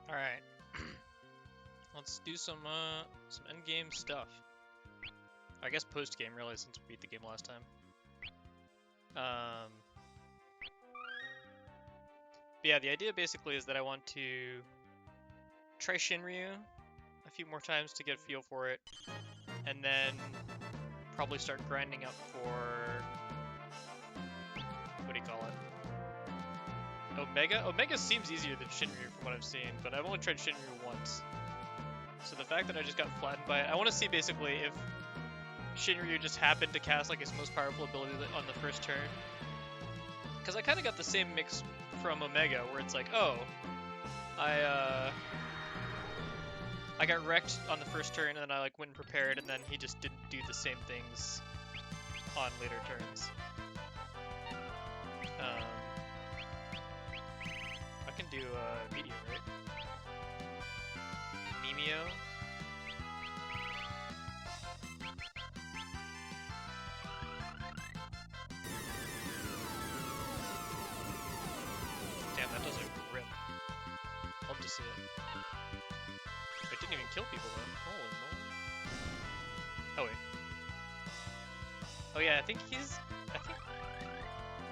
All right. Let's do some end game stuff. I guess post game really, since we beat the game last time. But yeah, the idea basically is that I want to try Shinryu a few more times to get a feel for it, and then probably start grinding up for, what do you call it? Omega? Omega seems easier than Shinryu from what I've seen, but I've only tried Shinryu once. So the fact that I just got flattened by it, I want to see basically if Shinryu just happened to cast like his most powerful ability on the first turn. Because I kind of got the same mix from Omega, where it's like, oh, I got wrecked on the first turn, and then I like went and prepared, and then he just didn't do the same things on later turns. I can do Meteor, right? Mimeo. Damn, that does a rip. Love to see it. It didn't even kill people though. Holy moly. Oh wait. Oh yeah, I think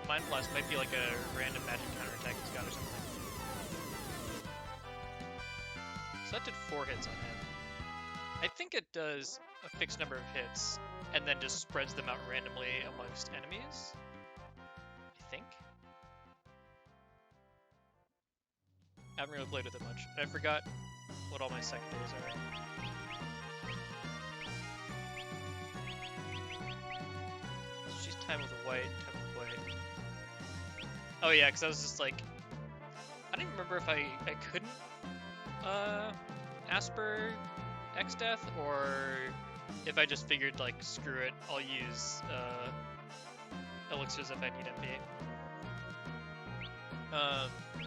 Mind Blast might be like a random magic counterattack he's got or something. So that did 4 hits on him. I think it does a fixed number of hits, and then just spreads them out randomly amongst enemies. I think. I haven't really played with it much. I forgot what all my secondaries are. She's time with a white, time with white. Oh yeah, because I was just like, I don't even remember if I couldn't Asper X-Death, or if I just figured like, screw it, I'll use elixirs if I need MP.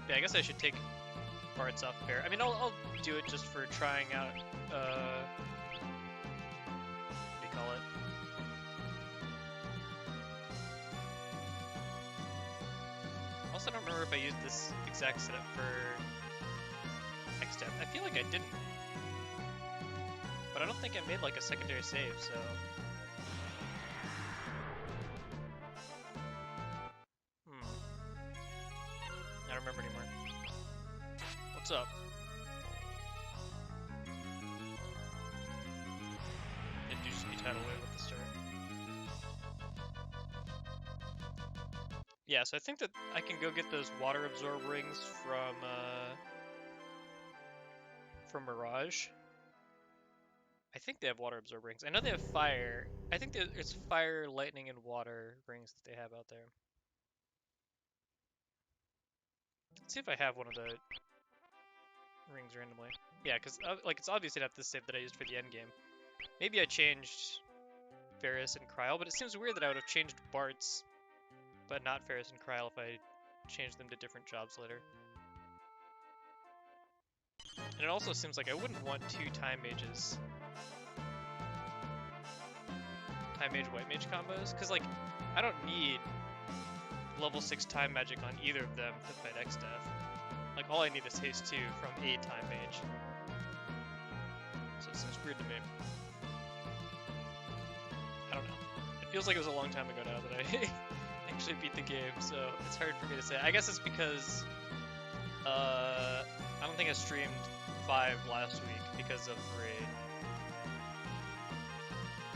Yeah, I guess I should take parts off Bear. I mean, I'll do it just for trying out, what do you call it? Also, I don't remember if I used this exact setup for X-Step. I feel like I didn't. But I don't think I made like a secondary save, so... I don't remember anymore. What's up? Did you just be tidal wave at the start? Yeah, so I think that I can go get those water absorb rings from Mirage. I think they have water absorb rings. I know they have fire. I think that it's fire, lightning, and water rings that they have out there. Let's see if I have one of the rings randomly. Yeah, because like it's obviously not this save that I used for the end game. Maybe I changed Ferris and Kryl, but it seems weird that I would have changed Bart's, but not Ferris and Kryl if I changed them to different jobs later. And it also seems like I wouldn't want 2 Time Mages. Time Mage, White Mage combos, because like, I don't need level 6 Time Magic on either of them to fight X-Death. Like, all I need is Haste 2 from a Time Mage. So it seems weird to me. I don't know. It feels like it was a long time ago now that I actually beat the game, so it's hard for me to say. I guess it's because I don't think I streamed 5 last week because of Raid.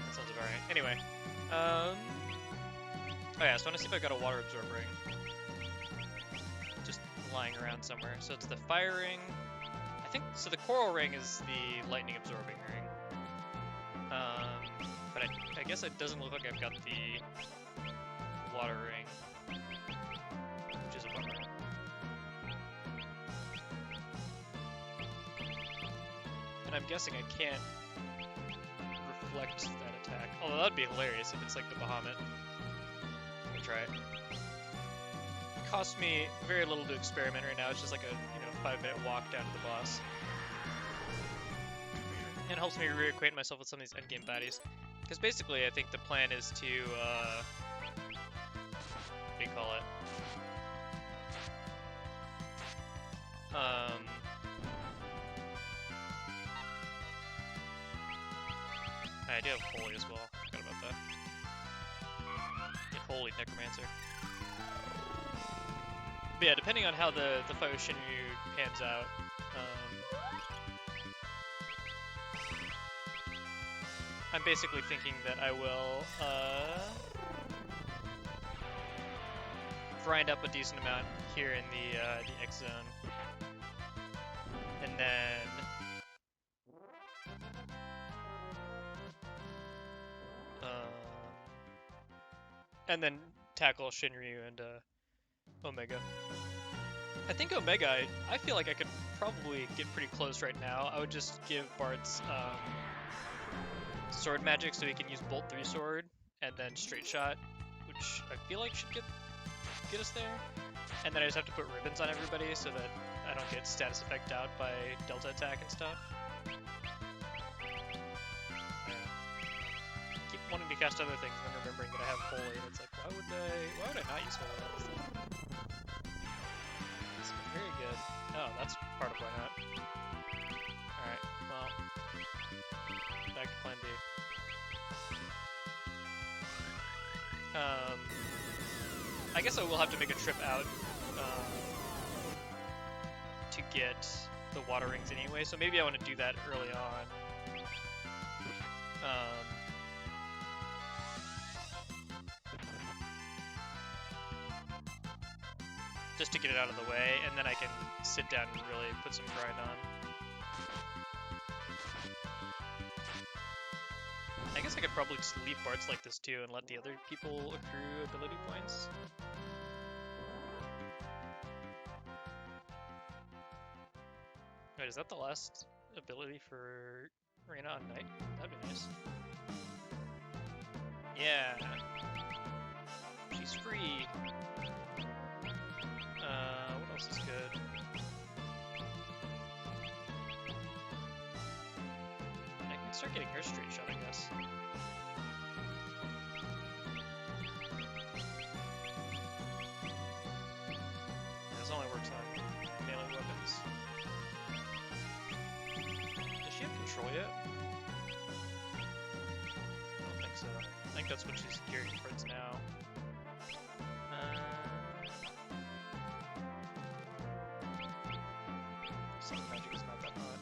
That sounds about right. Anyway, oh yeah, so I want to see if I got a water absorb ring. Just lying around somewhere. So it's the fire ring. I think, so the coral ring is the lightning absorbing ring. But I guess it doesn't look like I've got the water ring, which is a bummer. And I'm guessing I can't reflect that attack. Although that'd be hilarious if it's like the Bahamut. Let me try it. It costs me very little to experiment right now. It's just like a 5-minute walk down to the boss. And it helps me reacquaint myself with some of these endgame baddies. Because basically, I think the plan is to, what do you call it? I do have Holy as well. Forgot about that. Yeah, Holy Necromancer. But yeah, depending on how the fight with Shinryu pans out, I'm basically thinking that I will grind up a decent amount here in the X zone, and then tackle Shinryu and Omega. I think Omega, I feel like I could probably get pretty close right now. I would just give Bart's sword magic so he can use Bolt 3 sword and then straight shot, which I feel like should get us there. And then I just have to put ribbons on everybody so that I don't get status effect out by delta attack and stuff. Keep wanting to cast other things and then remembering that I have Holy, and it's like, why would I not use Holy on this thing? It's very good. Oh, that's part of why not. Alright, well, back to plan B. I guess I will have to make a trip out to get the water rings anyway, so maybe I want to do that early on. Just to get it out of the way, and then I can sit down and really put some grind on. I guess I could probably just leave Bart's like this too and let the other people accrue ability points. Wait, is that the last ability for Reina on Knight? That'd be nice. Yeah. She's free. What else is good? I can start getting her straight shot, I guess. This only works on melee weapons. Does she have control yet? I don't think so. I think that's what she's gearing towards now. Some magic is not that hot.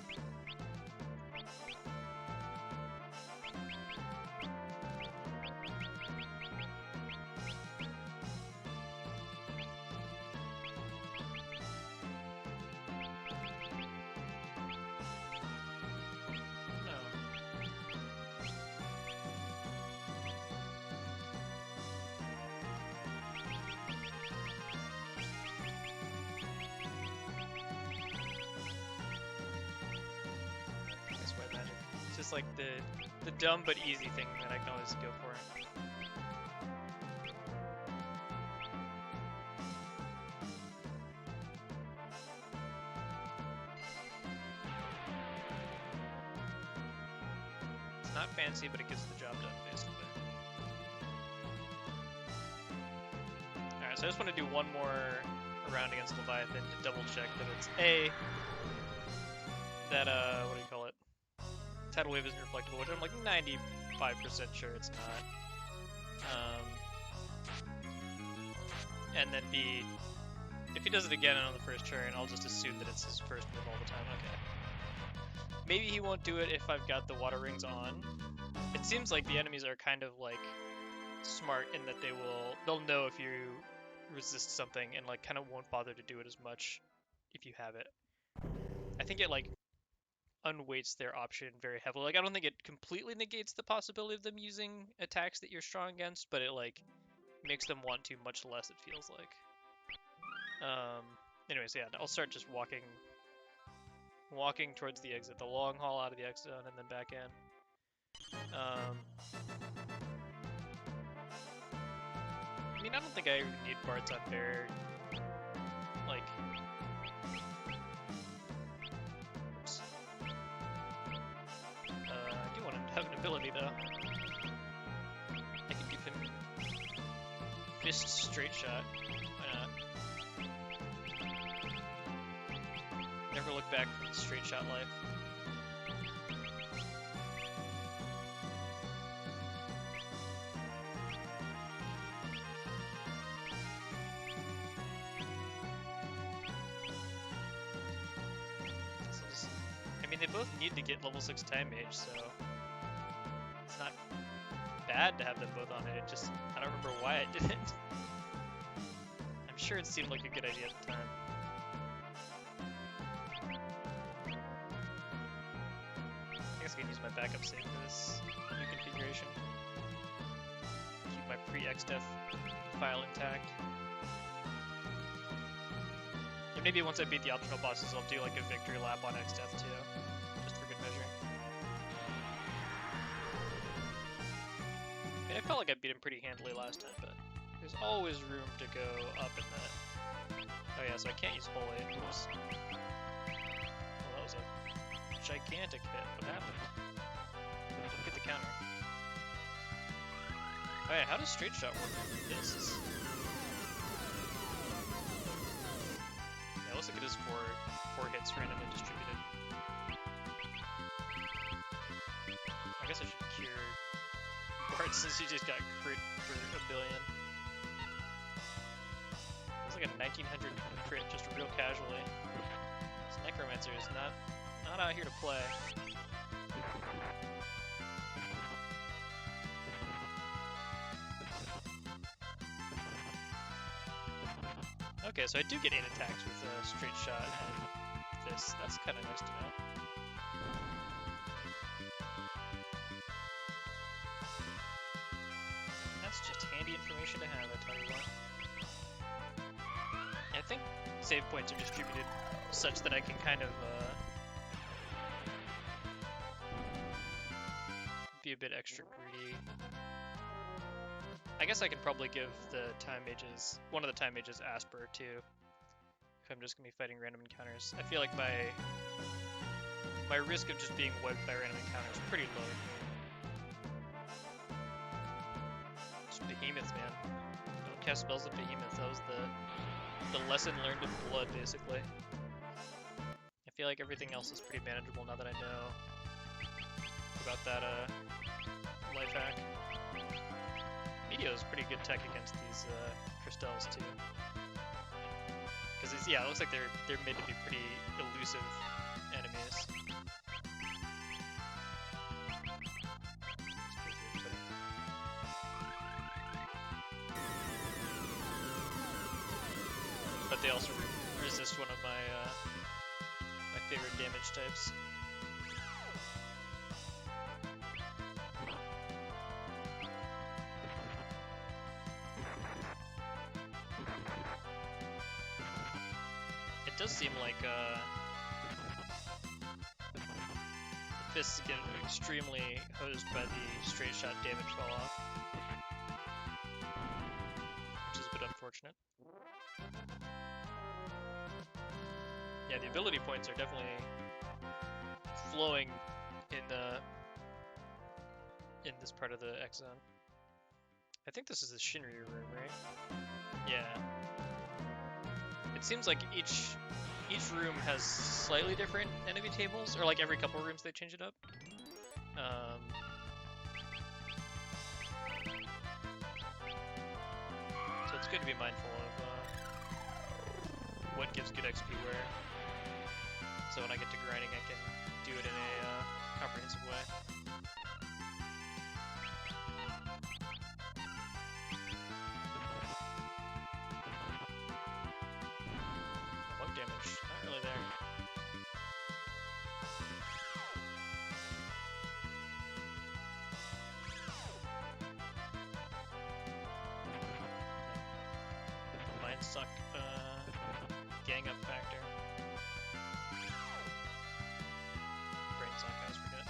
Just like the dumb but easy thing that I can always go for. It's not fancy, but it gets the job done, basically. Alright, so I just want to do one more round against Leviathan to double check that it's A, that, what do you call it? Tidal Wave isn't reflectable, which I'm like 95% sure it's not. And then B, if he does it again on the first turn, I'll just assume that it's his first move all the time. Okay. Maybe he won't do it if I've got the water rings on. It seems like the enemies are kind of like smart in that they'll know if you resist something and like kind of won't bother to do it as much if you have it. I think it like unweights their option very heavily. Like, I don't think it completely negates the possibility of them using attacks that you're strong against, but it like makes them want to much less, it feels like. Anyways, yeah, I'll start just walking towards the exit, the long haul out of the X zone and then back in. I mean, I don't think I even need Bart's on Bear. Like, oops. I do want him to have an ability though. I can give him Fist Straight Shot. Why not? Never look back from the straight shot life. I mean, they both need to get level 6 time mage, so it's not bad to have them both on it. It just, I don't remember why I didn't. I'm sure it seemed like a good idea at the time. I guess I can use my backup save for this new configuration. Keep my pre-XDEF file intact. And maybe once I beat the optional bosses, I'll do like a victory lap on XDEF too, just for good measure. I mean, I felt like I beat him pretty handily last time, but there's always room to go up in that. Oh yeah, so I can't use Holy. Oops. Well, that was a gigantic hit. What happened? Look at the counter. Oh yeah, how does straight shot work with this? Yeah, it looks like it is four hits randomly distributed. I guess I should cure Bart since he just got crit for a billion. It's like a 1900 crit just real casually. This Necromancer is not out here to play. Okay, so I do get 8 attacks with a straight shot and this. That's kind of nice to know. That's just handy information to have, I tell you what. I think save points are distributed such that I can kind of be a bit extra greedy. I guess I can probably give the time mages, one of the time mages, Asper too, if I'm just gonna be fighting random encounters. I feel like my risk of just being wiped by random encounters is pretty low. Just behemoths, man. Don't cast spells with behemoths. That was the lesson learned in blood, basically. I feel like everything else is pretty manageable now that I know about that life hack. Meteor is pretty good tech against these crystals too, because yeah, it looks like they're made to be pretty elusive enemies. But they also resist one of my my favorite damage types. It does seem like the fists get extremely hosed by the straight shot damage fall off, which is a bit unfortunate. Yeah, the ability points are definitely flowing in this part of the X zone. I think this is the Shinryu room, right? Yeah. It seems like each room has slightly different enemy tables, or like every couple rooms they change it up. So it's good to be mindful of what gives good XP where. So when I get to grinding, I can do it in a comprehensive way. Bug damage, not really there. Mind suck, gang up factor. Brain suck, I always forget.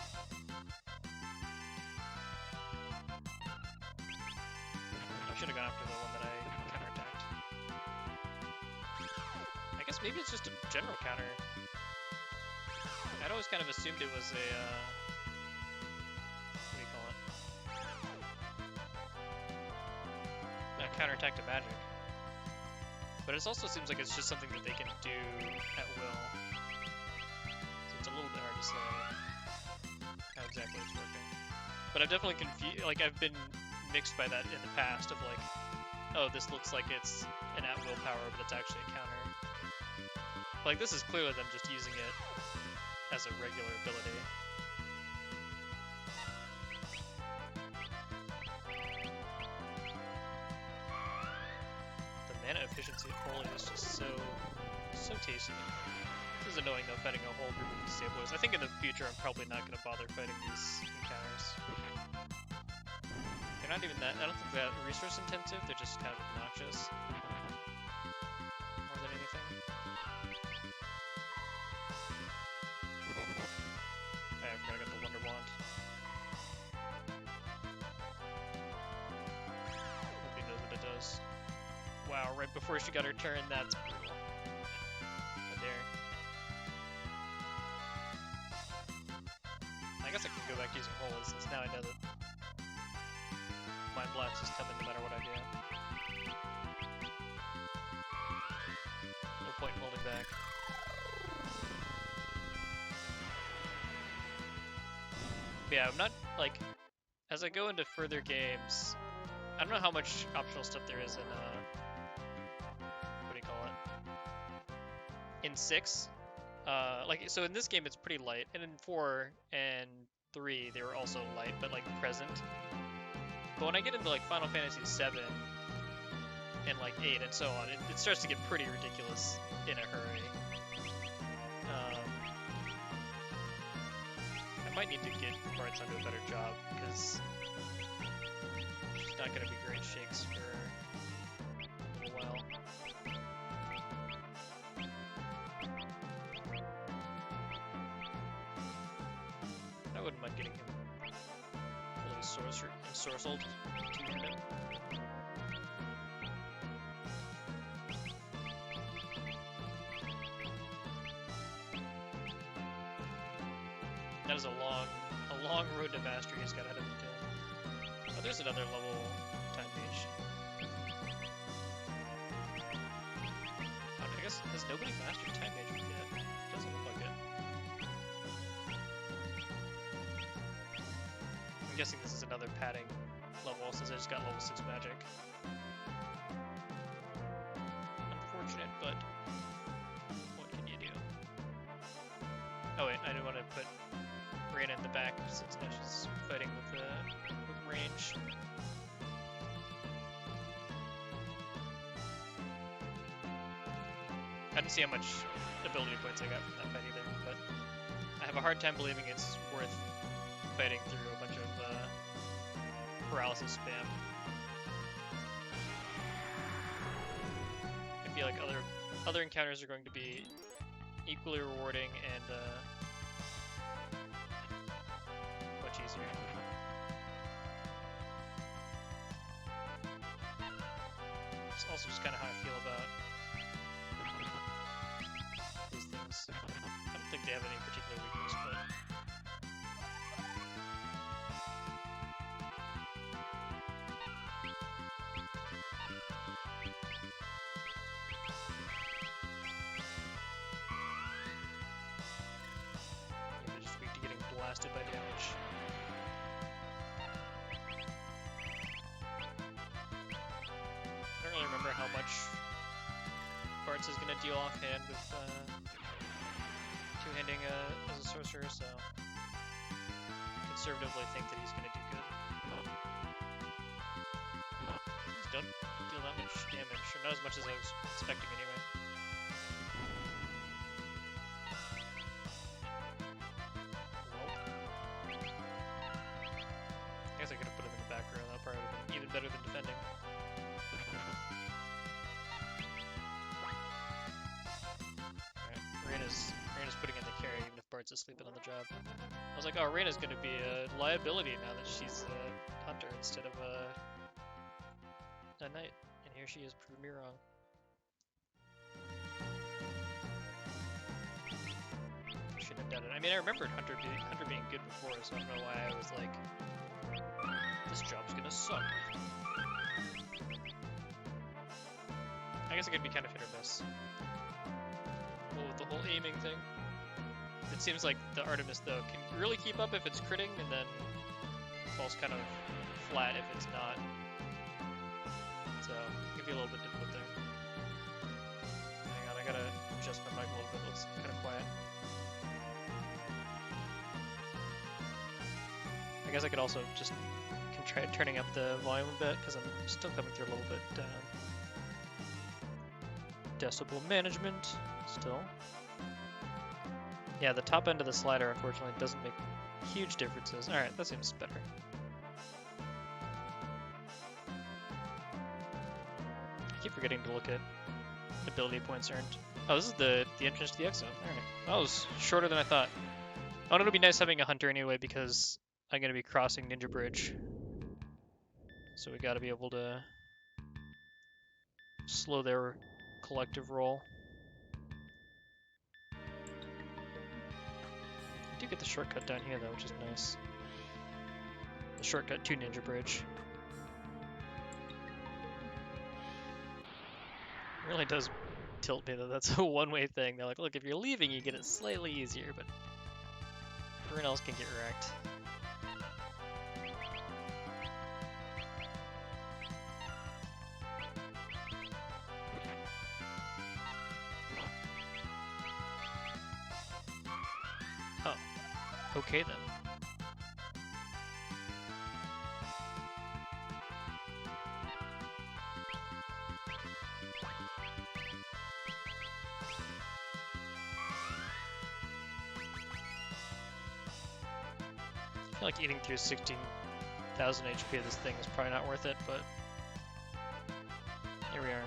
I should have gone after the one that I counterattacked. I guess maybe it's just a general counter. I'd always kind of assumed it was a, what do you call it? A counterattack to magic. But it also seems like it's just something that they can do at will. So it's a little bit hard to say how exactly it's working. But I'm definitely confused, like I've been mixed by that in the past of like, oh, this looks like it's an at-will power, but it's actually a counter. Like this is clearly them just using it as a regular ability. The mana efficiency of Holy is just so tasty. This is annoying though, fighting a whole group of disablers. I think in the future I'm probably not going to bother fighting these encounters. They're not even that, I don't think that resource intensive, they're just kind of obnoxious. More than anything. I forgot I got the Wonder Wand. Nobody knows what it does. Wow, right before she got her turn, that's brutal. But there. I guess I can go back to using Holy since now I know that Mind Blast is coming no matter what I do. No point in holding back. But yeah, I'm not, like, as I go into further games, I don't know how much optional stuff there is in, what do you call it? In 6. Like, so in this game it's pretty light, and in 4 and 3 they were also light, but like present. But when I get into like Final Fantasy 7 and like 8 and so on, it starts to get pretty ridiculous in a hurry. I might need to get Bart's onto a better job, because she's not going to be great shakes for a little while. I wouldn't mind getting him fully ensorcelled to unit. That is a long road to mastery he's got ahead of him too. Oh, there's another level time mage. I guess, has nobody mastered time mage yet? Doesn't look like it. I'm guessing this is another padding level since I just got level 6 magic. Unfortunate, but what can you do? Oh wait, I didn't want to put Reyna in the back since now she's fighting with range. I didn't see how much ability points I got from that fight either, but I have a hard time believing it's worth fighting through a bunch of paralysis spam. I feel like other encounters are going to be equally rewarding and much easier. It's also just kind of how I feel about these things. I don't think they have any particular weakness, but they're just weak to getting blasted by damage. I don't really remember how much Bart's is going to deal offhand with two-handing as a sorcerer, so conservatively think that he's going to do good. These don't deal that much damage, or not as much as I was expecting anyway. I guess I could have put him in the back row, that probably would have been even better than defending. Reyna's putting in the carry even if Bart's is sleeping on the job. I was like, oh, Reyna's going to be a liability now that she's a hunter instead of a knight. And here she is proving me wrong. Shouldn't have done it. I mean, I remembered Hunter being good before, so I don't know why I was like, this job's going to suck. I guess it could be kind of hit or miss. With the whole aiming thing. It seems like the Artemis, though, can really keep up if it's critting, and then falls kind of flat if it's not. So, it can be a little bit difficult there. Hang on, I gotta adjust my mic a little bit, it looks kind of quiet. I guess I could also just try turning up the volume a bit, because I'm still coming through a little bit decibel management, still. Yeah, the top end of the slider, unfortunately, doesn't make huge differences. Alright, that seems better. I keep forgetting to look at ability points earned. Oh, this is the entrance to the X Zone. Alright. That was shorter than I thought. Oh, and it'll be nice having a hunter anyway, because I'm going to be crossing Ninja Bridge. So we gotta be able to slow their collective roll. I do get the shortcut down here though, which is nice. The shortcut to Ninja Bridge. It really does tilt me that that's a one-way thing. They're like, look, if you're leaving, you get it slightly easier, but everyone else can get wrecked. Oh, okay then. I feel like eating through 16,000 HP of this thing is probably not worth it, but here we are.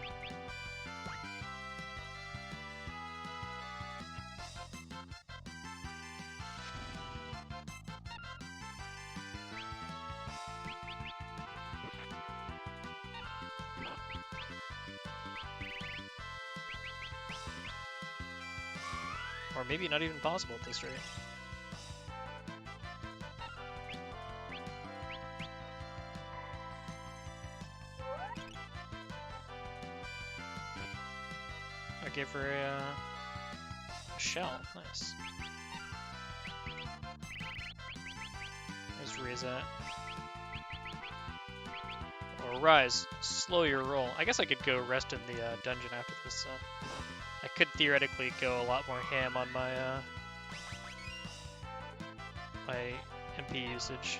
Or maybe not even possible at this rate. I gave her a shell. Nice. There's Riz at. Or Rise, slow your roll. I guess I could go rest in the dungeon after this. I could theoretically go a lot more ham on my my MP usage.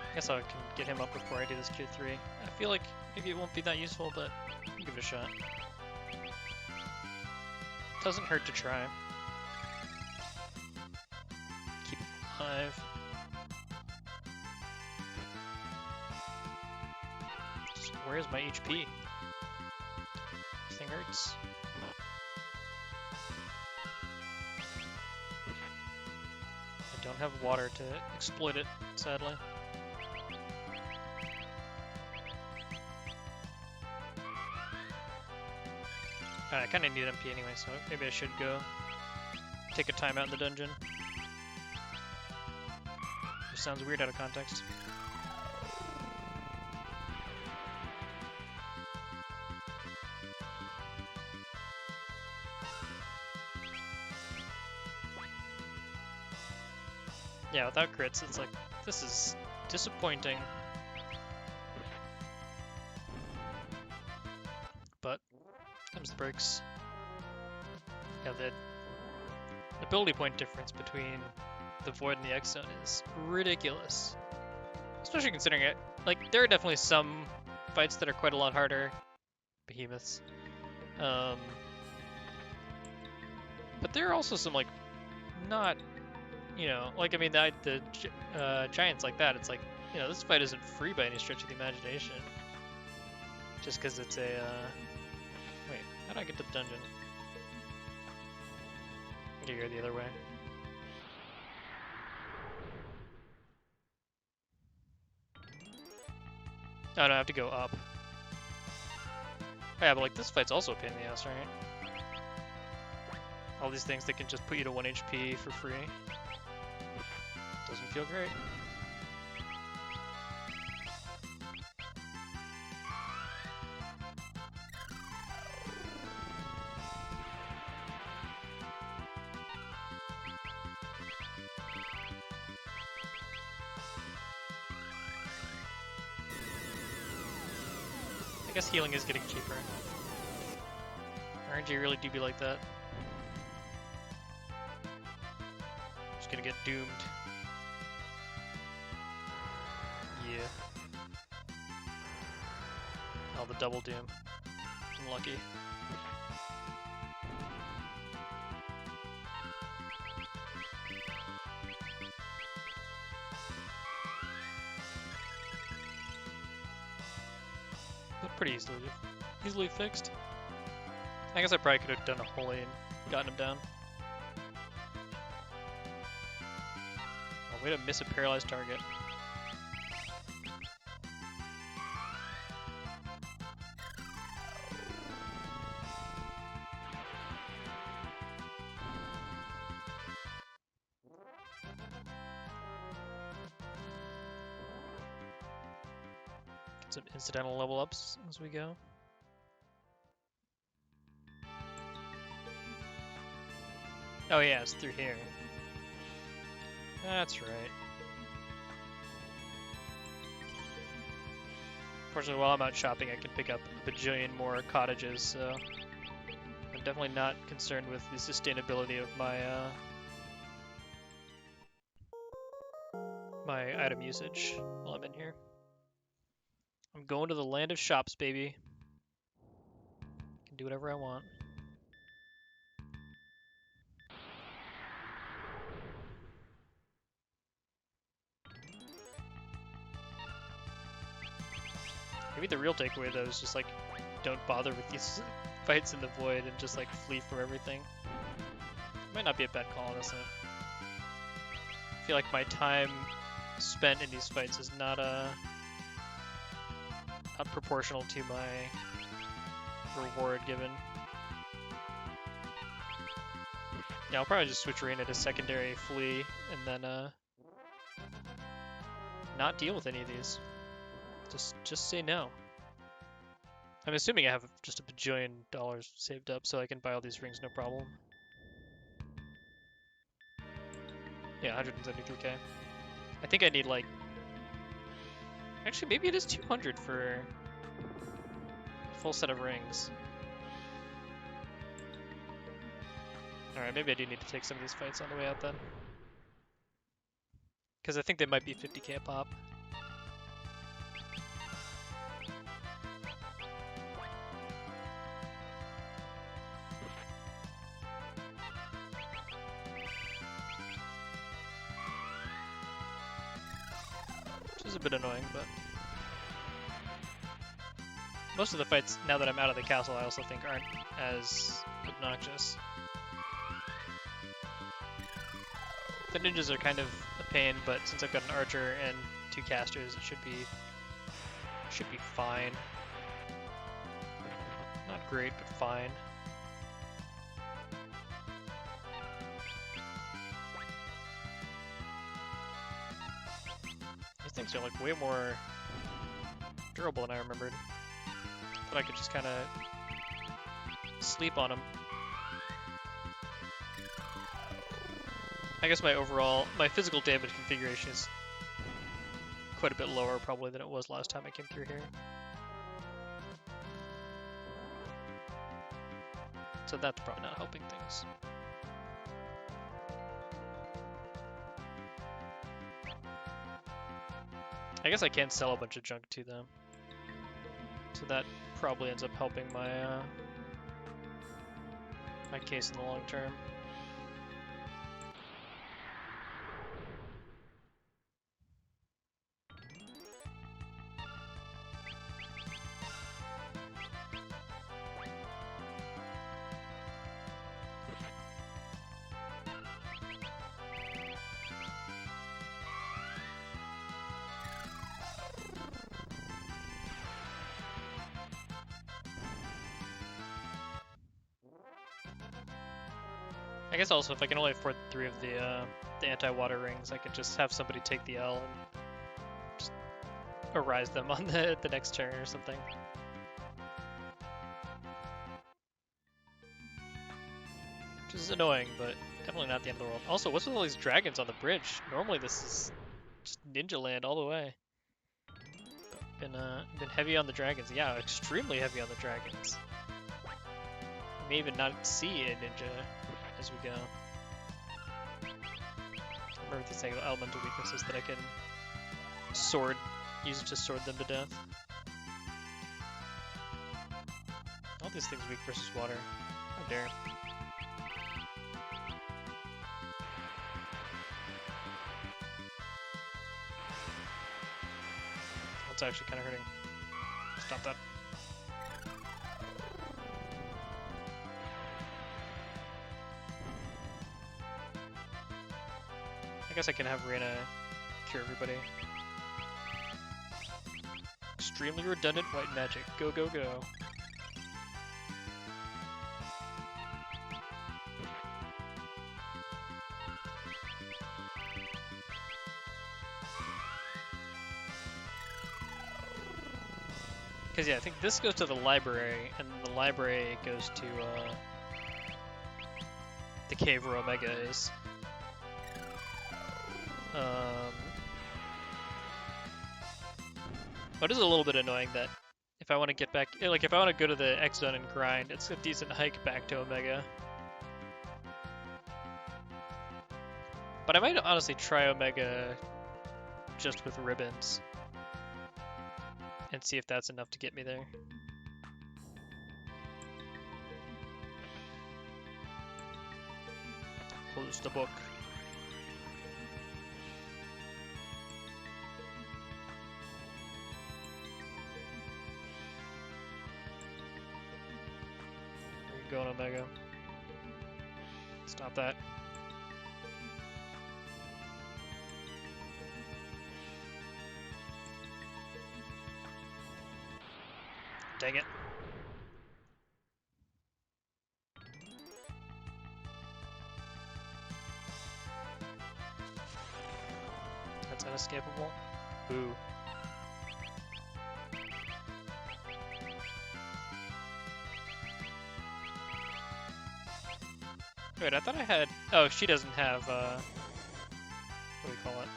I guess I can get him up before I do this tier 3. I feel like maybe it won't be that useful, but I'll give it a shot. Doesn't hurt to try. Keep it alive. So where's my HP? This thing hurts. I don't have water to exploit it, sadly. I kind of need MP anyway, so maybe I should go take a time out in the dungeon. Which sounds weird out of context. Yeah, without crits, it's like, this is disappointing. But comes the breaks. Yeah, the ability point difference between the Void and the X Zone is ridiculous. Especially considering it, like, there are definitely some fights that are quite a lot harder. Behemoths. But there are also some, like, not, you know, like, I mean, the giants like that, it's like, you know, this fight isn't free by any stretch of the imagination. Just because it's a, wait, how do I get to the dungeon? I can go the other way. Oh no, I have to go up. Oh, yeah, but like this fight's also a pain in the ass, right? All these things that can just put you to 1 HP for free. Doesn't feel great. guess healing is getting cheaper. RNG really do be like that. Just gonna get doomed. Yeah. Oh, the double doom. Unlucky. Pretty easily fixed. I guess I probably could have done a holy and gotten him down. Oh, way to miss a paralyzed target. Get some incidental level ups as we go. Oh yeah, it's through here. That's right. Fortunately, while I'm out shopping, I can pick up a bajillion more cottages, so I'm definitely not concerned with the sustainability of my my item usage while I'm in here. I'm going to the land of shops, baby. Can do whatever I want. Maybe the real takeaway though is just like, don't bother with these fights in the void and just like flee from everything. Might not be a bad call, honestly. I feel like my time spent in these fights is not not proportional to my reward given. Yeah, I'll probably just switch arena to secondary flee and then not deal with any of these. Just say no. I'm assuming I have just a bajillion dollars saved up so I can buy all these rings no problem. Yeah, 173k. I think I need like... Actually, maybe it is 200 for a full set of rings. Alright, maybe I do need to take some of these fights on the way out then. Because I think they might be 50k a pop. Which is a bit annoying, but... Most of the fights, now that I'm out of the castle, I also think aren't as obnoxious. The ninjas are kind of a pain, but since I've got an archer and 2 casters, it should be fine. Not great, but fine. These things are like way more durable than I remembered. But I could just kind of sleep on them. I guess my physical damage configuration is quite a bit lower probably than it was last time I came through here. So that's probably not helping things. I guess I can sell a bunch of junk too though. So that probably ends up helping my my case in the long term. I guess also if I can only afford 3 of the anti-water rings, I could just have somebody take the L and just arise them on the next turn or something. Which is annoying, but definitely not the end of the world. Also, what's with all these dragons on the bridge? Normally this is just ninja land all the way. But been heavy on the dragons. Yeah, extremely heavy on the dragons. You may even not see a ninja as we go. I remember these like elemental weaknesses that I can use to sword them to death. All these things weak versus water. How dare. That's actually kind of hurting. Stop that. I guess I can have Reina cure everybody. Extremely redundant white magic. Go, go, go. Because yeah, I think this goes to the library, and the library goes to the cave where Omega is. But it is a little bit annoying that if I want to get back, like if I want to go to the X Zone and grind, it's a decent hike back to Omega. But I might honestly try Omega just with ribbons and see if that's enough to get me there. Close the book. Where you going, Omega? Stop that. Dang it. That's inescapable. Boo. Wait, I thought I had... Oh, she doesn't have, what do we call it?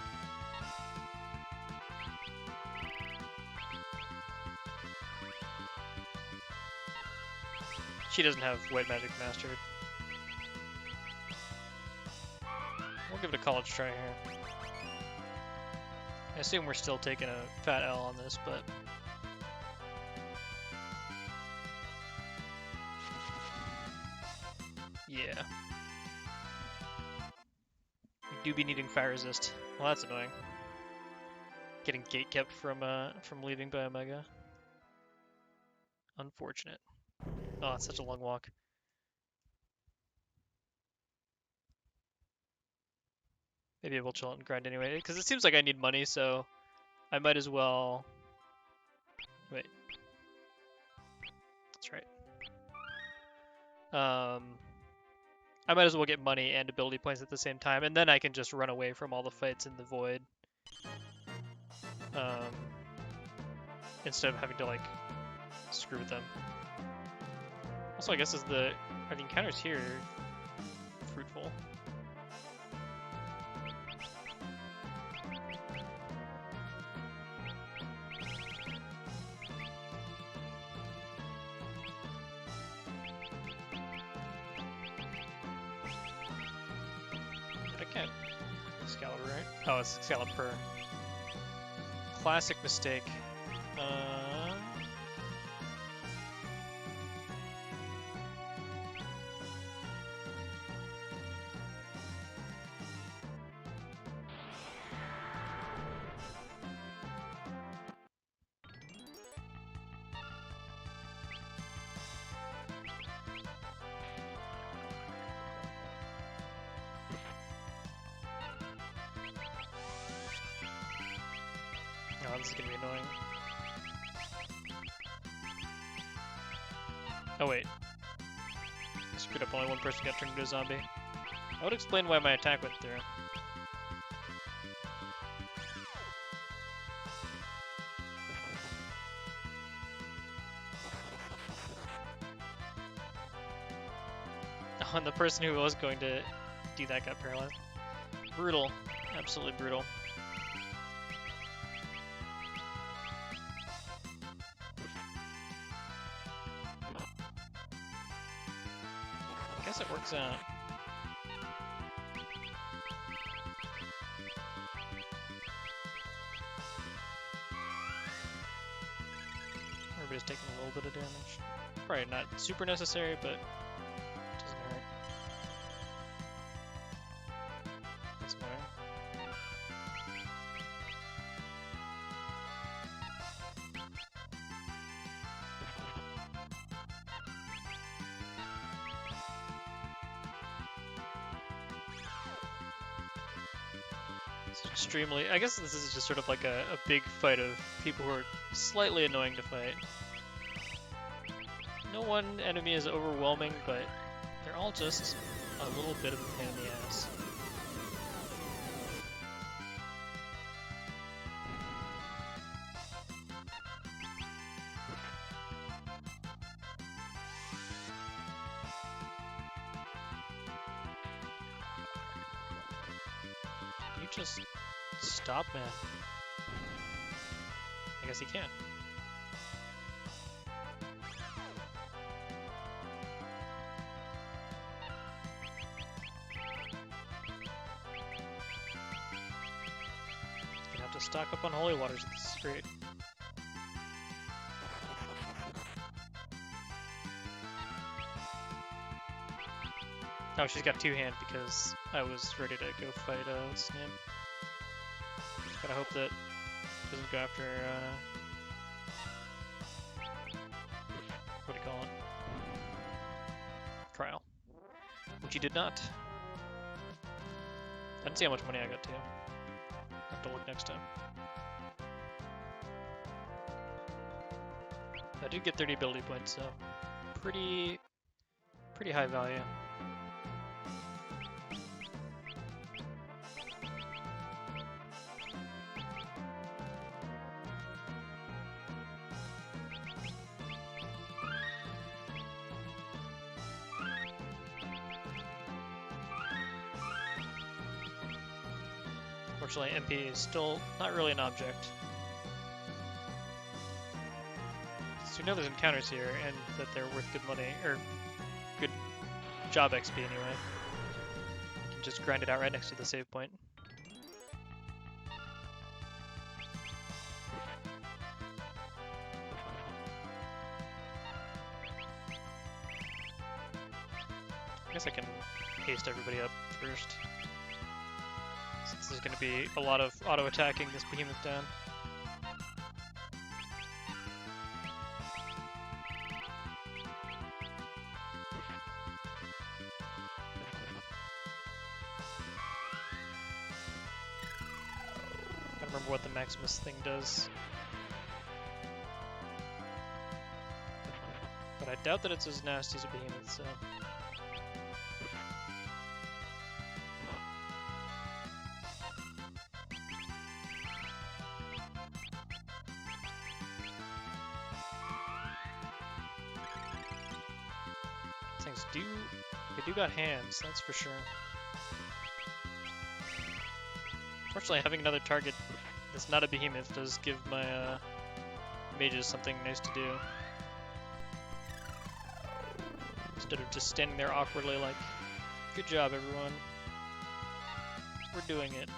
She doesn't have White Magic mastered. We'll give it a college try here. I assume we're still taking a fat L on this, but... yeah. We do be needing fire resist. Well, that's annoying. Getting gate kept from leaving by Omega. Unfortunate. Oh, it's such a long walk. Maybe we'll chill out and grind anyway, because it seems like I need money, so I might as well... Wait. That's right. I might as well get money and ability points at the same time, and then I can just run away from all the fights in the void. Instead of having to, like, screw with them. Also, I guess are the encounters here fruitful? I can't. Excalibur, right? Oh, it's Excalibur. Classic mistake. Oh, this is gonna be annoying. Oh wait. I screwed up, only one person got turned into a zombie. That would explain why my attack went through. Oh, and the person who was going to do that got paralyzed. Brutal. Absolutely brutal. guess it works out. Everybody's taking a little bit of damage. Probably not super necessary, but it doesn't hurt. That's annoying. It's extremely... I guess this is just sort of like a big fight of people who are slightly annoying to fight. No one enemy is overwhelming, but they're all just a little bit of a pain in the ass. Can you just stop, man? I guess he can. To stock up on holy waters at this rate. Oh, she's got two-hand because I was ready to go fight, what's his name? Just gotta hope that it doesn't go after, what do you call it? Trial. Which he did not. I didn't see how much money I got too. Have to look next time. I did get 30 ability points, so pretty high value. Unfortunately, MP is still not really an object. So we know there's encounters here, and that they're worth good money, or good job XP anyway. You can just grind it out right next to the save point. I guess I can haste everybody up first. Since there's going to be a lot of auto-attacking this behemoth down. I don't remember what the Maximus thing does. But I doubt that it's as nasty as a behemoth, so... They do got hands, that's for sure. Fortunately, having another target that's not a behemoth does give my mages something nice to do. Instead of just standing there awkwardly like, good job everyone, we're doing it.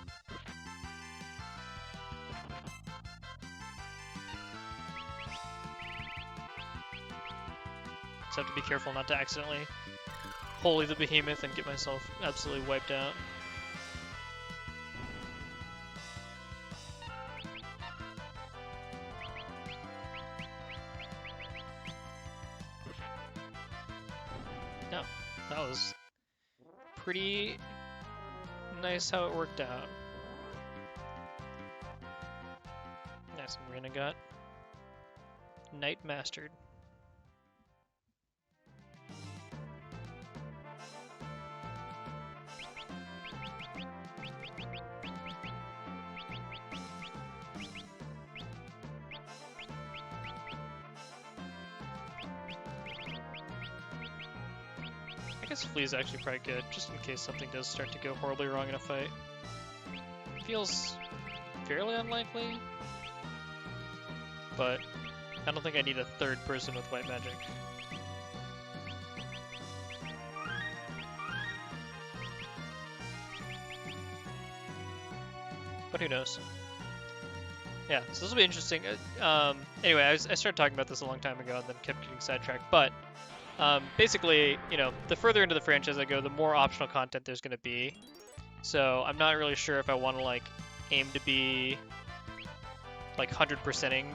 Just have to be careful not to accidentally holy the behemoth and get myself absolutely wiped out. No, that was pretty nice how it worked out. Nice, Marina got Knight Mastered. I guess Flea is actually probably good, just in case something does start to go horribly wrong in a fight. Feels fairly unlikely, but I don't think I need a third person with white magic. but who knows? Yeah, so this will be interesting. Anyway, I started talking about this a long time ago and then kept getting sidetracked. But basically, you know, the further into the franchise I go, the more optional content there's going to be. So I'm not really sure if I want to like aim to be like 100%ing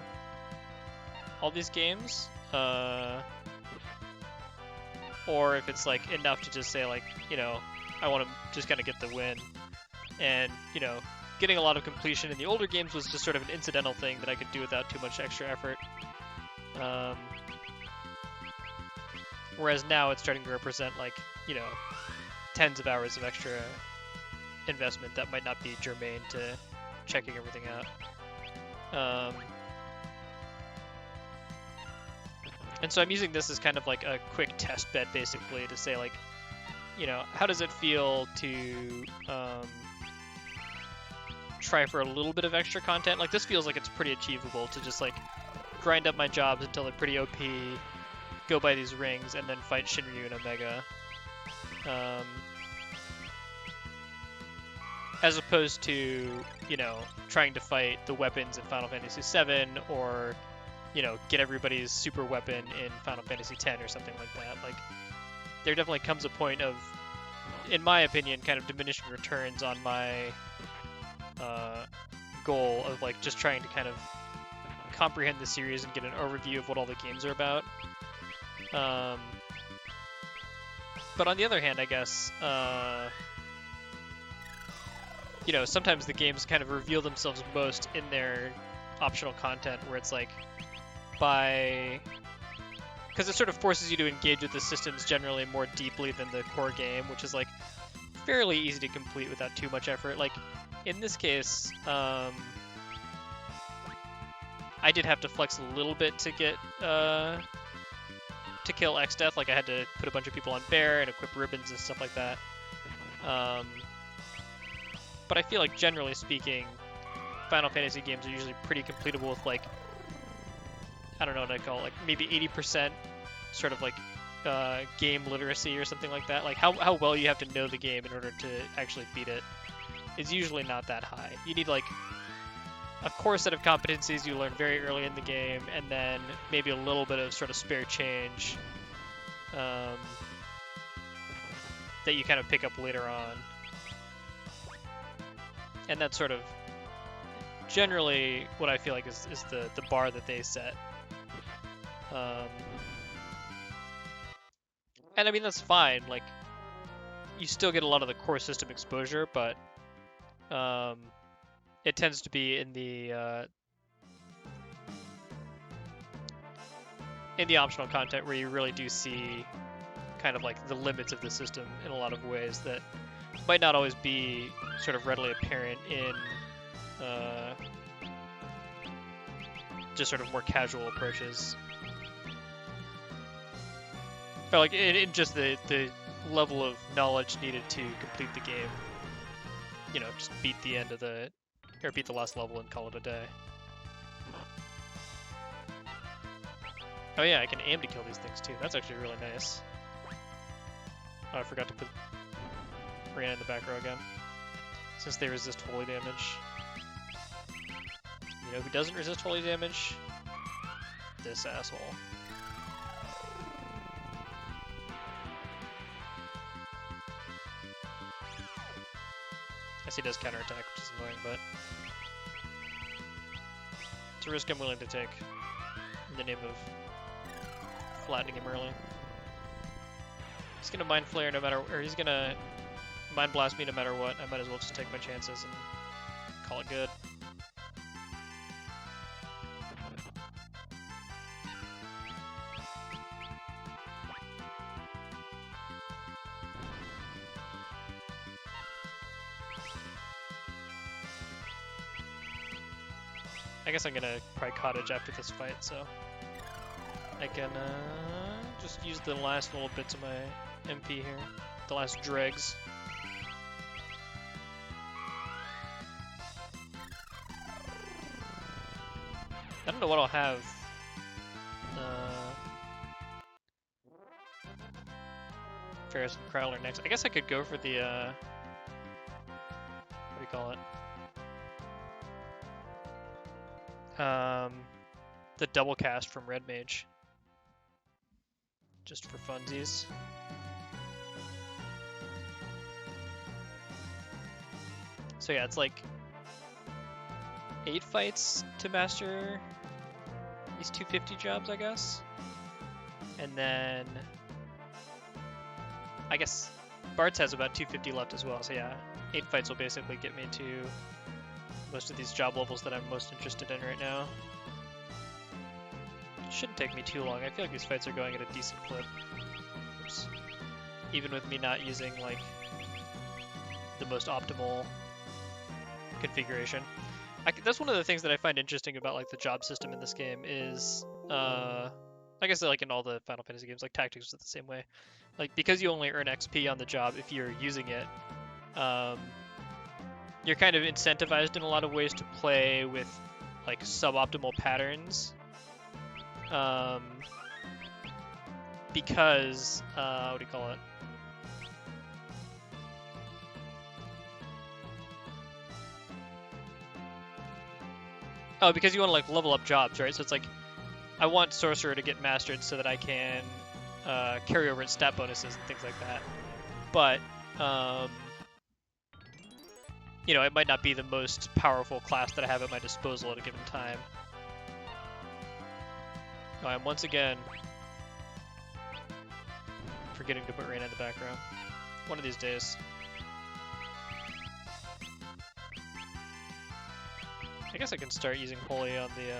all these games, or if it's like enough to just say like, you know, I want to just kind of get the win. And, you know, getting a lot of completion in the older games was just sort of an incidental thing that I could do without too much extra effort. Whereas now it's starting to represent like, you know, tens of hours of extra investment that might not be germane to checking everything out. And so I'm using this as kind of like a quick test bed, basically, to say like, you know, how does it feel to try for a little bit of extra content? Like, this feels like it's pretty achievable to just like grind up my jobs until they're pretty OP, go buy these rings, and then fight Shinryu and Omega. As opposed to, you know, trying to fight the weapons in Final Fantasy VII, or, you know, get everybody's super weapon in Final Fantasy X or something like that. Like, there definitely comes a point of, in my opinion, kind of diminishing returns on my goal of like just trying to kind of comprehend the series and get an overview of what all the games are about. But on the other hand, I guess, you know, sometimes the games kind of reveal themselves most in their optional content, where it's like, because it sort of forces you to engage with the systems generally more deeply than the core game, which is like fairly easy to complete without too much effort. Like, in this case, I did have to flex a little bit to get to kill X-Death. Like, I had to put a bunch of people on Bear and equip ribbons and stuff like that. But I feel like, generally speaking, Final Fantasy games are usually pretty completable with like, I don't know what I call it, like maybe 80% sort of like game literacy or something like that. Like how well you have to know the game in order to actually beat it is usually not that high. You need like a core set of competencies you learn very early in the game, and then maybe a little bit of sort of spare change that you kind of pick up later on. And that's sort of generally what I feel like is the bar that they set. And I mean, that's fine. Like, you still get a lot of the core system exposure, but it tends to be in the optional content where you really do see kind of like the limits of the system in a lot of ways that might not always be sort of readily apparent in just sort of more casual approaches. Or like in just the level of knowledge needed to complete the game. You know, just beat the end of or beat the last level and call it a day. Oh yeah, I can aim to kill these things too. That's actually really nice. Oh, I forgot to put Reyna in the back row again, since they resist holy damage. You know who doesn't resist holy damage? This asshole. I guess he does counterattack, which is annoying, but it's a risk I'm willing to take in the name of flattening him early. He's gonna Mind Flare no matter, or he's gonna Mind Blast me no matter what. I might as well just take my chances and call it good. I guess I'm gonna probably Cottage after this fight, so I can just use the last little bits of my MP here, the last dregs. I don't know what I'll have. Ferris and Crowler next. I guess I could go for the what do you call it? the double cast from Red Mage. Just for funsies. So yeah, it's like 8 fights to master these 250 jobs, I guess. And then I guess Bart's has about 250 left as well, so yeah, 8 fights will basically get me to most of these job levels that I'm most interested in right now. Shouldn't take me too long. I feel like these fights are going at a decent clip. Oops. Even with me not using like the most optimal configuration. That's one of the things that I find interesting about like the job system in this game is, I guess like in all the Final Fantasy games, like Tactics is the same way. Like because you only earn XP on the job if you're using it, you're kind of incentivized in a lot of ways to play with like suboptimal patterns. Because what do you call it? Oh, because you want to like level up jobs, right? So it's like I want Sorcerer to get mastered so that I can carry over its stat bonuses and things like that. But you know, it might not be the most powerful class that I have at my disposal at a given time. Oh, I'm once again forgetting to put Rain in the background. One of these days. I guess I can start using Holy on the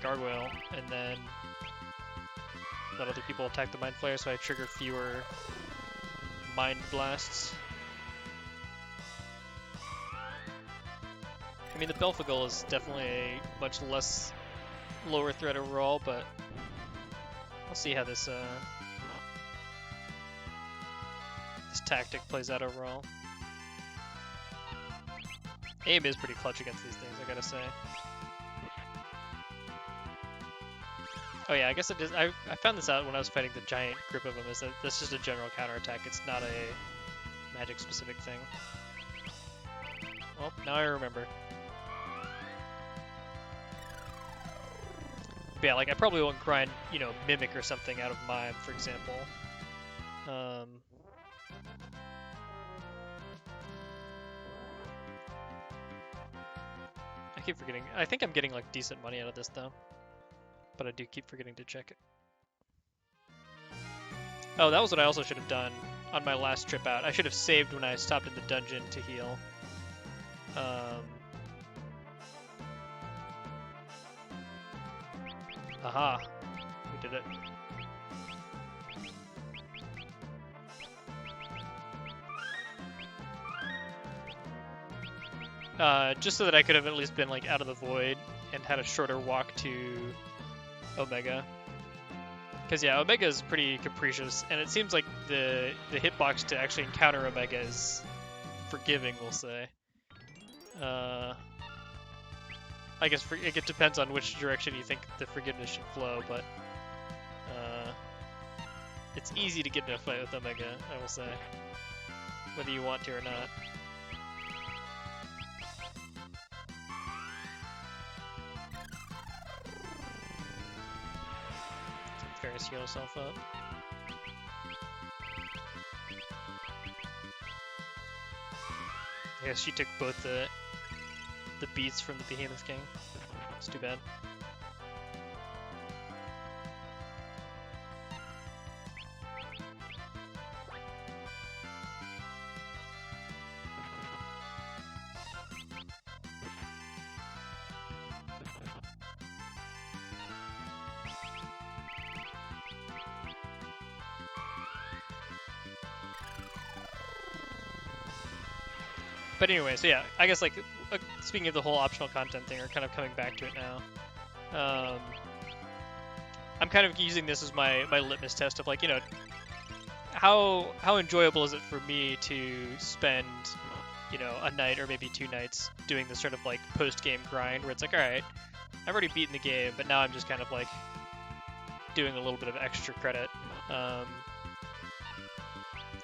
Gargoyle, and then let other people attack the Mind Flayer so I trigger fewer Mind Blasts. I mean, the Belphegor is definitely a much less lower threat overall, but I'll see how this this tactic plays out overall. Aim is pretty clutch against these things, I gotta say. Oh yeah, I guess it is. I found this out when I was fighting the giant group of them, is that this is just a general counterattack. It's not a magic-specific thing. Well, now I remember. But yeah, like I probably won't grind, you know, Mimic or something out of Mime, for example. I keep forgetting. I think I'm getting like decent money out of this though, but I do keep forgetting to check it. Oh, that was what I also should have done on my last trip out. I should have saved when I stopped in the dungeon to heal. Aha, we did it. Just so that I could have at least been like out of the void and had a shorter walk to Omega. Because yeah, Omega is pretty capricious, and it seems like the hitbox to actually encounter Omega is forgiving, we'll say. I guess it depends on which direction you think the forgiveness should flow, but it's easy to get in a fight with Omega, I will say, whether you want to or not. Ferris heal himself up. I guess she took both the beats from the Behemoth King. It's too bad. But anyway, so yeah, I guess like speaking of the whole optional content thing, or kind of coming back to it now, I'm kind of using this as my litmus test of like, you know, how enjoyable is it for me to spend, you know, a night or maybe 2 nights doing this sort of like post-game grind where it's like, all right, I've already beaten the game, but now I'm just kind of like doing a little bit of extra credit.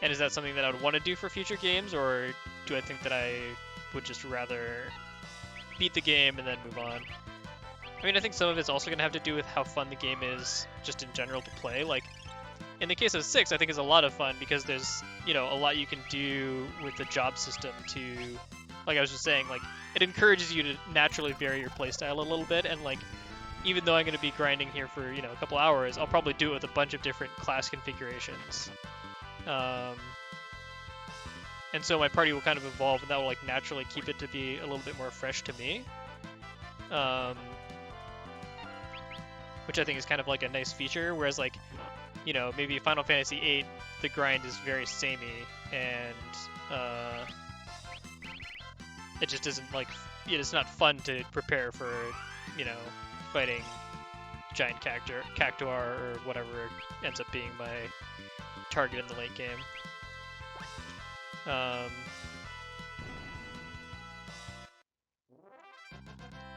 And is that something that I would want to do for future games, or do I think that I would just rather beat the game and then move on. I mean, I think some of it's also going to have to do with how fun the game is just in general to play. Like, in the case of 6, I think it's a lot of fun because there's, you know, a lot you can do with the job system to, like I was just saying, like, it encourages you to naturally vary your playstyle a little bit, and, like, even though I'm going to be grinding here for, you know, a couple hours, I'll probably do it with a bunch of different class configurations. And so my party will kind of evolve, and that will, like, naturally keep it to be a little bit more fresh to me. Which I think is kind of like a nice feature, whereas, like, you know, maybe Final Fantasy VIII, the grind is very samey, and it just isn't, like, it's not fun to prepare for, you know, fighting giant cactuar or whatever ends up being my target in the late game.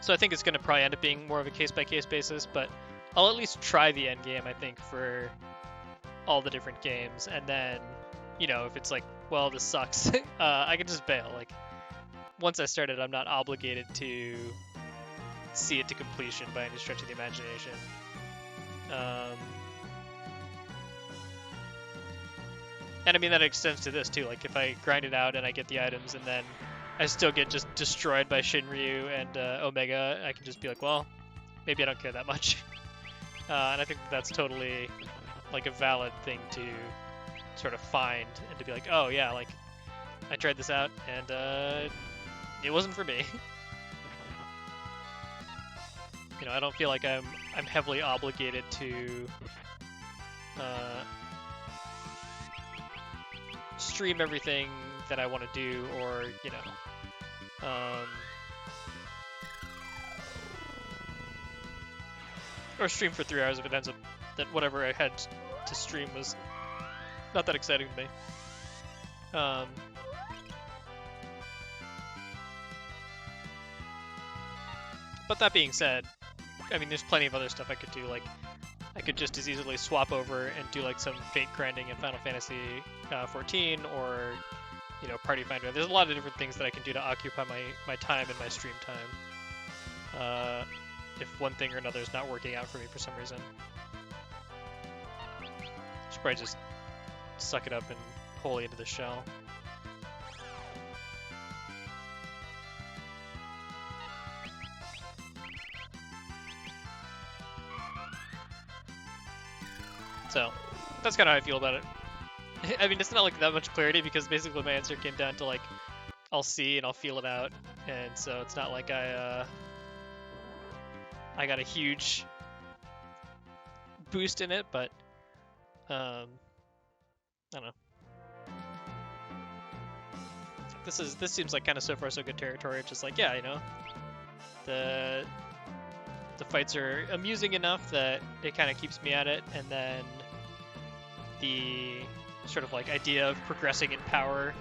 So I think it's going to probably end up being more of a case-by-case basis, but I'll at least try the end game, I think, for all the different games, and then, you know, if it's like, well, this sucks, I can just bail. Like, once I started, I'm not obligated to see it to completion by any stretch of the imagination. And I mean, that extends to this too. Like, if I grind it out and I get the items and then I still get just destroyed by Shinryu and Omega, I can just be like, well, maybe I don't care that much. And I think that's totally, like, a valid thing to sort of find and to be like, oh yeah, like, I tried this out and it wasn't for me. You know, I don't feel like I'm heavily obligated to stream everything that I want to do, or, you know, or stream for 3 hours if it ends up that whatever I had to stream was not that exciting to me. But that being said, I mean, there's plenty of other stuff I could do. Like, I could just as easily swap over and do, like, some fake grinding in Final Fantasy 14, or, you know, Party Finder. There's a lot of different things that I can do to occupy my time and my stream time. If one thing or another is not working out for me for some reason. Should probably just suck it up and wholly into the shell. So, that's kind of how I feel about it. I mean, it's not like that much clarity because basically my answer came down to, like, I'll see and I'll feel it out, and so it's not like I got a huge boost in it, but I don't know. This seems like kind of so far so good territory. It's just like, yeah, you know, the fights are amusing enough that it kind of keeps me at it, and then the sort of, like, idea of progressing in power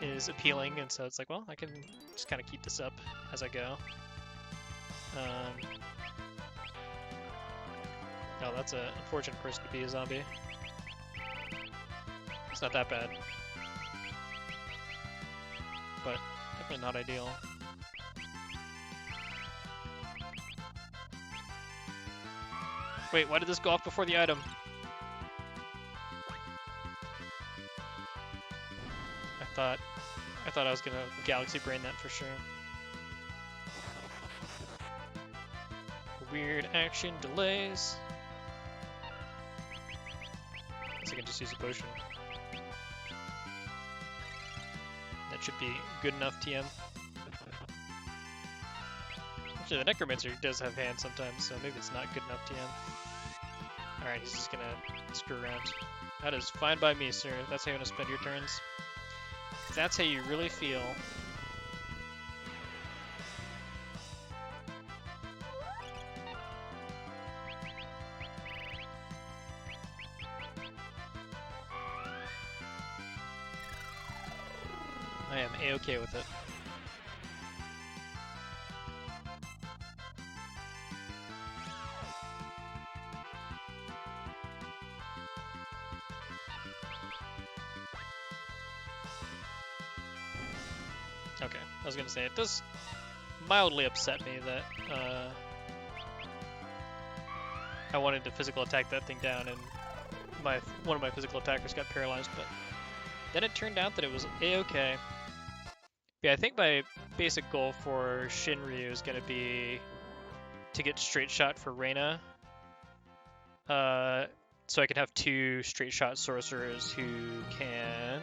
is appealing, and so it's like, well, I can just kind of keep this up as I go. Oh, that's an unfortunate person to be a zombie. It's not that bad, but definitely not ideal. Wait, why did this go off before the item? I thought I was gonna Galaxy Brain that for sure. Weird action delays. Guess I can just use a potion. That should be good enough, TM. Actually, the Necromancer does have hands sometimes, so maybe it's not good enough, TM. Alright, he's just gonna screw around. That is fine by me, sir. That's how you want to spend your turns. If that's how you really feel. I am A-okay with it. Okay, I was gonna say, it does mildly upset me that I wanted to physical attack that thing down, and one of my physical attackers got paralyzed. But then it turned out that it was a-okay. Yeah, I think my basic goal for Shinryu is gonna be to get straight shot for Reina. So I can have 2 straight shot sorcerers who can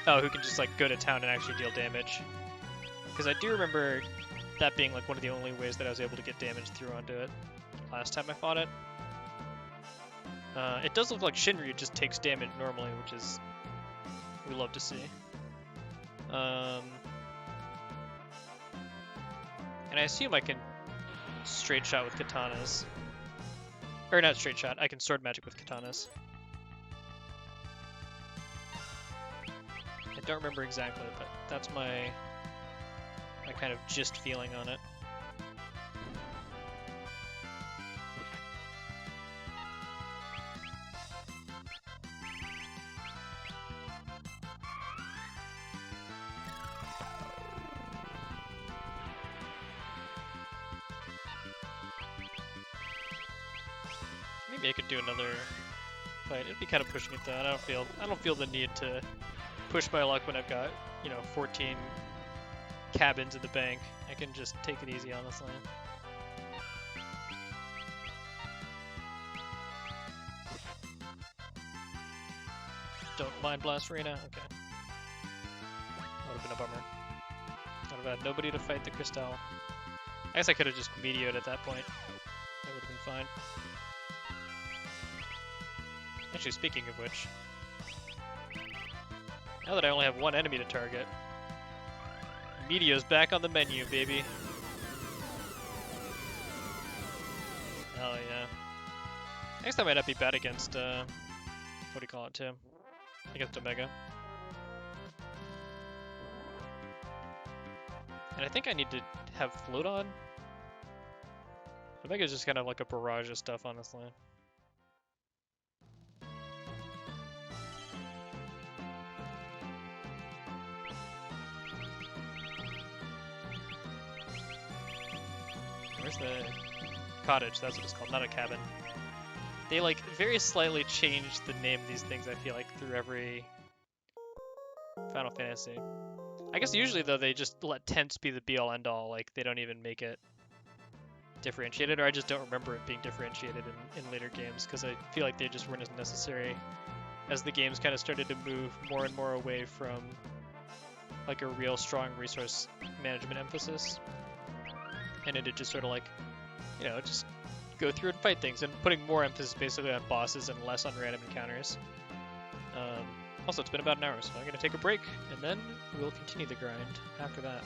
who can just like go to town and actually deal damage. Because I do remember that being like one of the only ways that I was able to get damage through onto it last time I fought it. It does look like Shinryu just takes damage normally, which is we love to see. And I assume I can straight shot with katanas. Or not straight shot, I can sword magic with katanas. I don't remember exactly, but that's my kind of gist feeling on it. Maybe I could do another fight. It'd be kind of pushing it though. I don't feel the need to push my luck when I've got, 14 cabins in the bank. I can just take it easy, honestly. Don't mind Blast Reina? Okay. That would have been a bummer. I'd have had nobody to fight the Crystal. I guess I could have just medioed at that point. That would have been fine. Actually, speaking of which, now that I only have 1 enemy to target, Meteo's back on the menu, baby. Hell yeah. I guess that might not be bad against, what do you call it, too? Against Omega. And I think I need to have float on. Omega's just kind of like a barrage of stuff, honestly. Where's the cottage? That's what it's called, not a cabin. They like very slightly change the name of these things, I feel like, through every Final Fantasy. I guess usually though they just let tents be the be-all end-all, like they don't even make it differentiated, or I just don't remember it being differentiated in later games, because I feel like they just weren't as necessary as the games kind of started to move more and more away from like a real strong resource management emphasis. And it just sort of like, just go through and fight things, and putting more emphasis basically on bosses and less on random encounters. Also, it's been about an hour, so I'm going to take a break, and then we'll continue the grind after that.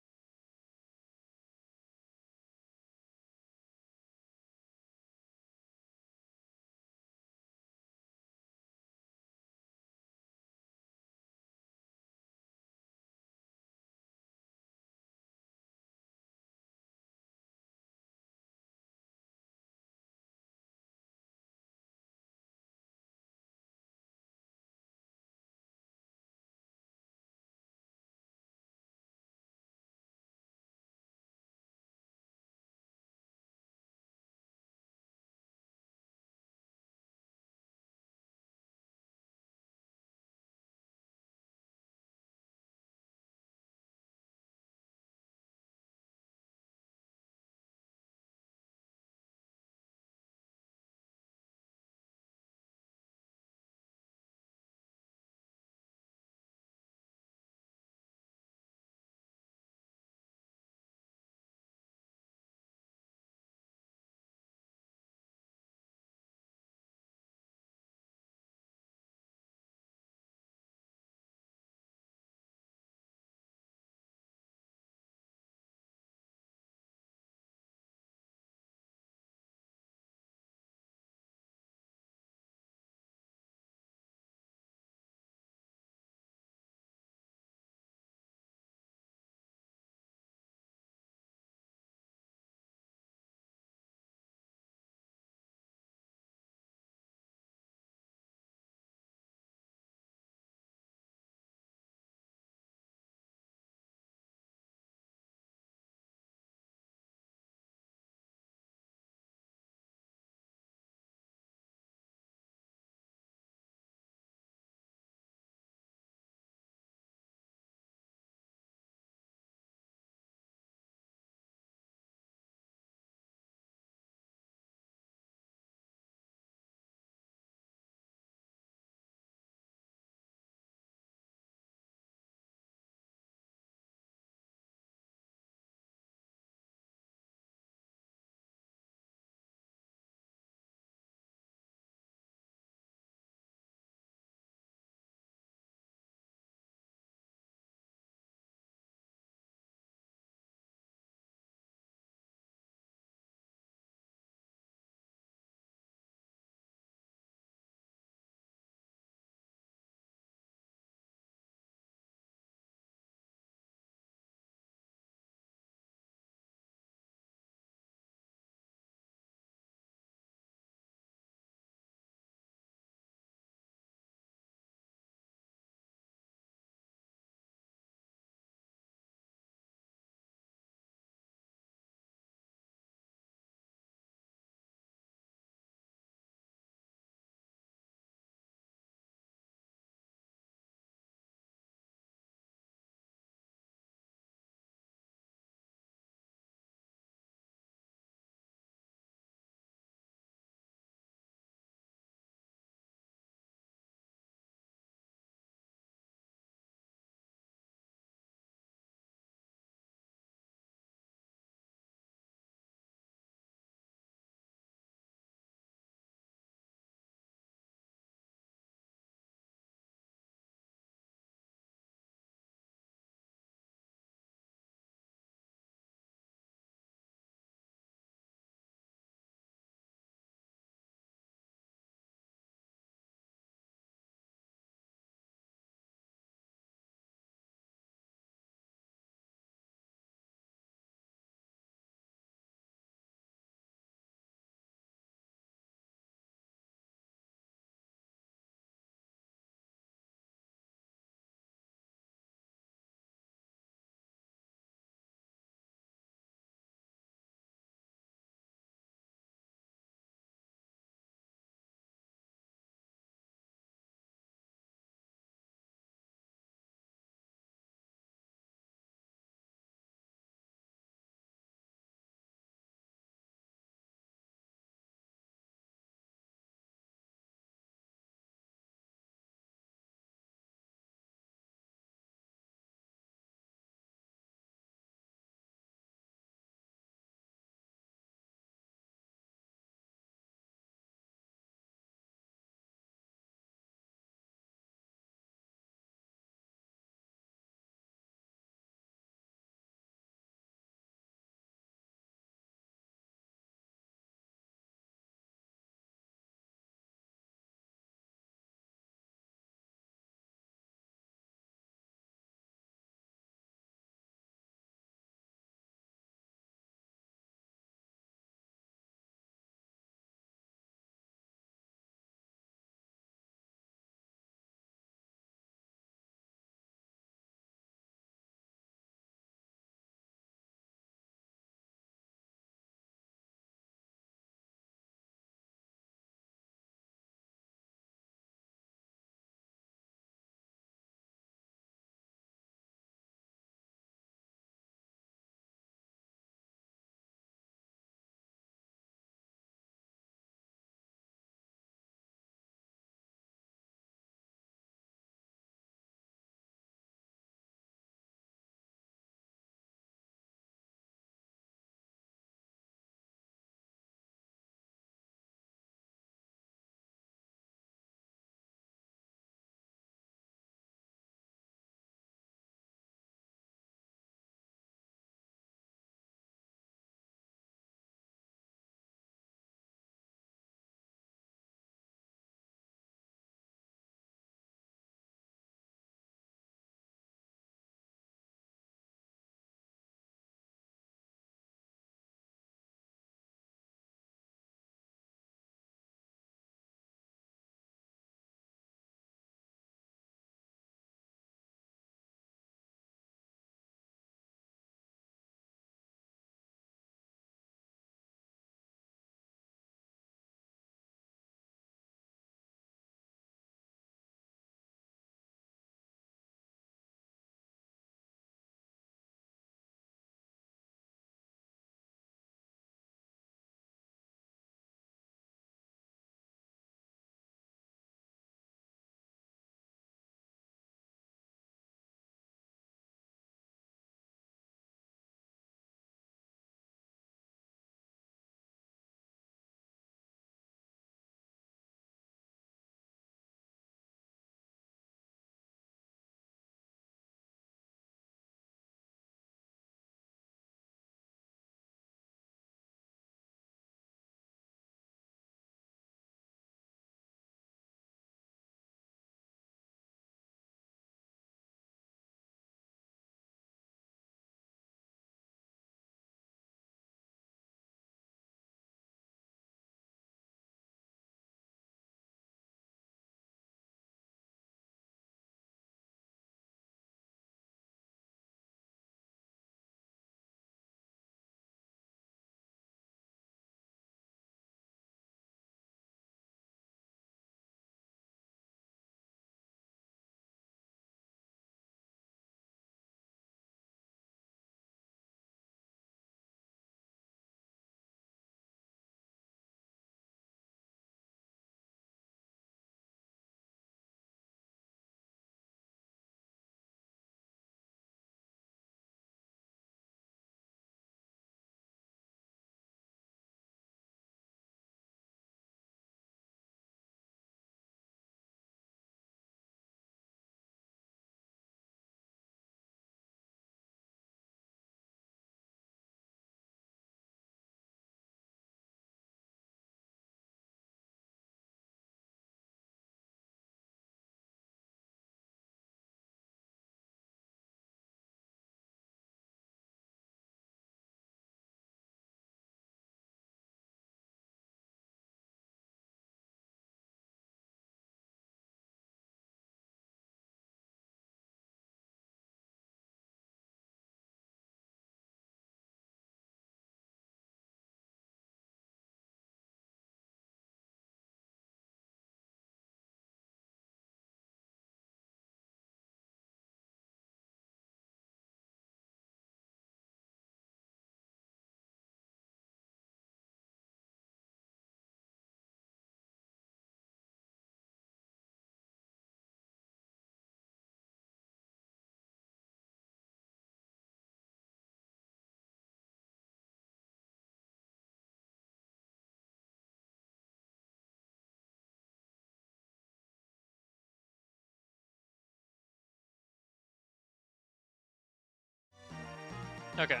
Okay.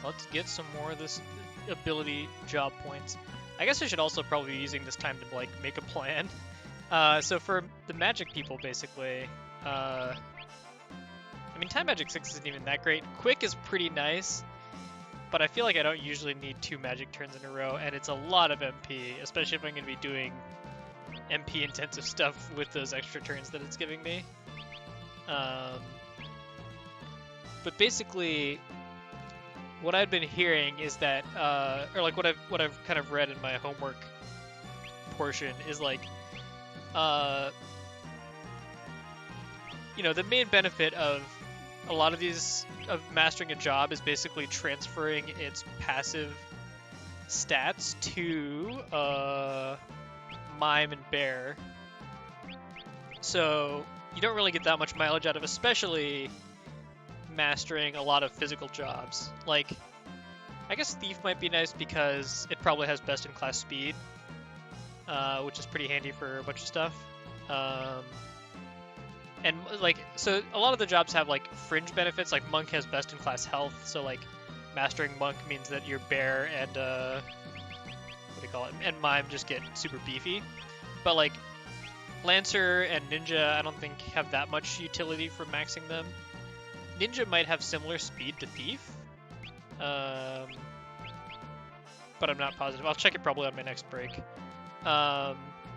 Let's get some more of this ability job points. I guess I should also probably be using this time to like make a plan. So for the magic people, basically, I mean, Time Magic 6 isn't even that great. Quick is pretty nice, but I feel like I don't usually need 2 magic turns in a row, and it's a lot of MP, especially if I'm going to be doing MP-intensive stuff with those extra turns that it's giving me. But basically, what I've been hearing is that, or like what I've kind of read in my homework portion is like, you know, the main benefit of a lot of these, of mastering a job is basically transferring its passive stats to Mime and Bear. So you don't really get that much mileage out of, especially mastering a lot of physical jobs. Like, I guess Thief might be nice because it probably has best-in-class speed, which is pretty handy for a bunch of stuff. And like, so a lot of the jobs have like fringe benefits. Like Monk has best-in-class health, so like mastering Monk means that your Bear and what do you call it, and Mime just get super beefy. But like Lancer and Ninja, I don't think have that much utility for maxing them. Ninja might have similar speed to Thief, but I'm not positive. I'll check it probably on my next break. But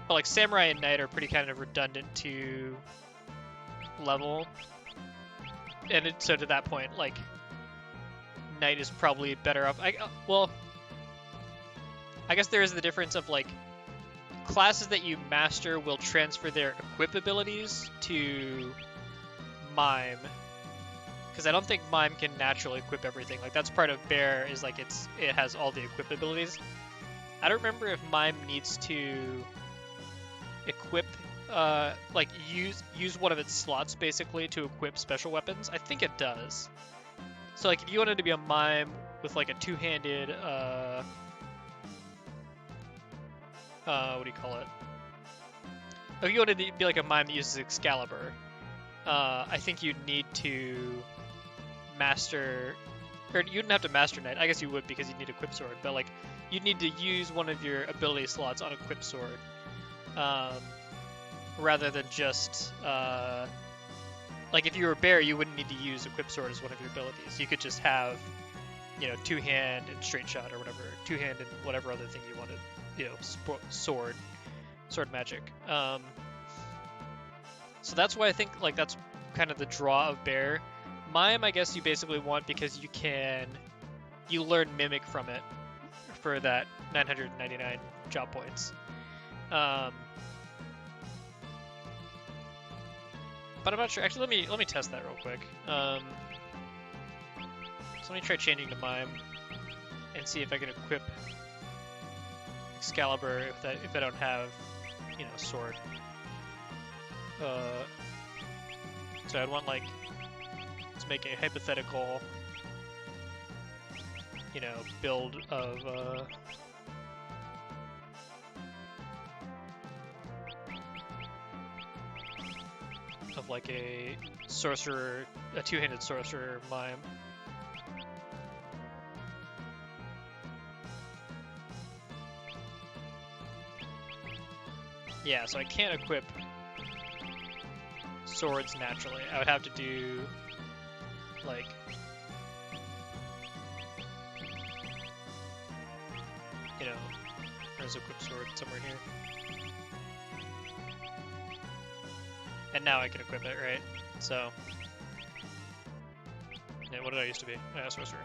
like Samurai and Knight are pretty kind of redundant to level, and so to that point, like Knight is probably better off. Well, I guess there is the difference of like classes that you master will transfer their equip abilities to Mime, because I don't think Mime can naturally equip everything. Like that's part of Bear, is like it has all the equip abilities. I don't remember if Mime needs to equip, like use one of its slots basically to equip special weapons. I think it does. So like if you wanted to be a Mime with like a two-handed, what do you call it? If you wanted to be like a Mime that uses Excalibur, I think you'd need to master, or you wouldn't have to master Knight. I guess you would because you'd need Equip Sword, but like you'd need to use one of your ability slots on Equip Sword, rather than just like if you were Bear, you wouldn't need to use Equip Sword as one of your abilities. You could just have, you know, two-hand and straight shot or whatever, two-hand and whatever other thing you wanted, you know, sword magic. So that's why I think like that's kind of the draw of Bear. Mime, I guess you basically want because you learn Mimic from it for that 999 job points. But I'm not sure. Actually, let me test that real quick. So let me try changing to Mime and see if I can equip Excalibur if I don't have, you know, sword. So I'd want like, let's make a hypothetical, you know, build of like a sorcerer, a two-handed sorcerer Mime. Yeah, so I can't equip swords naturally. I would have to do like you know, there's a equip sword somewhere here. And now I can equip it, right? So yeah, what did I used to be? Oh, sorcerer.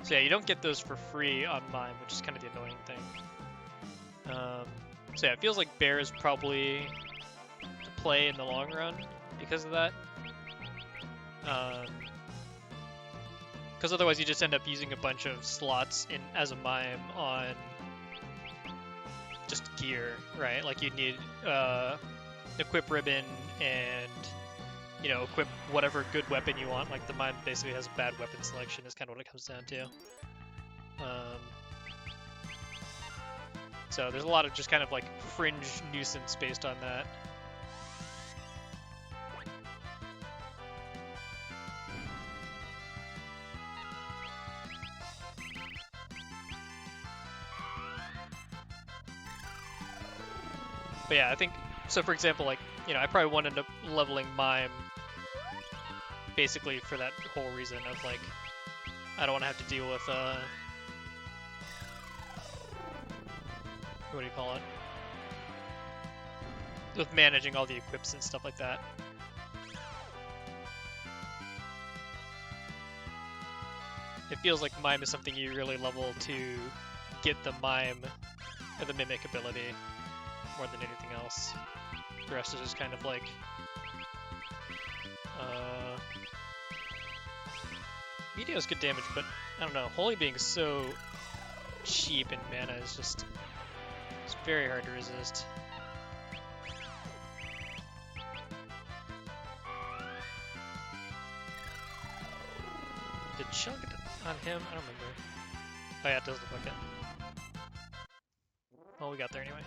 So yeah, you don't get those for free on Mime, which is kind of the annoying thing. So yeah, it feels like Bear is probably the play in the long run because of that. Because otherwise you just end up using a bunch of slots as a Mime on just gear, right? Like you'd need equip ribbon and, you know, equip whatever good weapon you want. Like the Mime basically has bad weapon selection is kind of what it comes down to. So there's a lot of just kind of like fringe nuisance based on that. But yeah, I think, so for example, like, you know, I probably won't end up leveling Mime basically for that whole reason of, like, I don't want to have to deal with, what do you call it? With managing all the equips and stuff like that. It feels like Mime is something you really level to get the Mime, or the Mimic ability, more than anything else. The rest is just kind of like, Meteor's good damage, but I don't know, Holy being so cheap in mana is just, it's very hard to resist. Did Chunk on him? I don't remember. Oh yeah, it does look like it. Well, we got there anyway.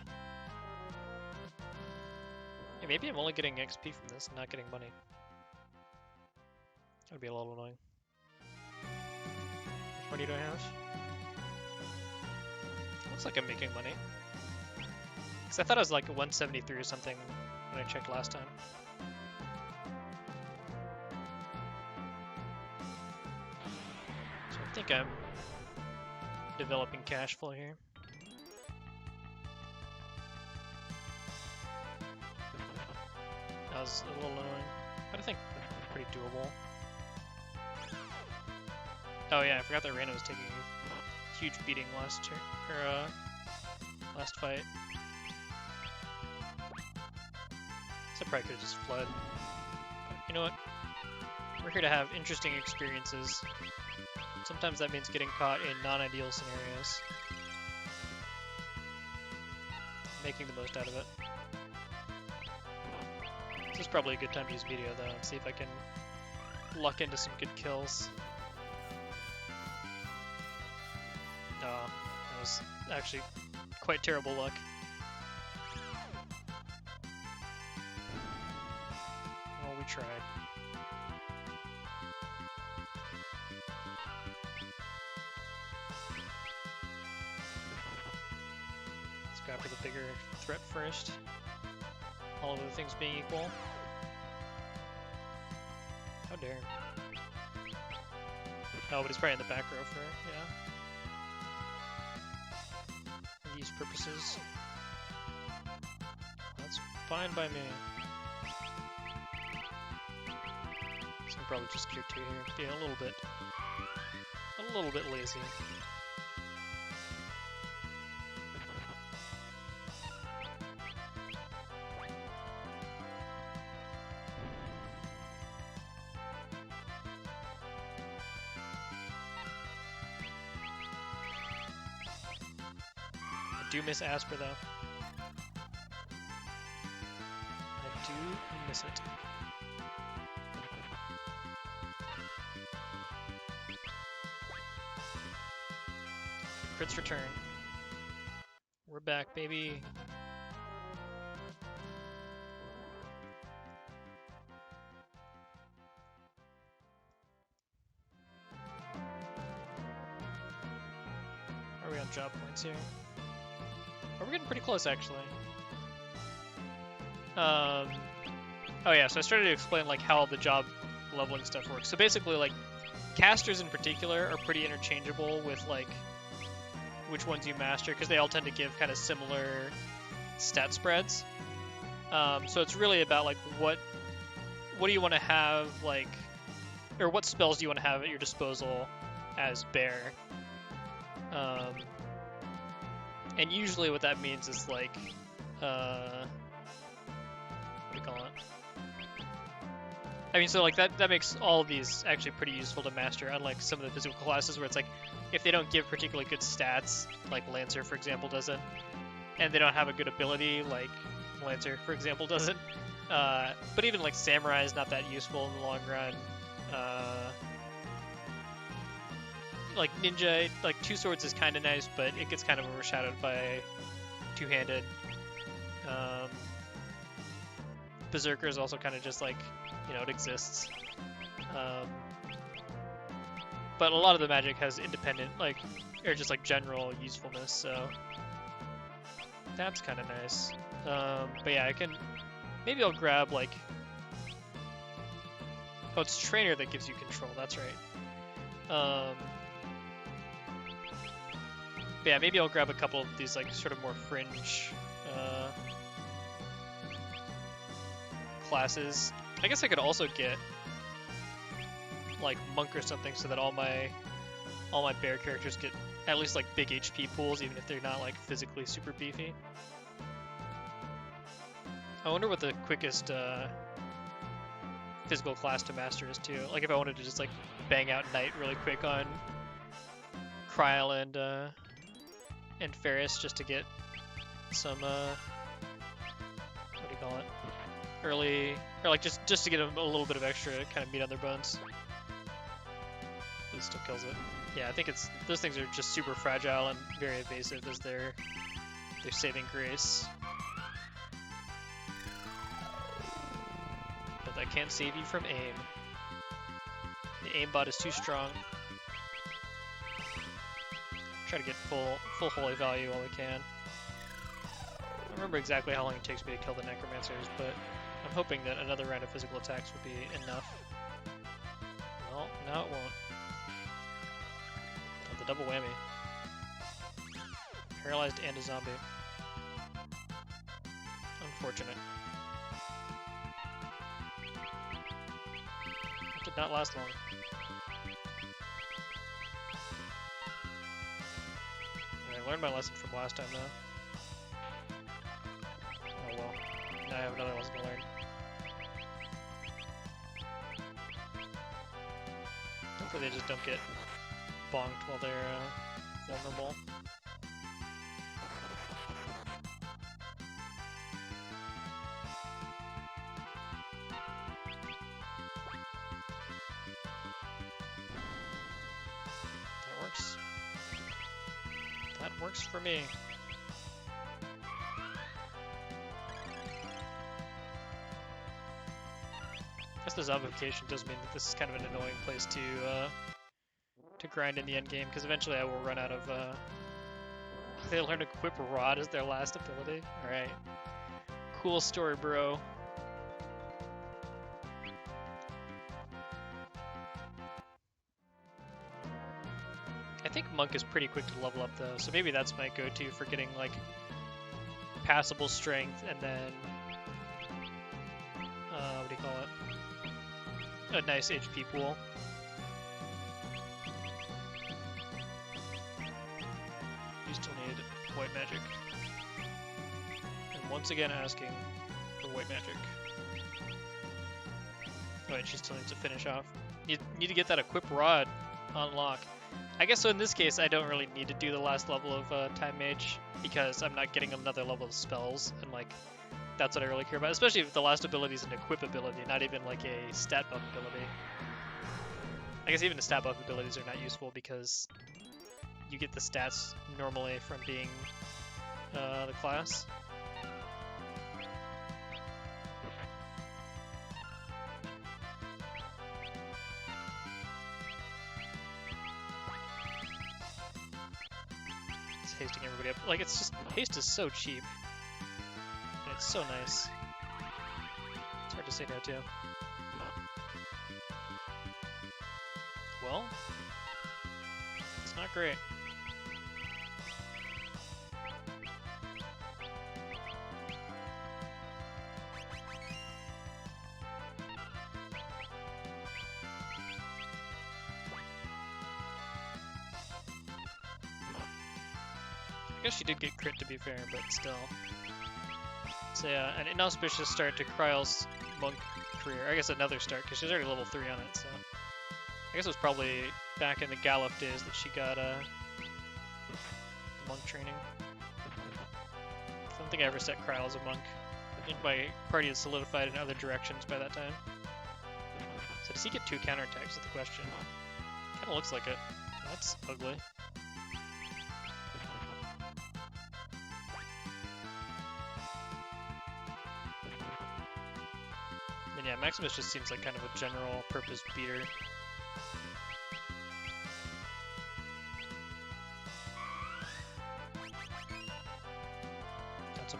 Hey, maybe I'm only getting XP from this and not getting money. That would be a little annoying. How much money do I have? Looks like I'm making money. Because I thought it was like 173 or something when I checked last time. So I think I'm developing cash flow here. That was a little annoying, but I think pretty doable. Oh yeah, I forgot that Reyna was taking a huge beating last turn, or last fight. So I probably could have just fled. But you know what? We're here to have interesting experiences. Sometimes that means getting caught in non-ideal scenarios. Making the most out of it. This is probably a good time to use Meteor though, and see if I can luck into some good kills. Oh, that was actually quite terrible luck. Well, we tried. Let's go after the bigger threat first. All other things being equal. How dare. Oh, but he's probably in the back row for, yeah. For these purposes. That's fine by me. So I'm probably just clear 2 here, being a little bit lazy. I do miss Asper though. I do miss it. Crits return. We're back, baby. Are we on job points here? Oh, we're getting pretty close, actually. Oh yeah, so I started to explain like how the job leveling stuff works. So basically, like, casters in particular are pretty interchangeable with like which ones you master, because they all tend to give kind of similar stat spreads. So it's really about like what do you want to have, like, or what spells do you want to have at your disposal as bear. And usually what that means is like, what do you call it? I mean, so like that makes all of these actually pretty useful to master, unlike some of the physical classes where it's like, if they don't give particularly good stats, like Lancer, for example, doesn't, and they don't have a good ability, like Lancer, for example, doesn't, but even like Samurai is not that useful in the long run. Like Ninja, like Two Swords is kind of nice, but it gets kind of overshadowed by Two-Handed. Berserker is also kind of just like, you know, it exists. But a lot of the magic has independent, like, or just like general usefulness, so That's kind of nice. But yeah, I can... Maybe I'll grab, like... Oh, it's Trainer that gives you control, that's right. But yeah, maybe I'll grab a couple of these, like, sort of more fringe classes. I guess I could also get, like, Monk or something so that all my bear characters get at least, like, big HP pools, even if they're not, like, physically super beefy. I wonder what the quickest physical class to master is too. Like if I wanted to just like bang out Knight really quick on Kryl and Ferris just to get some what do you call it? Early, or like just to get a little bit of extra kind of meat on their bones. But it still kills it. Yeah, I think it's those things are just super fragile and very evasive as their saving grace. But that can't save you from aim. The aimbot is too strong. Try to get full holy value while we can. I don't remember exactly how long it takes me to kill the necromancers, but I'm hoping that another round of physical attacks will be enough. Well, no it won't. Oh, the double whammy. Paralyzed and a zombie. Unfortunate. It did not last long. I learned my lesson from last time now. Oh well. Now I have another lesson to learn. Hopefully they just don't get bonked while they're vulnerable. That works. That works for me. I guess the zombification does mean that this is kind of an annoying place to grind in the end game, because eventually I will run out of. They learn Equip Rod as their last ability. All right, cool story, bro. I think Monk is pretty quick to level up though, so maybe that's my go-to for getting like passable strength and then what do you call it? A nice HP pool. You still need white magic. And once again asking for white magic. Oh, and she still needs to finish off. You need to get that Equip Rod on lock. I guess so in this case I don't really need to do the last level of Time Mage because I'm not getting another level of spells, and like that's what I really care about, especially if the last ability is an equip ability, not even like a stat buff ability. I guess even the stat buff abilities are not useful because you get the stats normally from being the class. It's hasting everybody up. Like, it's just, haste is so cheap. And it's so nice. It's hard to say no to. Well, it's not great. I guess she did get crit to be fair, but still. So yeah, an inauspicious start to Kryl's monk career. I guess another start, because she's already level 3 on it, so. I guess it was probably back in the Galuf days that she got the monk training. I don't think I ever set Kryl as a monk. I think my party is solidified in other directions by that time. So does he get 2 counterattacks is the question. Kinda looks like it. That's ugly. And yeah, Maximus just seems like kind of a general purpose beater.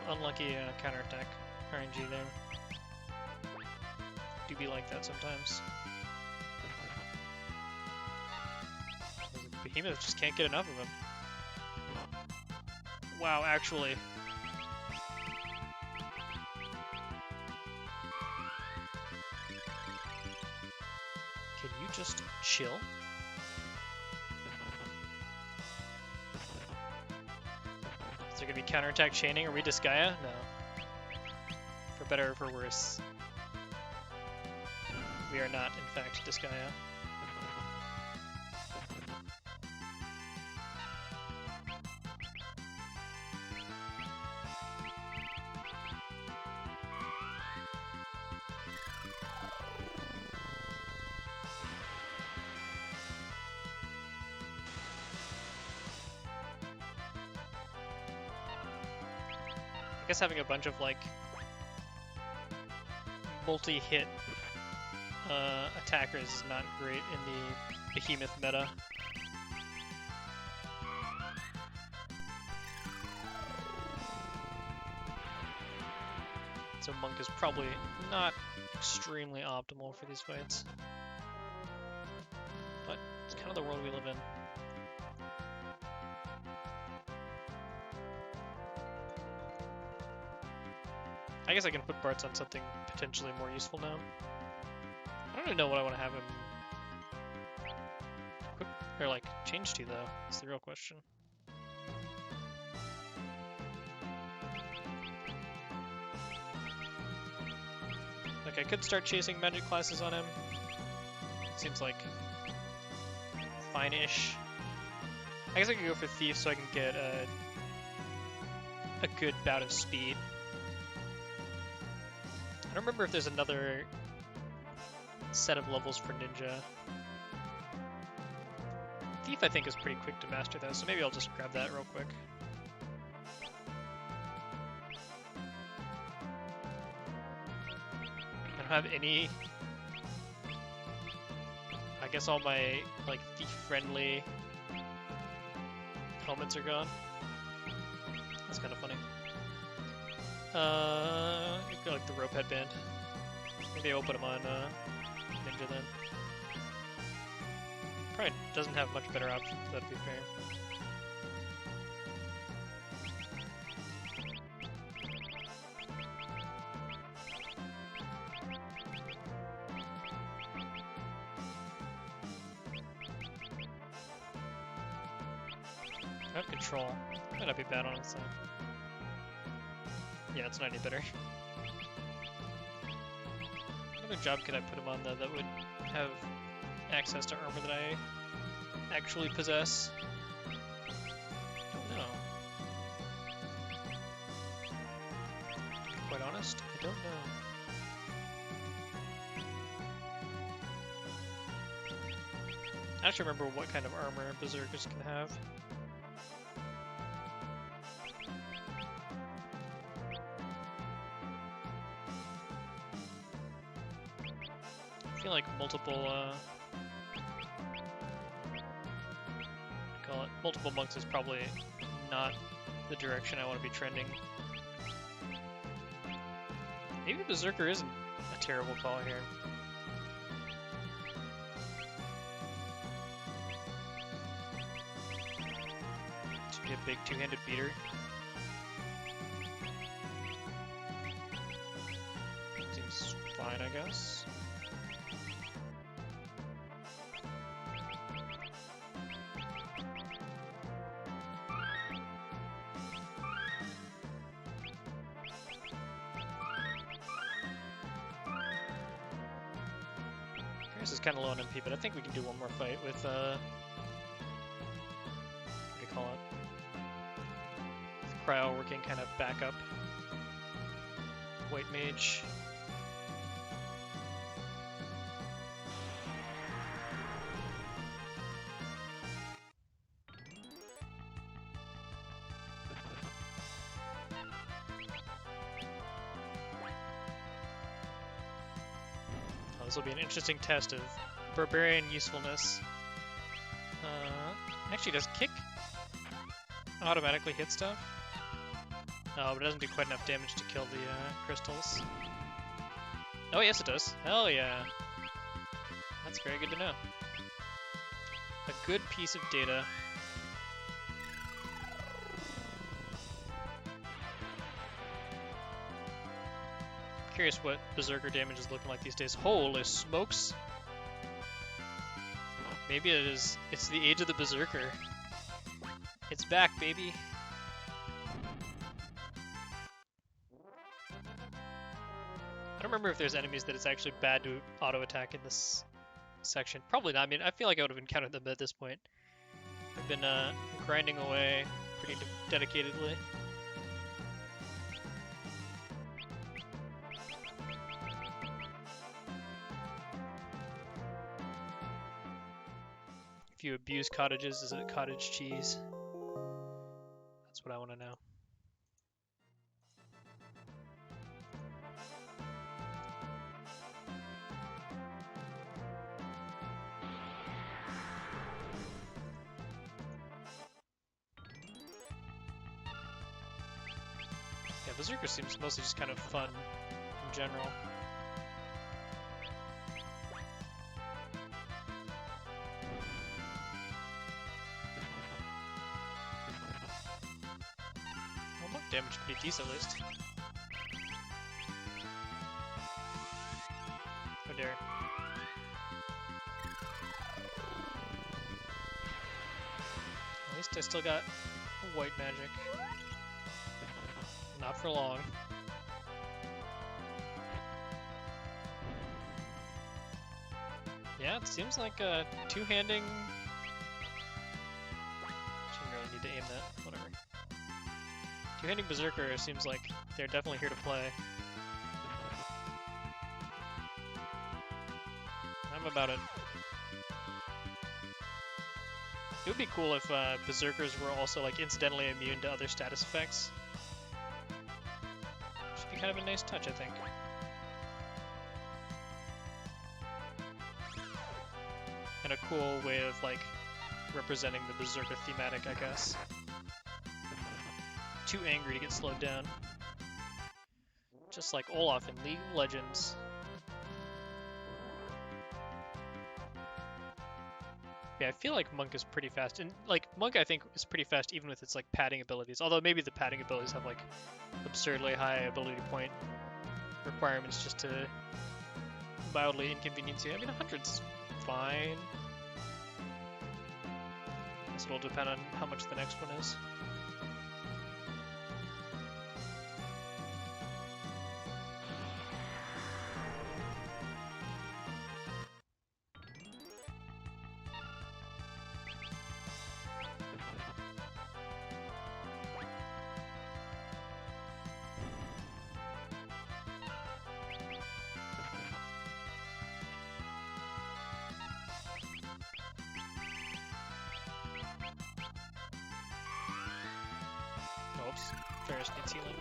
unlucky counterattack RNG there. Do be like that sometimes. Behemoth just can't get enough of him. Wow, actually. Can you just chill? Is there gonna be counterattack chaining? Are we Disgaea? No. For better or for worse. We are not, in fact, Disgaea. I guess having a bunch of like multi-hit attackers is not great in the Behemoth meta. So Monk is probably not extremely optimal for these fights. But it's kind of the world we live in. I guess I can put Bartz on something potentially more useful now. I don't even know what I want to have him equip, or like change to though. That's the real question. Like I could start chasing magic classes on him. Seems like fine-ish. I guess I could go for Thief so I can get a good bout of speed. I don't remember if there's another set of levels for Ninja. Thief, I think, is pretty quick to master, though, so maybe I'll just grab that real quick. I don't have any... I guess all my, like, thief-friendly helmets are gone. That's kind of funny. Got like the rope headband. Maybe I'll put him on Ninja then. Probably doesn't have much better options, that'd be fair. I have control. Might not be bad on its side. Yeah, it's not any better. What other job could I put him on though that would have access to armor that I actually possess? Don't know. To be quite honest, I don't know. I actually remember what kind of armor berserkers can have. I feel like multiple monks is probably not the direction I want to be trending. Maybe Berserker isn't a terrible call here. Should be a big two-handed beater. Seems fine, I guess. This is kind of low on MP, but I think we can do one more fight with, what do you call it? With Cryo working kind of backup. White Mage. This will be an interesting test of Barbarian usefulness. Actually, does Kick automatically hit stuff? Oh, but it doesn't do quite enough damage to kill the crystals. Oh, yes it does. Hell yeah. That's very good to know. A good piece of data. I'm curious what Berserker damage is looking like these days. Holy smokes! Maybe it's the age of the Berserker. It's back, baby. I don't remember if there's enemies that it's actually bad to auto-attack in this section. Probably not. I mean, I feel like I would have encountered them at this point. I've been grinding away pretty dedicatedly. If you abuse cottages, is it cottage cheese? That's what I want to know. Yeah, Berserker seems mostly just kind of fun in general. Well, monk damage pretty decent at least. Oh dear. At least I still got white magic. Not for long. Yeah, it seems like a two-handing... Shouldn't really need to aim that, whatever. Two-handing Berserker seems like they're definitely here to play. I'm about it. It would be cool if Berserkers were also like incidentally immune to other status effects. Should be kind of a nice touch, I think. And a cool way of like representing the Berserker thematic, I guess. Too angry to get slowed down. Just like Olaf in League of Legends. Yeah, I feel like Monk is pretty fast, and like Monk I think is pretty fast even with its like padding abilities, although maybe the padding abilities have like absurdly high ability point requirements just to mildly inconvenience you. I mean 100's fine. I guess it'll depend on how much the next one is. Oops, Ferris needs healing.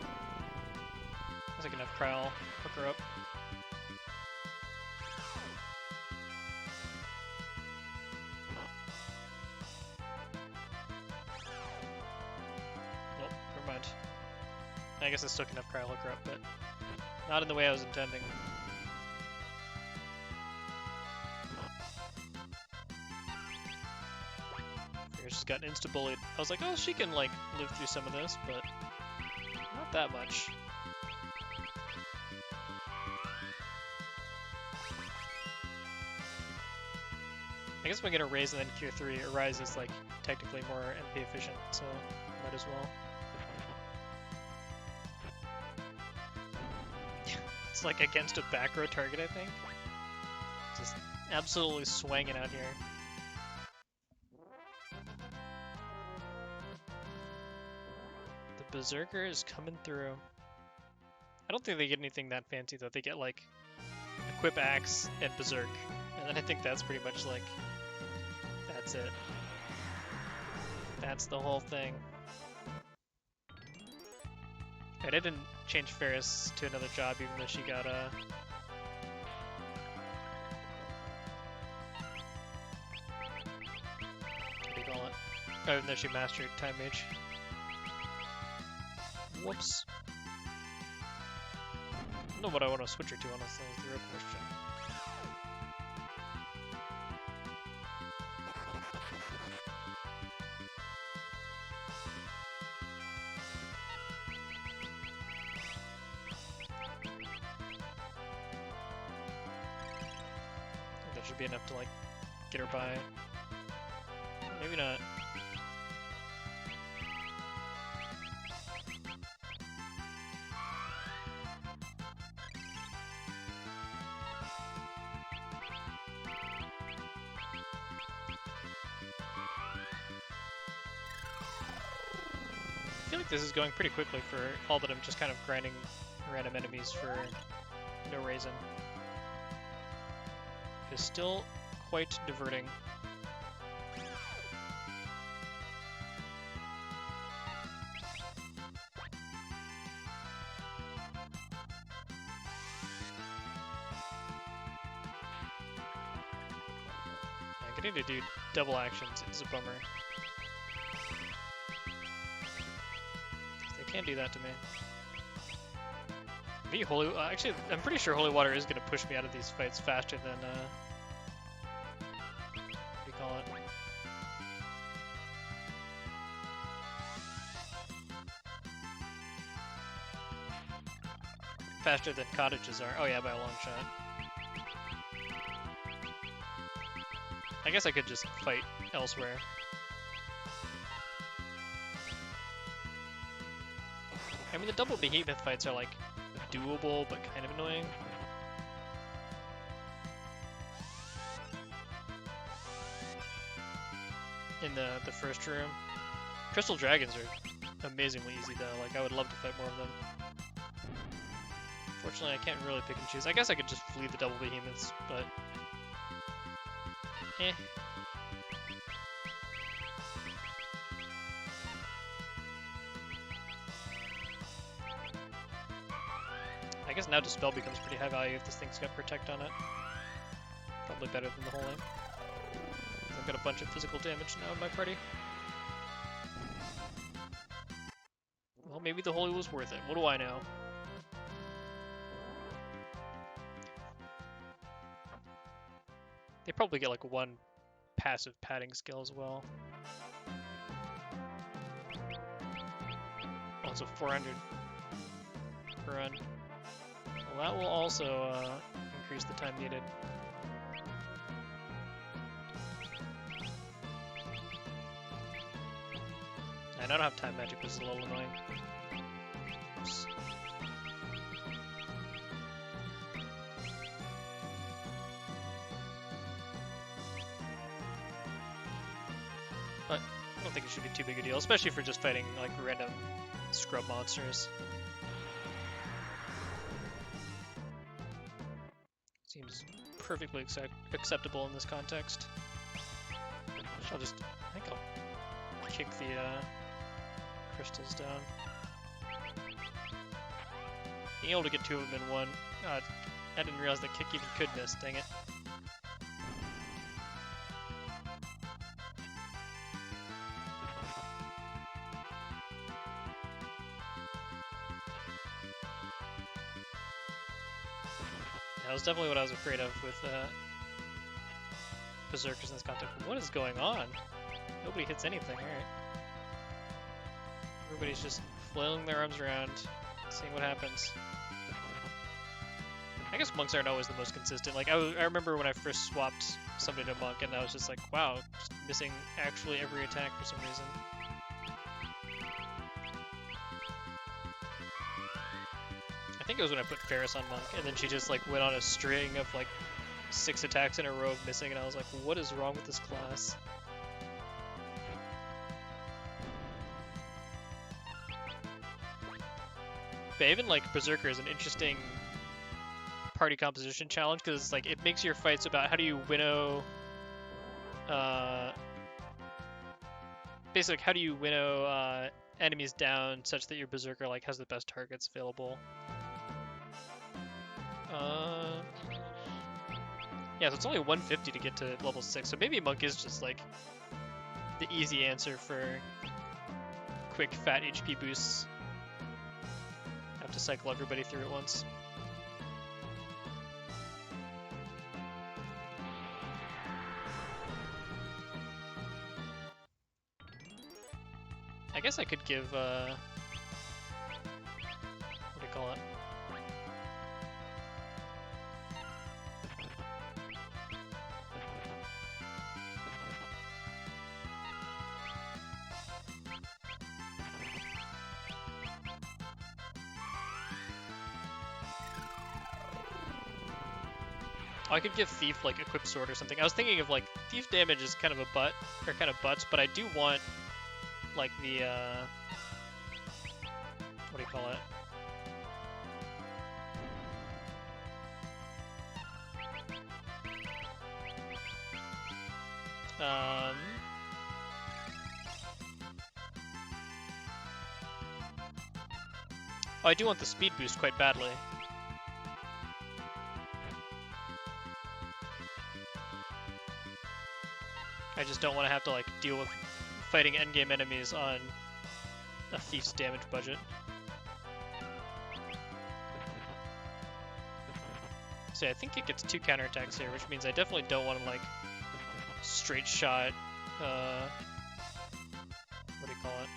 Has like enough Kryl, hook her up. Nope, never mind. I guess I still can have Kryl hook her up, but not in the way I was intending. Just got insta-bullied. I was like, oh, she can like live through some of this, but not that much. I guess if I'm gonna raise and then cure 3, Arise is like technically more MP efficient, so might as well. It's like against a back row target, I think. Just absolutely swanging out here. Berserker is coming through. I don't think they get anything that fancy though. They get like Equip Axe and Berserk, and then I think that's pretty much like that's it. That's the whole thing. I didn't change Ferris to another job even though she got what do you call it? Oh, even though she mastered Time Mage. Whoops. I don't know what I want to switch her to, honestly, is the real question. That should be enough to, like, get her by. Maybe not. I feel like this is going pretty quickly for all that I'm just kind of grinding random enemies for no reason. It's still quite diverting. Getting to do double actions is a bummer. They can't do that to me. Me, actually, I'm pretty sure Holy Water is going to push me out of these fights faster than, what do you call it? Faster than cottages are. Oh yeah, by a long shot. I guess I could just fight elsewhere. I mean, the double behemoth fights are, like, doable, but kind of annoying. In the first room. Crystal dragons are amazingly easy, though. Like, I would love to fight more of them. Unfortunately, I can't really pick and choose. I guess I could just flee the double behemoths, but... eh. I guess now Dispel becomes pretty high value if this thing's got Protect on it. Probably better than the Holy. I've got a bunch of physical damage now in my party. Well, maybe the Holy was worth it. What do I know? They probably get like one passive padding skill as well. Also 400 per run. Well, that will also increase the time needed. And I don't have time magic, which is a little annoying. Oops. But I don't think it should be too big a deal, especially for just fighting like random scrub monsters. Seems perfectly acceptable in this context. I think I'll kick the crystals down. Being able to get two of them in one, I didn't realize that kick even could miss, dang it. That was definitely what I was afraid of with Berserkers in this context. What is going on? Nobody hits anything, alright. Everybody's just flailing their arms around, seeing what happens. I guess monks aren't always the most consistent. Like, I remember when I first swapped somebody to monk, and I was just like, wow, just missing actually every attack for some reason. I think it was when I put Ferris on monk, and then she just like went on a string of like 6 attacks in a row of missing, and I was like, what is wrong with this class? But even like Berserker is an interesting party composition challenge, because like it makes your fights about how do you winnow basically how do you winnow enemies down such that your Berserker like has the best targets available. Yeah, so it's only 150 to get to level 6, so maybe Monk is just like the easy answer for quick fat HP boosts. to cycle everybody through at once. I guess I could give, what do you call it? Oh, I could give Thief, like, Equip Sword or something. I was thinking of, like, Thief damage is kind of a butt, or kind of butts, but I do want, like, the, what do you call it? Oh, I do want the speed boost quite badly. I just don't want to have to, like, deal with fighting endgame enemies on a Thief's damage budget. So I think it gets 2 counterattacks here, which means I definitely don't want to, like, straight shot, what do you call it?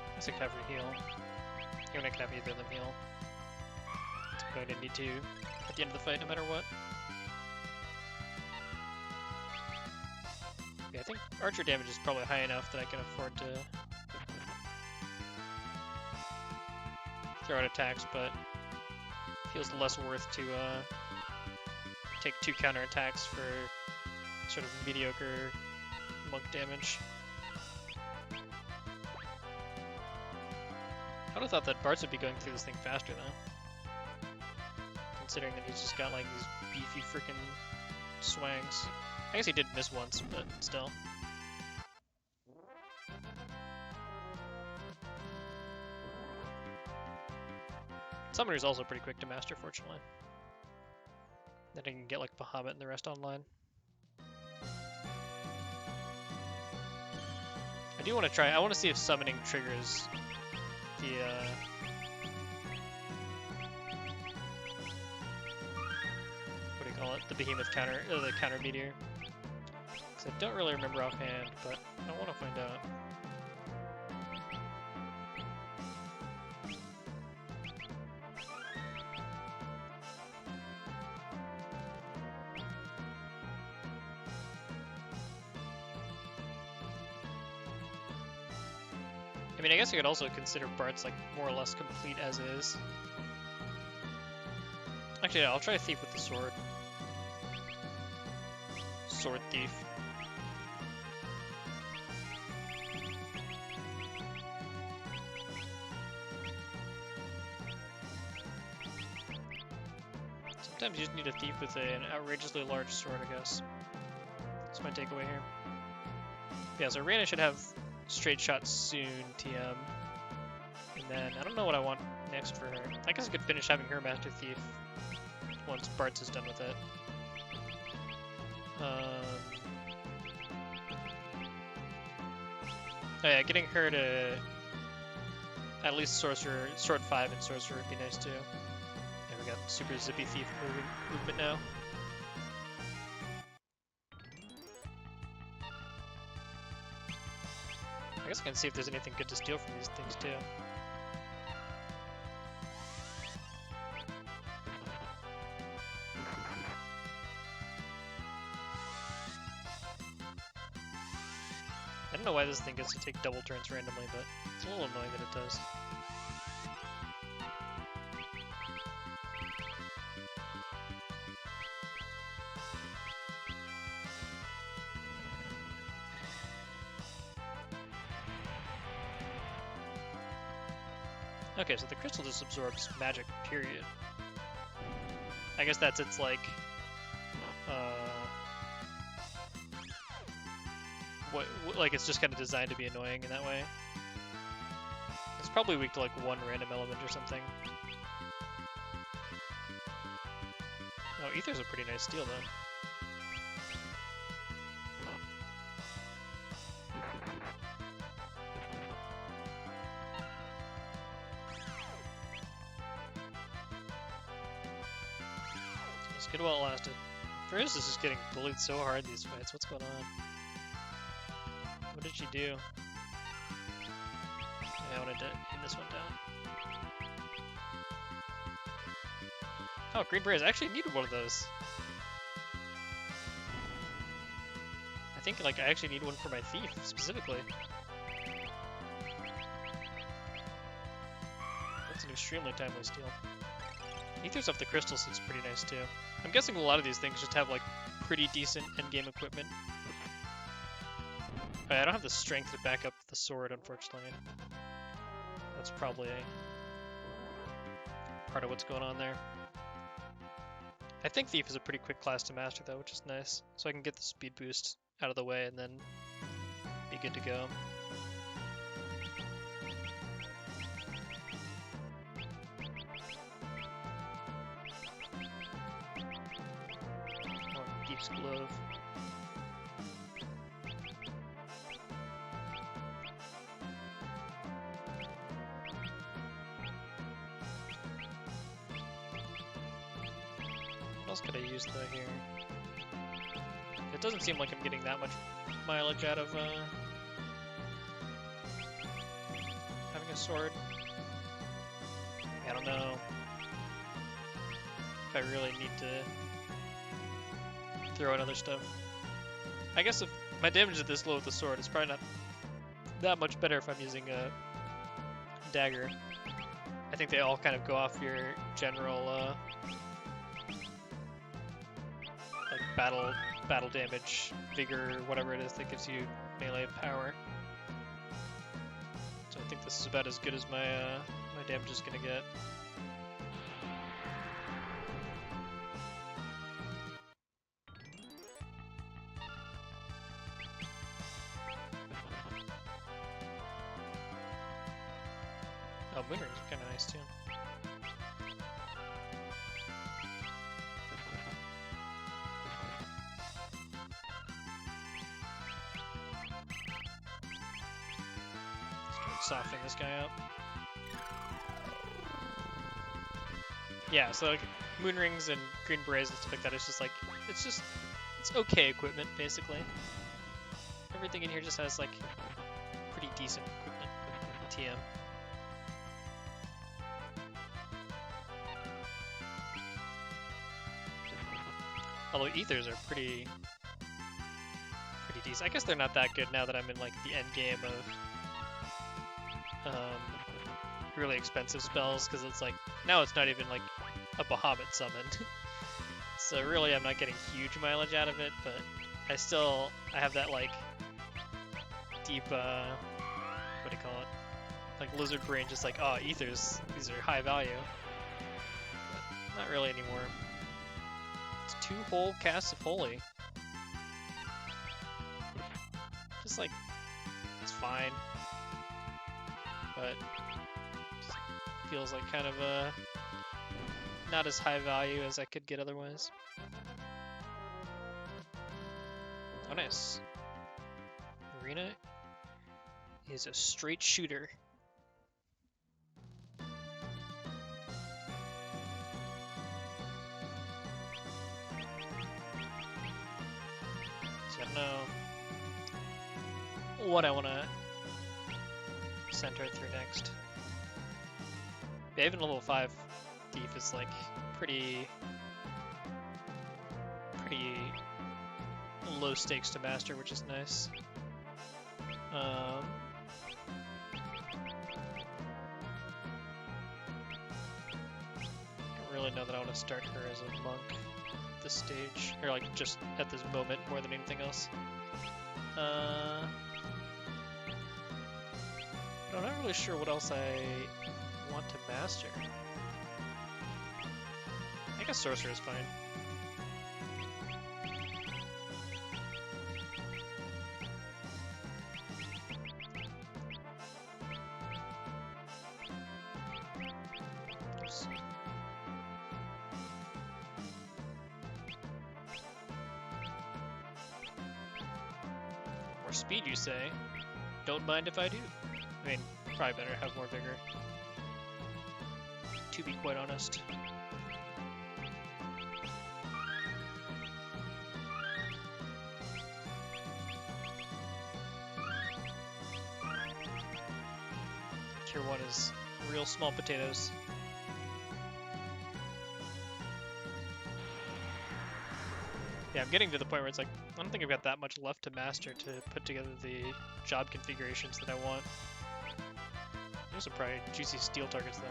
I guess I could have her heal. Even I could have either of them heal. I'm going to need to at the end of the fight, no matter what. Yeah, I think archer damage is probably high enough that I can afford to throw out attacks, but it feels less worth to take 2 counterattacks for sort of mediocre monk damage. I would have thought that Bartz would be going through this thing faster, though. Considering that he's just got, like, these beefy freaking swangs. I guess he did miss once, but still. Summoner's also pretty quick to master, fortunately. Then I can get, like, Bahamut and the rest online. I do want to try, I want to see if summoning triggers the, what do you call it? The behemoth counter, the counter meteor. Because I don't really remember offhand, but I want to find out. I mean, I guess I could also consider Bartz, like, more or less complete as is. Actually, yeah, I'll try Thief with the sword. Sword Thief. Sometimes you just need a Thief with an outrageously large sword, I guess. That's my takeaway here. Yeah, so Reyna should have straight shot soon, TM. And then, I don't know what I want next for her. I guess I could finish having her Master Thief once Bartz is done with it. Oh yeah, getting her to at least Sorcerer, Sword 5 and Sorcerer would be nice too. Yeah, we got super zippy Thief movement now. I guess I can see if there's anything good to steal from these things too. I don't know why this thing gets to take double turns randomly, but it's a little annoying that it does. Okay, so the crystal just absorbs magic, period. I guess that's its, like, like, it's just kind of designed to be annoying in that way. It's probably weak to like one random element or something. Oh, Ether's a pretty nice steal though. It's good while it lasted. Furious is just getting bullied so hard in these fights. What's going on? What did she do? I wanted to pin this one down. Oh, Green Berets. I actually needed one of those. I think like I actually need one for my thief specifically. That's an extremely timely steal. Ethers off the crystals is pretty nice too. I'm guessing a lot of these things just have like pretty decent endgame equipment. Oh, I don't have the strength to back up the sword, unfortunately. That's probably part of what's going on there. I think Thief is a pretty quick class to master though, which is nice. So I can get the speed boost out of the way and then be good to go. Oh, Thief's Glove. What else could I use though here? It doesn't seem like I'm getting that much mileage out of having a sword. I don't know if I really need to throw in other stuff. I guess if my damage is this low with the sword, it's probably not that much better if I'm using a dagger. I think they all kind of go off your general like battle damage, vigor, whatever it is that gives you melee power. So I think this is about as good as my my damage is gonna get. Oh, moon rings are kind of nice too. Softening this guy up. Yeah, so like moon rings and green berets and stuff like that, it's okay equipment basically. Everything in here just has like pretty decent equipment. TM. Although ethers are pretty decent. I guess they're not that good now that I'm in like the end game of really expensive spells, because it's like now it's not even like a Bahamut summon. So really I'm not getting huge mileage out of it, but I have that like deep what do you call it, like lizard brain, just like, oh, ethers, these are high value, but not really anymore. It's 2 whole casts of holy, just like it's fine, but feels like kind of not as high value as I could get otherwise. Oh, nice. Marina is a straight shooter. So I don't know what I want to send her through next. Yeah, even level 5 thief is like pretty low stakes to master, which is nice. Don't really know that I want to start her as a monk at this stage, or like just at this moment more than anything else. But I'm not really sure what else I want to master. I guess sorcerer is fine. More speed, you say? Don't mind if I do. I mean, probably better have more vigor. To be quite honest. Tier 1 is real small potatoes. Yeah, I'm getting to the point where it's like, I don't think I've got that much left to master to put together the job configurations that I want. There's some probably juicy steel targets though.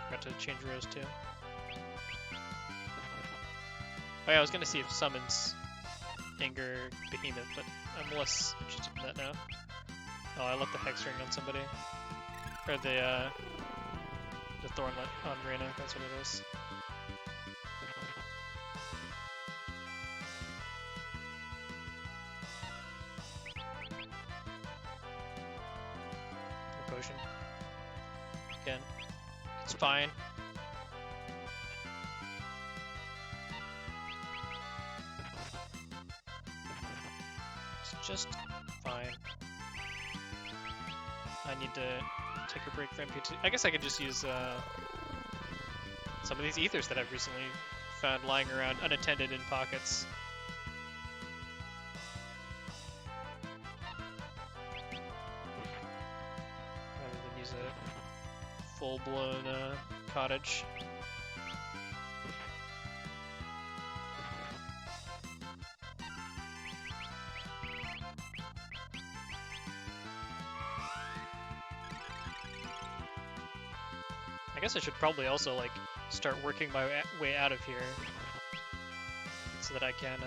Got to change rows too. Oh yeah, I was gonna see if summons Anger Behemoth, but I'm less interested in that now. Oh, I left the Hex Ring on somebody. Or the Thornlet on Reyna, that's what it is. Potion. Again. It's fine. It's just fine. I need to take a break from MP2. I guess I could just use some of these ethers that I've recently found lying around unattended in pockets. Rather than use a full-blown cottage. I guess I should probably also like start working my way out of here so that I can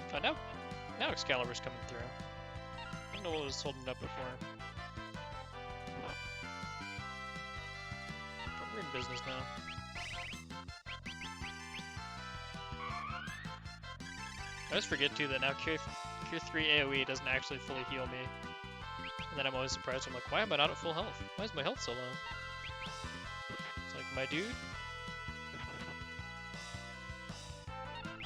find out. Now Excalibur's coming through. I don't know what was holding it up before. But we're in business now. I always forget too that now Cure 3 AoE doesn't actually fully heal me. And then I'm always surprised. I'm like, why am I not at full health? Why is my health so low? It's like, my dude,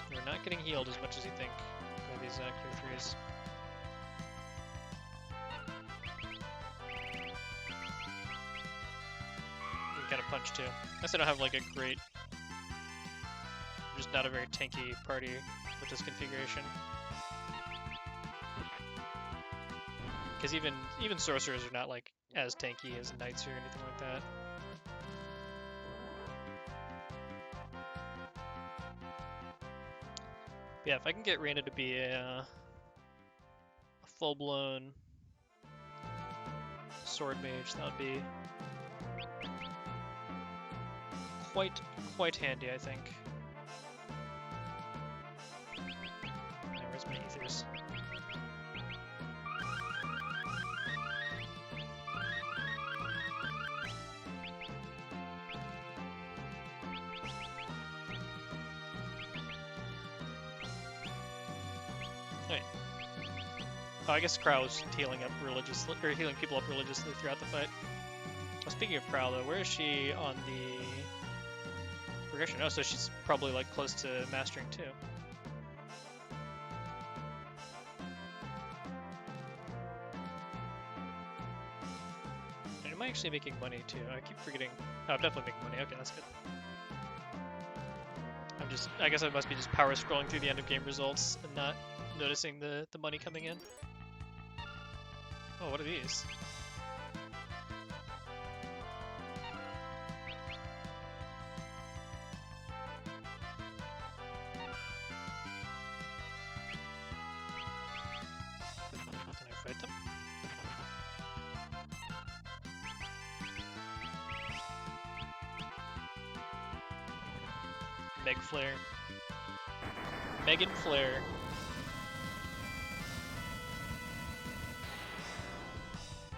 you're not getting healed as much as you think by these Cure 3s. You gotta punch too. I guess I don't have like a great, I'm just not a very tanky party with this configuration. Because even sorcerers are not like as tanky as knights or anything like that. But yeah, if I can get Reyna to be a full-blown sword mage, that would be quite handy, I think. Now, where's my ethers? Oh, I guess Crow was healing up religiously, or healing people up religiously throughout the fight. Well, speaking of Crow, though, where is she on the progression? Oh, so she's probably like close to mastering too. And am I actually making money too? I keep forgetting. Oh, I'm definitely making money. Okay, that's good. I guess I must be just power scrolling through the end of game results and not noticing the money coming in. Oh, what are these? Can I fight them? Meg Flare. Megan Flare.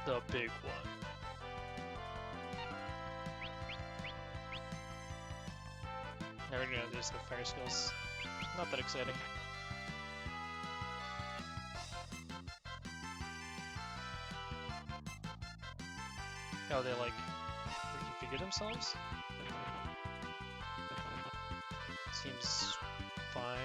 The big one. I already know these have fire skills. Not that exciting. Oh, they like reconfigure themselves? Seems fine.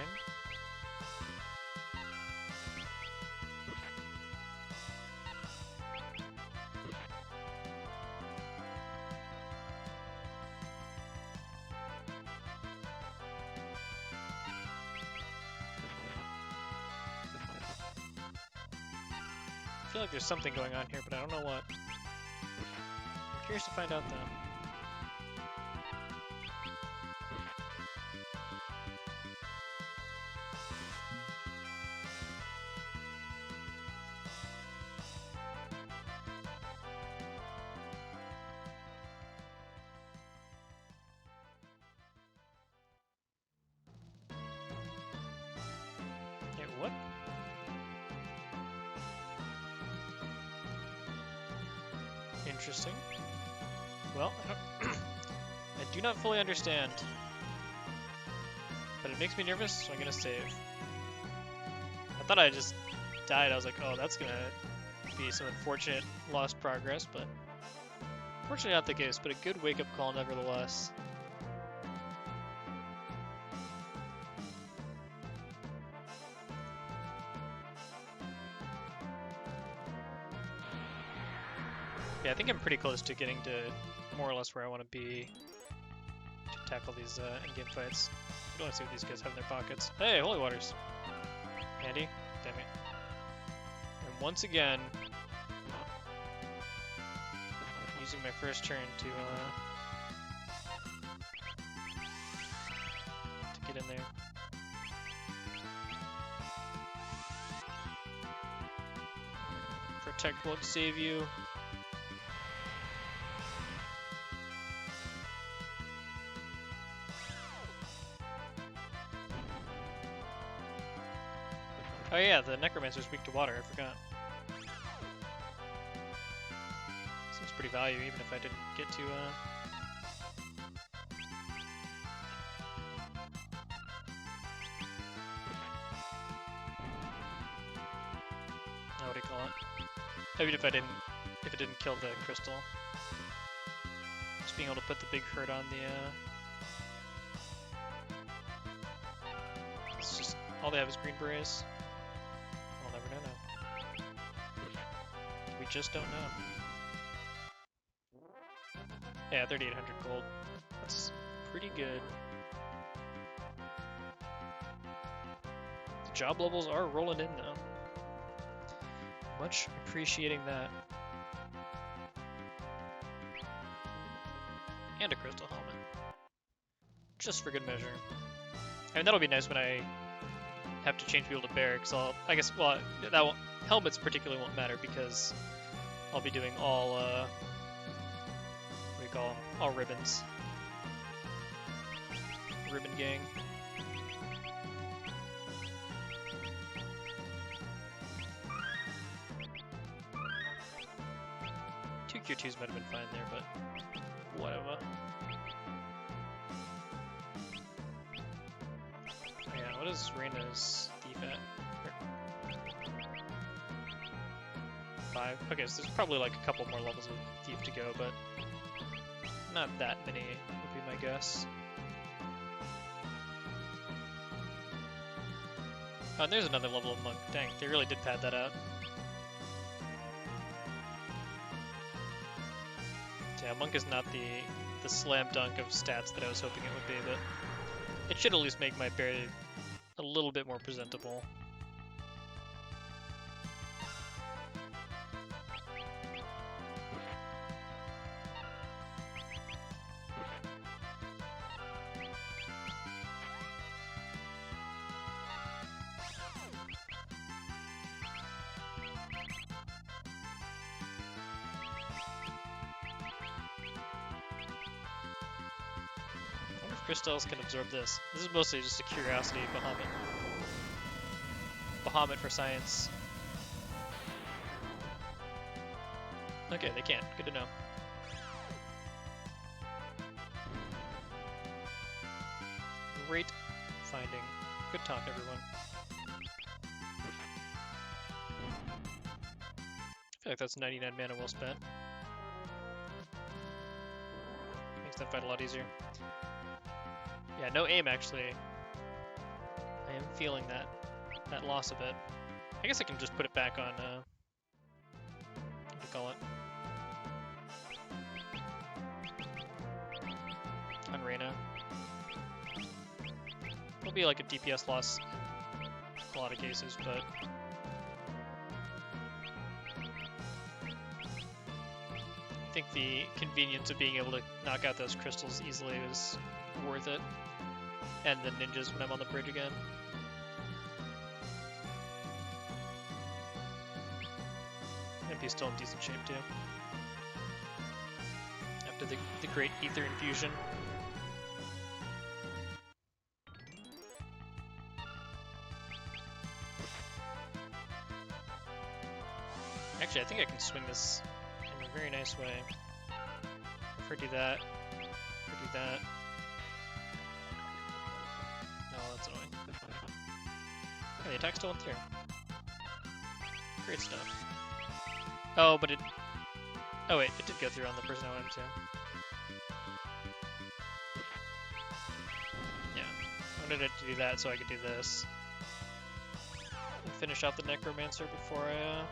I feel like there's something going on here, but I don't know what. I'm curious to find out though. Hey, what? Interesting. Well, I do not fully understand. But it makes me nervous, so I'm gonna save. I thought I just died. I was like, oh, that's gonna be some unfortunate lost progress, but fortunately not the case, but a good wake-up call nevertheless. Yeah, I think I'm pretty close to getting to more or less where I want to be to tackle these in-game fights. I don't want to see what these guys have in their pockets. Hey, Holy Waters! Andy? Damn it. And once again, using my first turn to get in there. Protect won't save you. Oh yeah, the Necromancer's weak to water, I forgot. Seems pretty valuable even if I didn't get to, what do you call it? Even if it didn't kill the crystal. Just being able to put the big hurt on the, it's just, all they have is green berets. I'll never know now. We just don't know. Yeah, 3,800 gold. That's pretty good. The job levels are rolling in though. Much appreciating that. And a crystal helmet. Just for good measure. I mean, that'll be nice when I have to change people to barracks. I guess, well, that won't, helmets particularly won't matter because I'll be doing all, what do you call them? All ribbons. Ribbon gang. Two Q2s might have been fine there, but whatever. Yeah, what is Reyna's thief at? 5? Okay, so there's probably like a couple more levels of thief to go, but not that many would be my guess. Oh, and there's another level of monk. Dang, they really did pad that out. Yeah, monk is not the slam dunk of stats that I was hoping it would be, but it should at least make my bear a little bit more presentable. Crystals can absorb this. This is mostly just a curiosity Bahamut for science. Okay, they can't. Good to know. Great finding. Good talk, everyone. I feel like that's 99 mana well spent. Makes that fight a lot easier. Yeah, no aim actually. I am feeling that loss a bit. I guess I can just put it back on, what do you call it? On Reyna. It'll be like a DPS loss in a lot of cases, but I think the convenience of being able to knock out those crystals easily is worth it. And the ninjas when I'm on the bridge again. MP's still in decent shape too. After the great ether infusion. Actually, I think I can swing this in a very nice way. If I do that, if I do that. Oh, that's annoying. Yeah, the attack still went through. Great stuff. Oh, but it... Oh wait, it did go through on the person I wanted to. Yeah, I wanted it to do that so I could do this. And finish off the Necromancer before I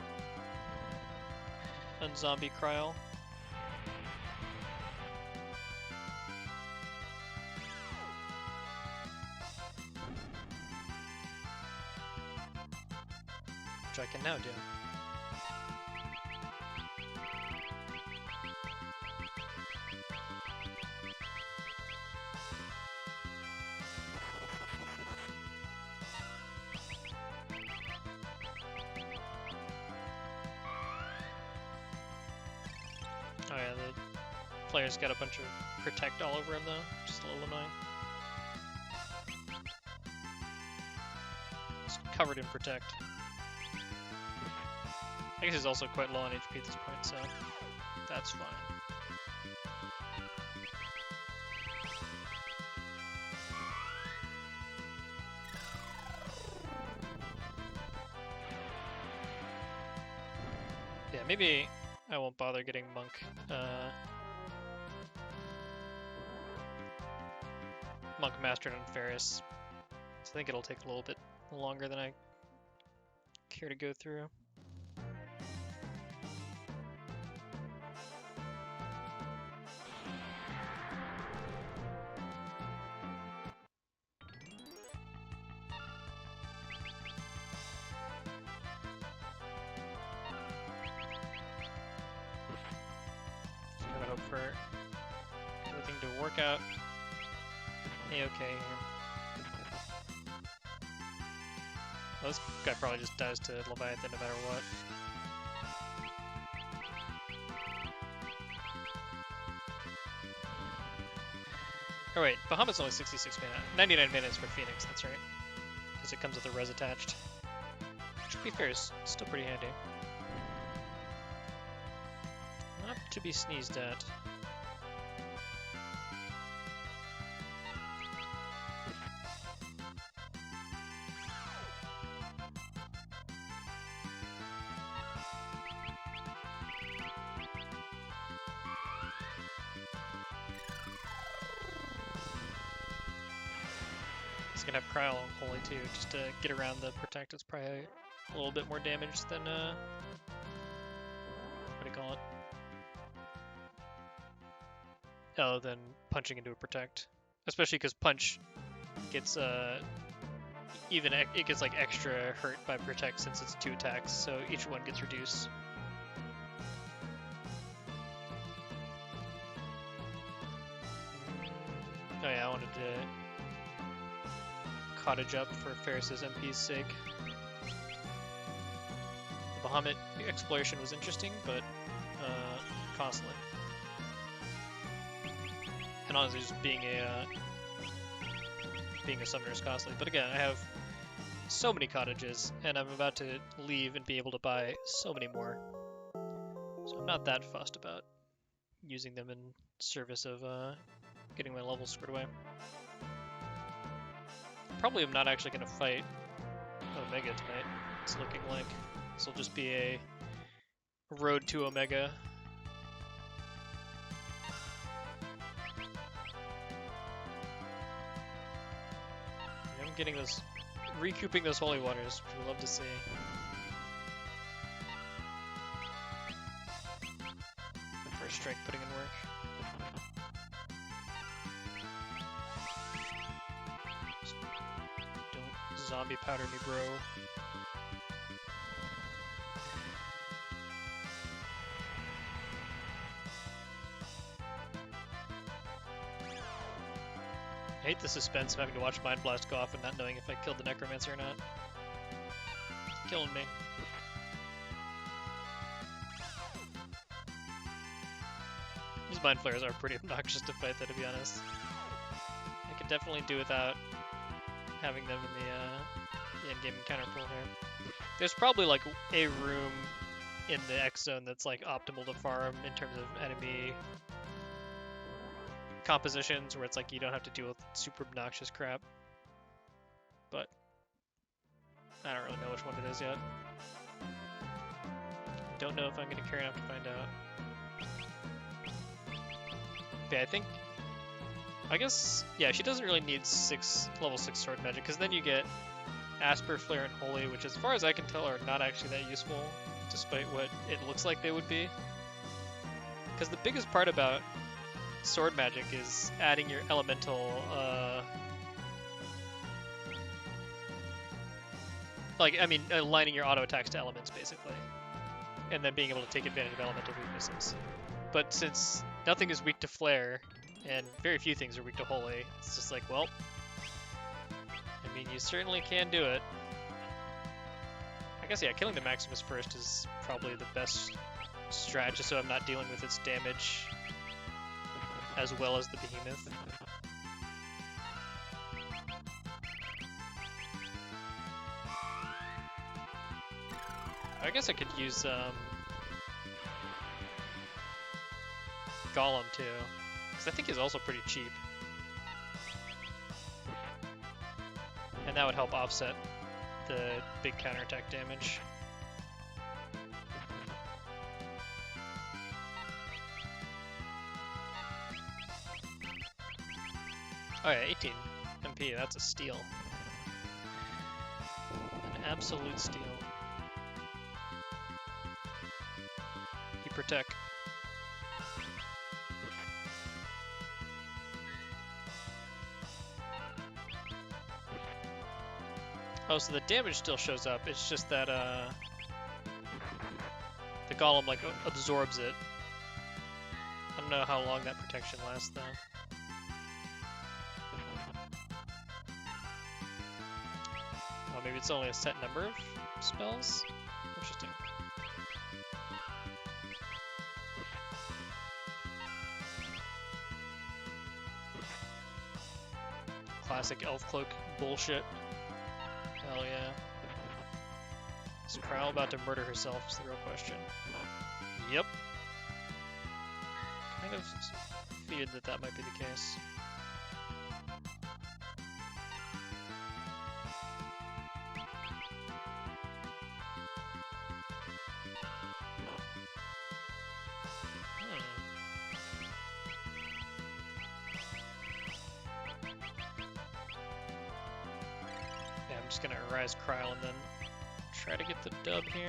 unzombie Kryl. Which I can now do. Oh yeah, the player's got a bunch of protect all over him though, just a little annoying. It's covered in protect. I guess he's also quite low on HP at this point, so that's fine. Yeah, maybe I won't bother getting Monk. Monk Mastered on Ferris. So I think it'll take a little bit longer than I care to go through. For everything to work out A-okay here. Well, this guy probably just dies to Leviathan no matter what. Oh wait, Bahamut's only 66 mana. 99 mana is for Phoenix, that's right. Because it comes with a res attached. Which, to be fair, is still pretty handy. Not to be sneezed at. He's gonna have Kryl on Holy too, just to get around the Protect. It's probably a little bit more damage than, what do you call it? Oh, than punching into a Protect. Especially because Punch gets, it gets like extra hurt by Protect since it's 2 attacks, so each one gets reduced. Oh yeah, I wanted to cottage up for Ferris's MP's sake. The Bahamut exploration was interesting, but costly. And honestly, just being a summoner is costly. But again, I have so many cottages, and I'm about to leave and be able to buy so many more. So I'm not that fussed about using them in service of getting my levels squared away. Probably am not actually going to fight Omega tonight. It's looking like this will just be a road to Omega. getting those, recouping those holy waters, which we love to see. First strike putting in work. Don't zombie powder me, bro. I hate the suspense of having to watch Mind Blast go off and not knowing if I killed the Necromancer or not. It's killing me. These Mind Flayers are pretty obnoxious to fight, though, to be honest. I could definitely do without having them in the end-game encounter pool here. There's probably like a room in the X zone that's like optimal to farm in terms of enemy compositions, where it's like you don't have to deal with super obnoxious crap. But I don't really know which one it is yet. Don't know if I'm gonna care enough to find out. Okay, I guess, yeah, she doesn't really need level 6 sword magic, because then you get Asper, Flare, and Holy, which as far as I can tell are not actually that useful, despite what it looks like they would be. Because the biggest part about sword magic is adding your elemental, aligning your auto attacks to elements, basically. And then being able to take advantage of elemental weaknesses. But since nothing is weak to Flare, and very few things are weak to Holy, it's just like, well, I mean, you certainly can do it. I guess, yeah, killing the Maximus first is probably the best strat, just so I'm not dealing with its damage as well as the Behemoth. I guess I could use Golem too, because I think he's also pretty cheap. And that would help offset the big counterattack damage. Oh yeah, 18 MP, that's a steal. An absolute steal. He protect. Oh, so the damage still shows up, it's just that the Golem like absorbs it. I don't know how long that protection lasts though. Oh, maybe it's only a set number of spells? Interesting. Classic Elf Cloak bullshit. Hell yeah. Is Prowl about to murder herself is the real question. Yep. Kind of feared that that might be the case. I'm just gonna Rise Kryl and then try to get the dub here.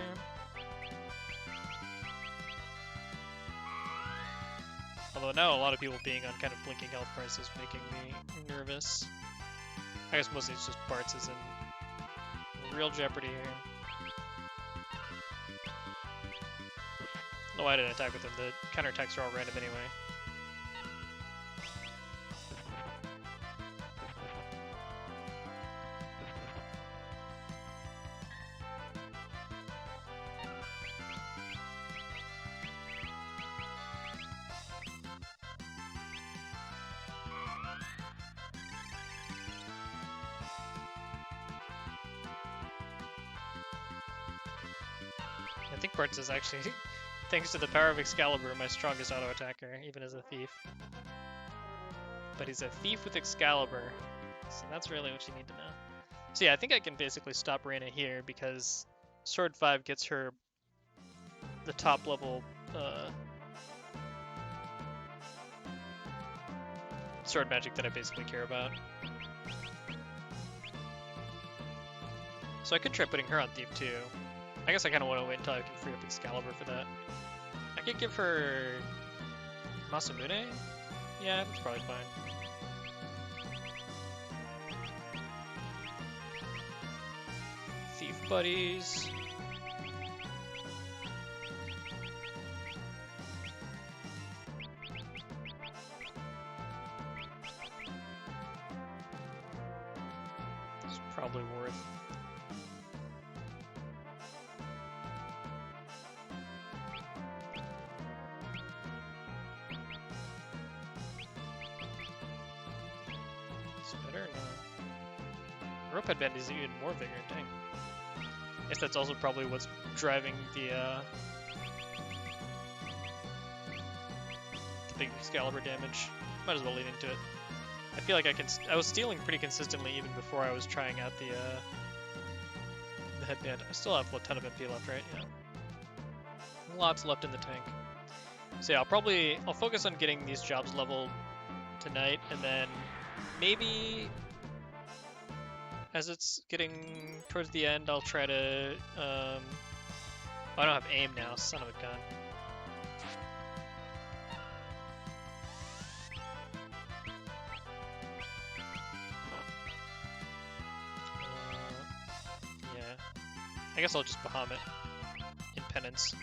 Although now a lot of people being on kind of blinking health price is making me nervous. I guess mostly it's just Bartz is in real jeopardy here. No, I didn't attack with him. The counterattacks are all random anyway. I think Bartz is actually, thanks to the power of Excalibur, my strongest auto attacker, even as a thief. But he's a thief with Excalibur, so that's really what you need to know. So yeah, I think I can basically stop Reyna here because Sword 5 gets her the top level sword magic that I basically care about. So I could try putting her on Thief too. I guess I kind of want to wait until I can free up Excalibur for that. I could give her Masamune? Yeah, that's probably fine. Thief buddies. It's probably worth. It's better or no? Rope headband is even more vigor, dang. I guess that's also probably what's driving the big Excalibur damage. Might as well lean into it. I feel like I was stealing pretty consistently even before I was trying out the headband. I still have a ton of MP left, right? Yeah. Lots left in the tank. So yeah, I'll focus on getting these jobs leveled tonight, and then maybe as it's getting towards the end, I'll try to, I don't have aim now, son of a gun. Yeah. I guess I'll just Bahamut in penance.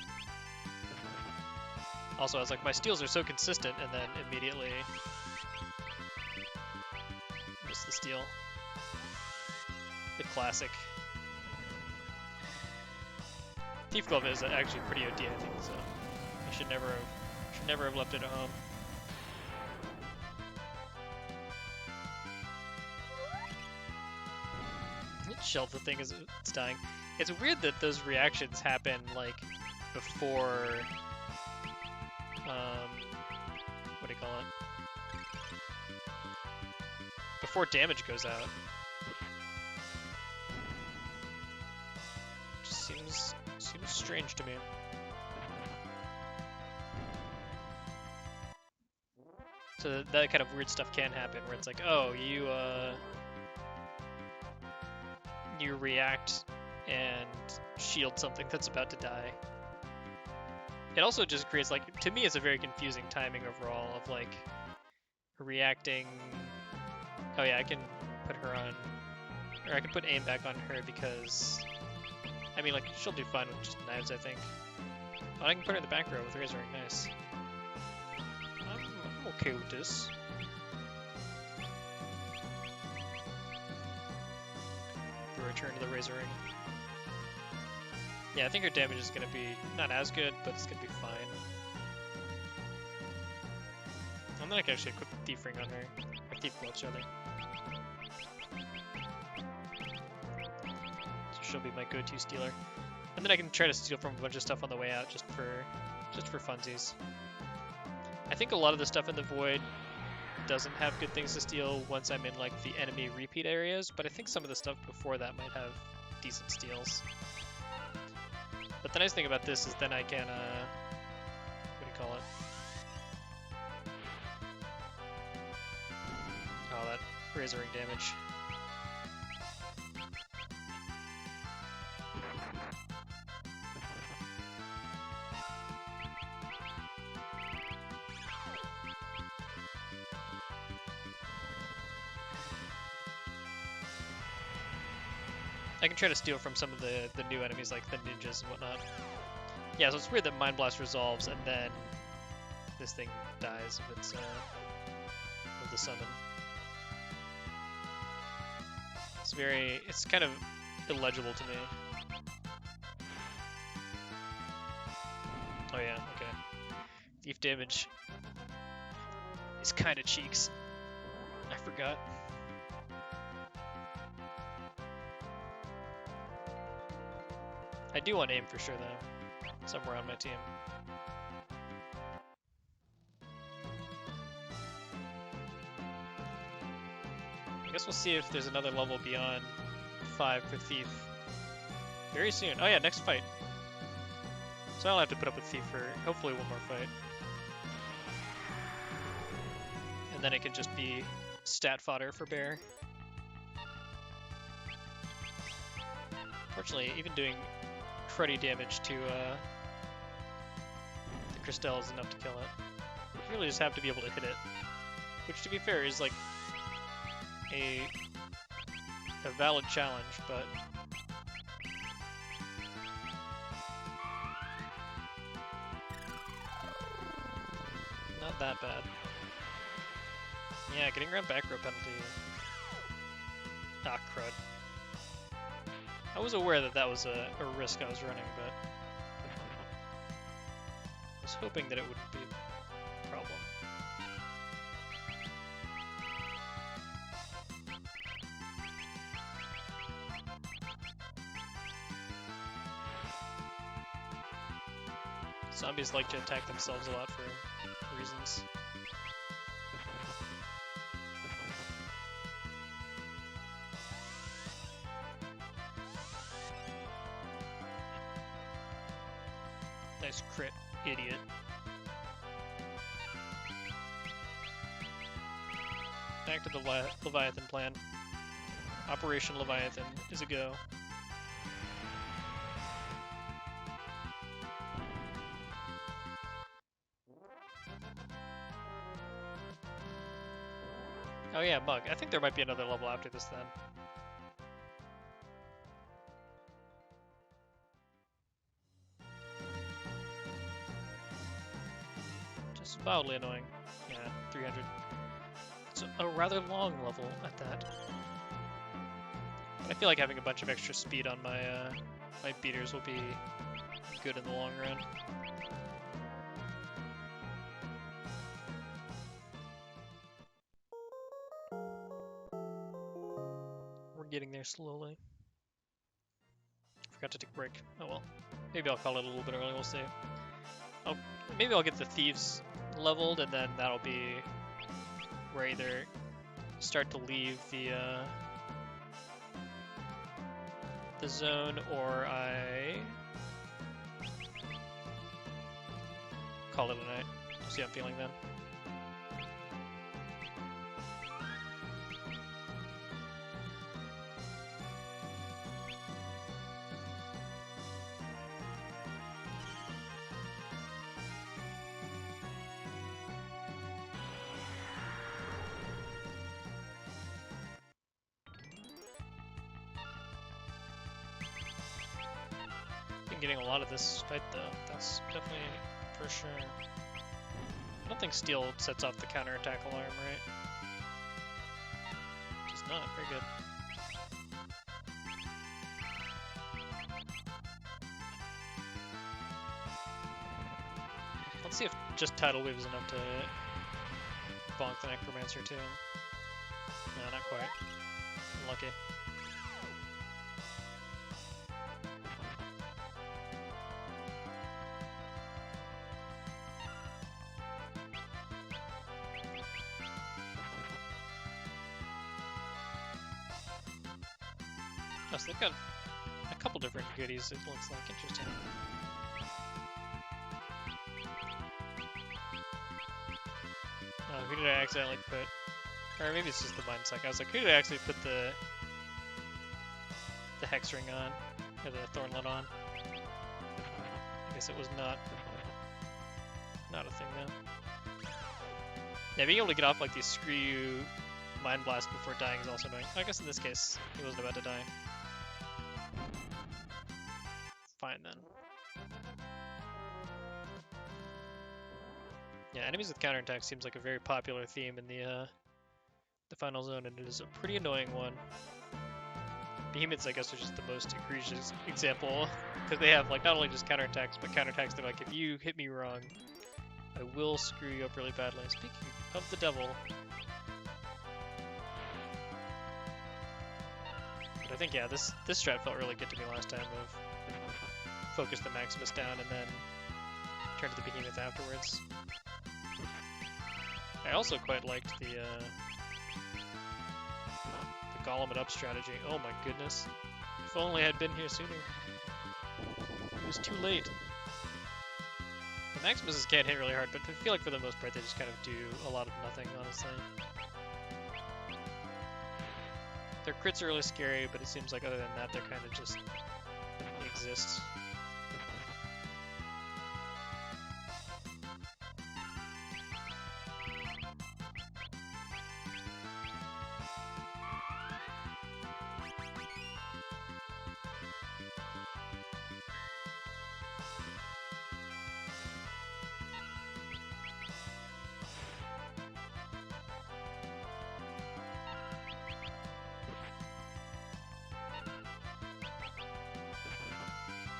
Also, I was like, my steals are so consistent, and then immediately miss the steal. The classic. Thief Glove is actually pretty OD, I think, so I should never have left it at home. Shelf the thing as it's dying. It's weird that those reactions happen like before what do you call it? Before damage goes out. Just seems strange to me. So that kind of weird stuff can happen where it's like, oh, you react and shield something that's about to die. It also just creates, like, to me it's a very confusing timing overall of like reacting. Oh yeah, I can put her on, or I can put aim back on her because, I mean, like, she'll do fine with just knives, I think. Oh, I can put her in the back row with Razor Ring, nice. I'm okay with this. Return to the Razor Ring. Yeah, I think her damage is going to be not as good, but it's going to be fine. And then I can actually equip Thief Ring on her. Or Thief Gloves, rather. So she'll be my go-to stealer. And then I can try to steal from a bunch of stuff on the way out just for funsies. I think a lot of the stuff in the Void doesn't have good things to steal once I'm in like the enemy repeat areas, but I think some of the stuff before that might have decent steals. But the nice thing about this is then I can, what do you call it? Oh, that Razor Ring damage. I can try to steal from some of the new enemies, like the ninjas and whatnot. Yeah, so it's weird that Mind Blast resolves and then this thing dies if it's of the summon. It's kind of illegible to me. Oh yeah, okay. Thief damage is kind of cheeks. I forgot. I do want aim for sure, though. Somewhere on my team. I guess we'll see if there's another level beyond 5 for Thief very soon. Oh yeah, next fight. So I'll have to put up with Thief for hopefully one more fight. And then it can just be stat fodder for Bear. Fortunately, even doing cruddy damage to the Crystal is enough to kill it. You really just have to be able to hit it. Which, to be fair, is like a valid challenge, but not that bad. Yeah, getting around back row penalty. Ah, crud. I was aware that that was a risk I was running, but I was hoping that it wouldn't be a problem. Zombies like to attack themselves a lot for reasons. Nice crit, idiot. Back to the Leviathan plan. Operation Leviathan is a go. Oh yeah, Mug. I think there might be another level after this then. Just wildly annoying. Yeah, 300. It's a rather long level at that. I feel like having a bunch of extra speed on my my beaters will be good in the long run. We're getting there slowly. Forgot to take a break. Oh well. Maybe I'll call it a little bit early, we'll see. Oh, maybe I'll get the thieves leveled, and then that'll be where I either start to leave the zone, or I call it a night. See how I'm feeling then. Getting a lot of this fight though, that's definitely for sure. I don't think steel sets off the counterattack alarm, right? It does not, very good. Let's see if just Tidal Wave is enough to bonk the Necromancer too. No, not quite. Unlucky. Oh, so they've got a couple different goodies, it looks like. Interesting. Oh, who did I accidentally put? Or maybe it's just the Mind Suck. I was like, who did I actually put the Hex Ring on? Or the Thornlet on? I guess it was not a thing though. Yeah, being able to get off like these screw you Mind Blast before dying is also annoying. I guess in this case, he wasn't about to die. Fine then. Yeah, enemies with counterattack seems like a very popular theme in the final zone, and it is a pretty annoying one. Behemoths, I guess, are just the most egregious example, because they have like not only just counterattacks, but counterattacks that are like, if you hit me wrong, I will screw you up really badly. Speaking of the devil, but I think yeah, this strat felt really good to me last time of focus the Maximus down and then turn to the Behemoth afterwards. I also quite liked the Golem it up strategy. Oh my goodness. If only I had been here sooner. It was too late. The Maximuses can't hit really hard, but I feel like for the most part they just kind of do a lot of nothing, honestly. Their crits are really scary, but it seems like other than that they're kind of just exists.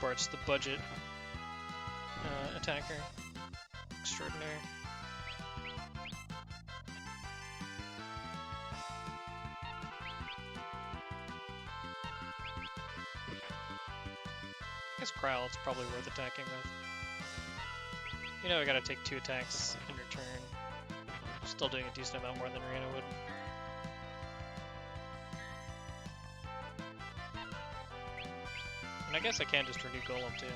Bart's the budget attacker extraordinaire. I guess Kryle's probably worth attacking with. You know, I gotta take 2 attacks in return. Still doing a decent amount more than Rena would. And I guess I can just renew Golem too.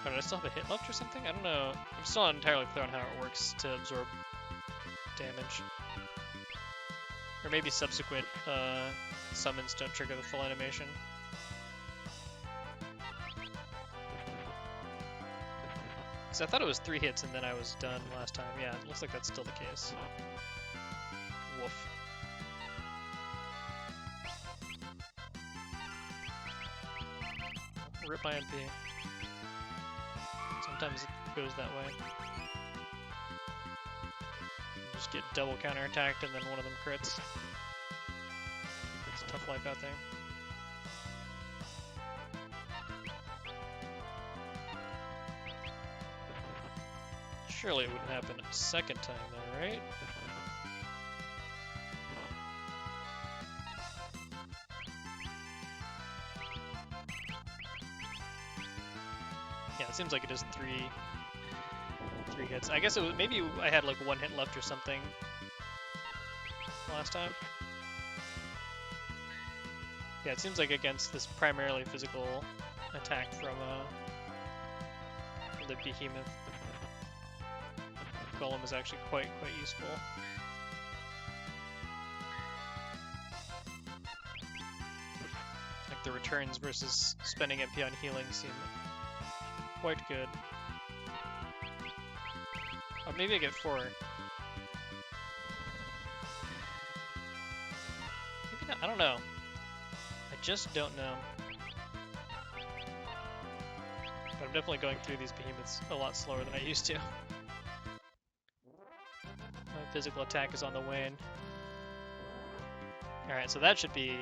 Oh, did I still have a hit left or something? I don't know. I'm still not entirely clear on how it works to absorb damage. Or maybe subsequent summons don't trigger the full animation. Because I thought it was 3 hits and then I was done last time. Yeah, it looks like that's still the case. Woof. Rip my MP. Sometimes it goes that way. Just get double counterattacked and then one of them crits. It's a tough life out there. Surely it wouldn't happen a second time though, right? Yeah, it seems like it is 3 hits. I guess it was, maybe I had like 1 hit left or something last time. Yeah, it seems like against this primarily physical attack from the behemoth, Golem is actually quite useful. Like the returns versus spending MP on healing seem quite good. Or maybe I get 4. Maybe not, I don't know. I just don't know. But I'm definitely going through these behemoths a lot slower than I used to. My physical attack is on the wane. Alright, so that should be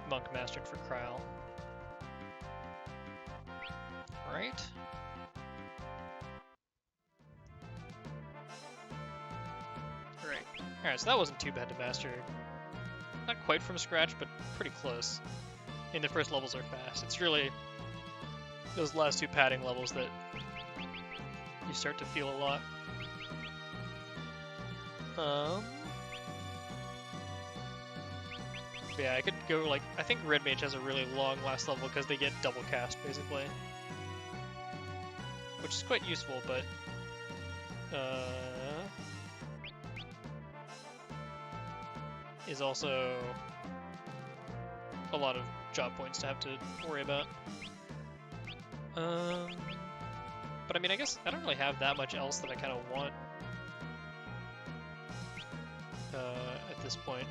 Monk Mastered for Kryle. Right? Right. Alright, so that wasn't too bad to master. Not quite from scratch, but pretty close. I mean, the first levels are fast. It's really those last 2 padding levels that you start to feel a lot. Yeah, I could go like, I think Red Mage has a really long last level because they get double cast basically. Which is quite useful, but is also a lot of job points to have to worry about. But I mean, I guess I don't really have that much else that I kind of want at this point.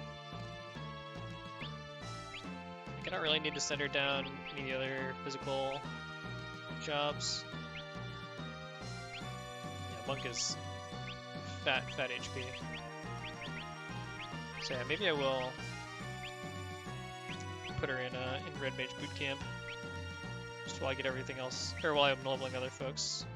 Like, I don't really need to send her down any other physical jobs. Yeah, Monk is fat HP. So yeah, maybe I will put her in Red Mage boot camp, just while I get everything else, or while I'm leveling other folks.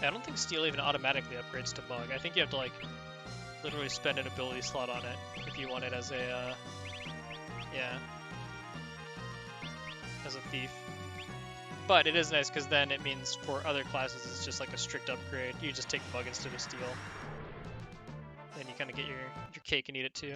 I don't think Steel even automatically upgrades to Bug. I think you have to like literally spend an ability slot on it if you want it as a yeah, as a thief. But it is nice because then it means for other classes it's just like a strict upgrade. You just take bug instead of steel. Then you kind of get your cake and eat it too.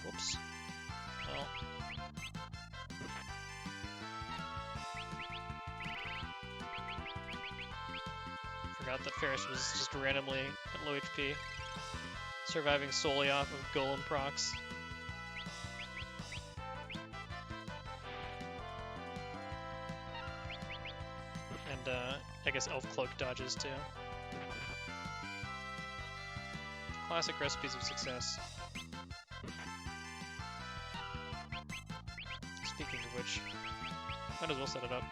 Whoops. Well. Forgot that Ferris was just randomly at low HP. Surviving solely off of Golem procs. And I guess Elf Cloak dodges too. Classic recipes of success. Speaking of which, might as well set it up.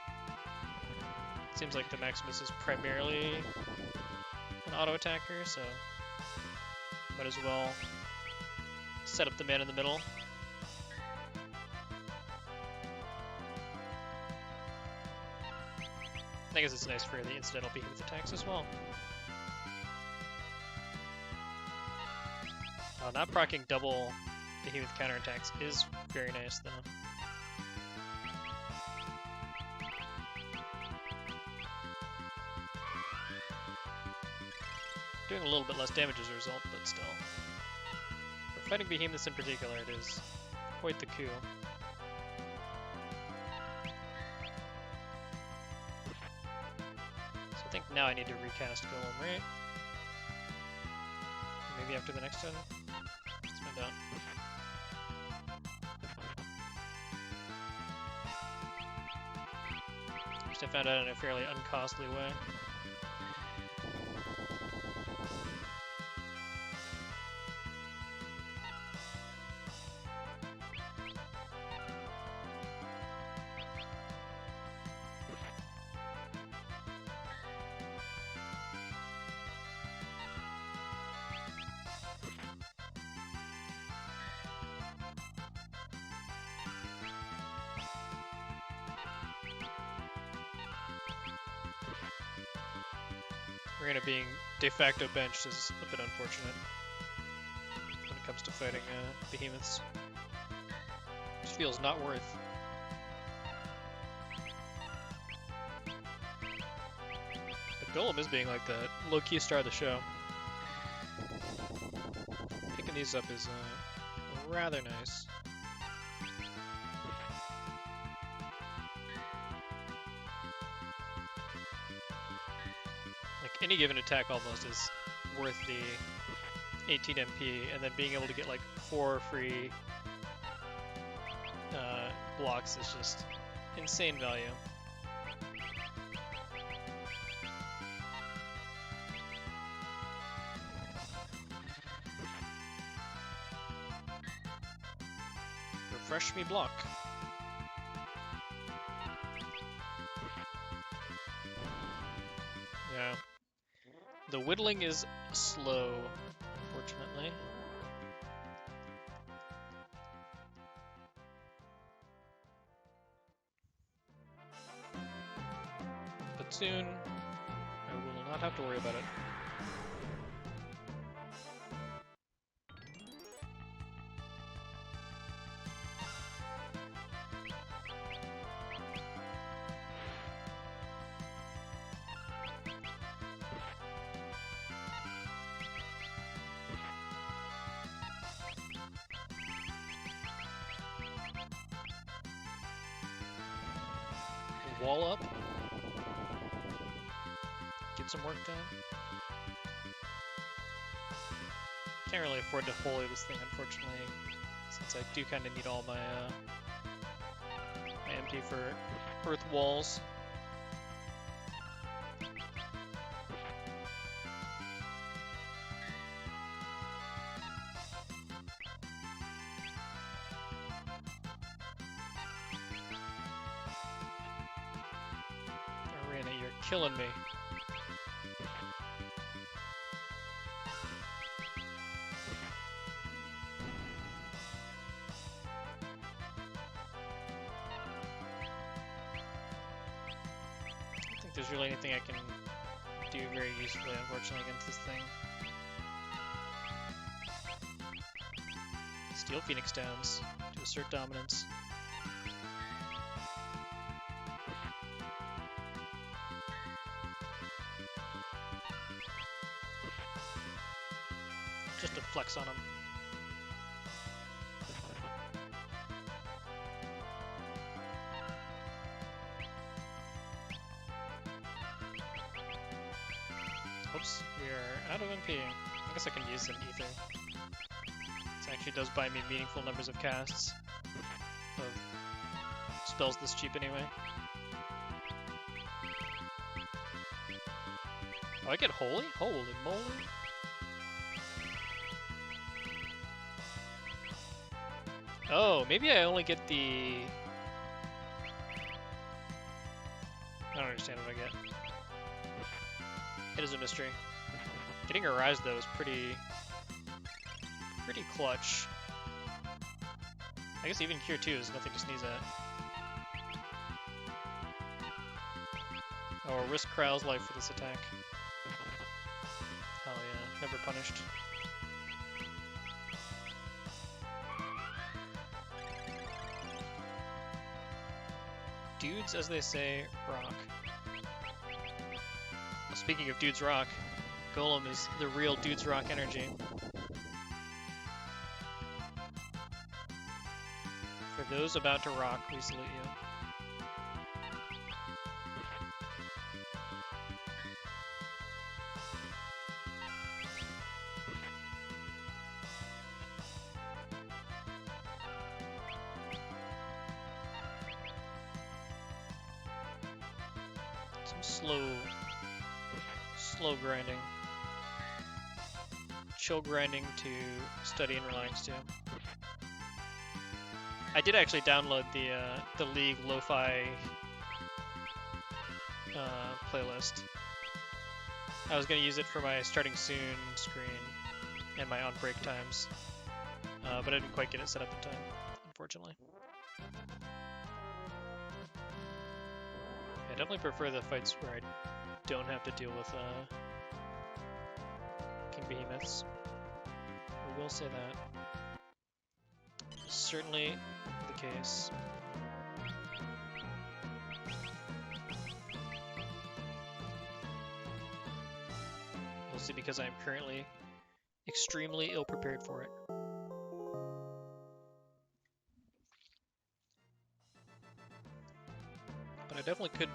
Seems like the Maximus is primarily an auto attacker, so might as well set up the man in the middle. I guess it's nice for the incidental behemoth attacks as well. Not proccing double behemoth counterattacks is very nice though. Doing a little bit less damage as a result, but still. For fighting behemoths in particular, it is quite the coup. So I think now I need to recast Golem, right? Maybe after the next one? Let's find out. First I found out in a fairly uncostly way. Arena being de facto benched is a bit unfortunate when it comes to fighting behemoths. Just feels not worth. But Golem is being like the low-key star of the show. Picking these up is rather nice. Any given attack almost is worth the 18 MP, and then being able to get like 4 free blocks is just insane value. Refresh me block. Yeah. The whittling is slow, unfortunately. But soon, I will not have to worry about it. Wall up. Get some work done. Can't really afford to holy this thing, unfortunately, since I do kind of need all my my MP for earth walls. Killing me. there's really anything I can do very usefully, unfortunately, against this thing. Steal Phoenix Downs to assert dominance. Just to flex on him. Oops, we are out of MP. I guess I can use an ether. This actually does buy me meaningful numbers of casts of spells this cheap anyway. Oh, I get Holy? Holy moly. Oh, maybe I only get the... I don't understand what I get. It is a mystery. Getting a Rise, though, is pretty clutch. I guess even Cure 2 is nothing to sneeze at. Oh, risk Kral's life for this attack. Hell yeah, never punished. Dudes, as they say, rock. Well, speaking of dudes rock, Golem is the real dudes rock energy. For those about to rock, we salute you. Slow grinding. Chill grinding to study and relax to. I did actually download the League Lo-Fi playlist. I was going to use it for my starting soon screen and my on break times, but I didn't quite get it set up in time, unfortunately. I definitely prefer the fights where I don't have to deal with King Behemoths. I will say that. Certainly the case. Mostly because I am currently extremely ill-prepared for it. But I definitely could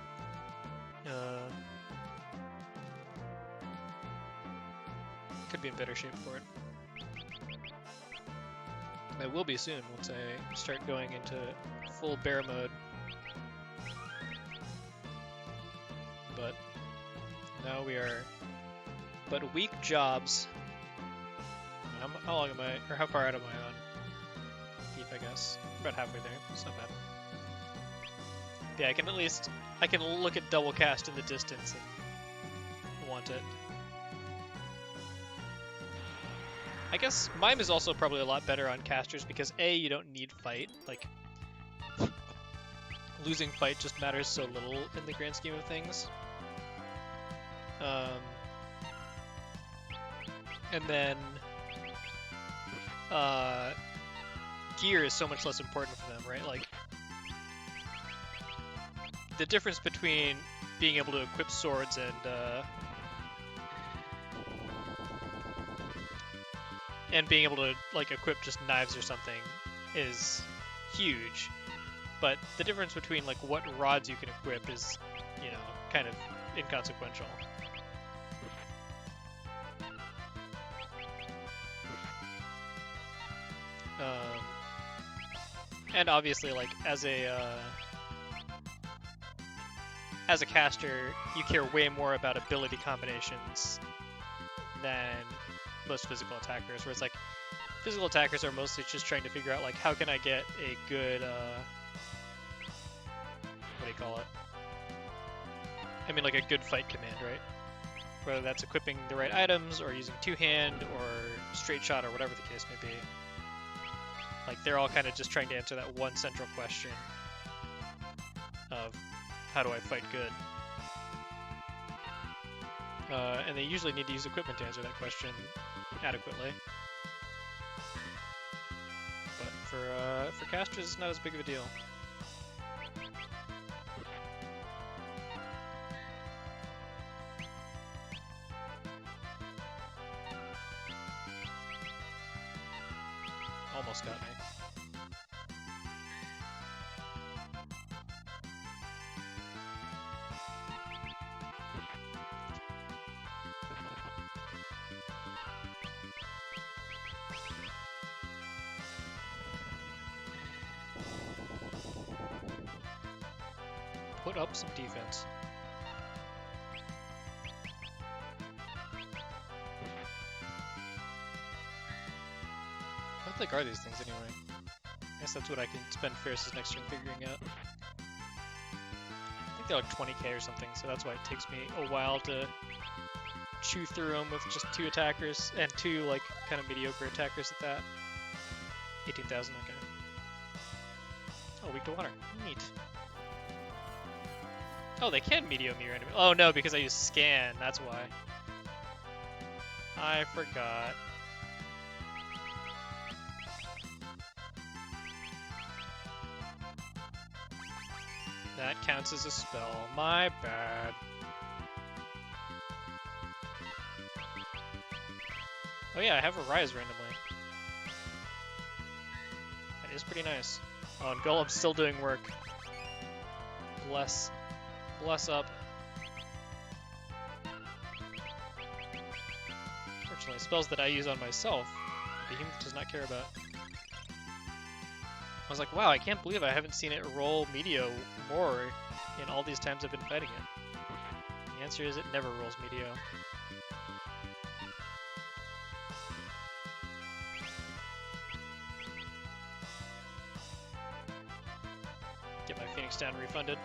be in better shape for it. I will be soon once I start going into full bear mode. But now we are but weak jobs. How long am I, or how far out am I on Thief, I guess? About halfway there, it's not bad. Yeah, I can look at double cast in the distance and want it. I guess Mime is also probably a lot better on casters because A, you don't need fight. Like, losing fight just matters so little in the grand scheme of things. And then gear is so much less important for them, right? Like, the difference between being able to equip swords and being able to like equip just knives or something is huge, but the difference between like what rods you can equip is, you know, kind of inconsequential. And obviously, like as a caster, you care way more about ability combinations than most physical attackers, where it's like physical attackers are mostly just trying to figure out like how can I get a good what do you call it? I mean like a good fight command, right? Whether that's equipping the right items or using two-hand or straight shot or whatever the case may be. Like they're all kind of just trying to answer that one central question of how do I fight good? And they usually need to use equipment to answer that question adequately. But for casters, it's not as big of a deal. Almost got me. Put up some defense. What the heck are these things anyway? I guess that's what I can spend Ferris's next turn figuring out. I think they're like 20k or something, so that's why it takes me a while to chew through them with just 2 attackers and 2 like kind of mediocre attackers at that. 18,000, okay. Oh, weak to water. Neat. Oh, they can medium your enemy. Oh no, because I use scan, that's why. I forgot. That counts as a spell. My bad. Oh yeah, I have a rise randomly. That is pretty nice. Oh, and Golem's still doing work. Bless. Bless up. Fortunately, spells that I use on myself, Behemoth does not care about. I was like, wow, I can't believe I haven't seen it roll Meteo more in all these times I've been fighting it. The answer is it never rolls Meteo. Get my Phoenix down refunded.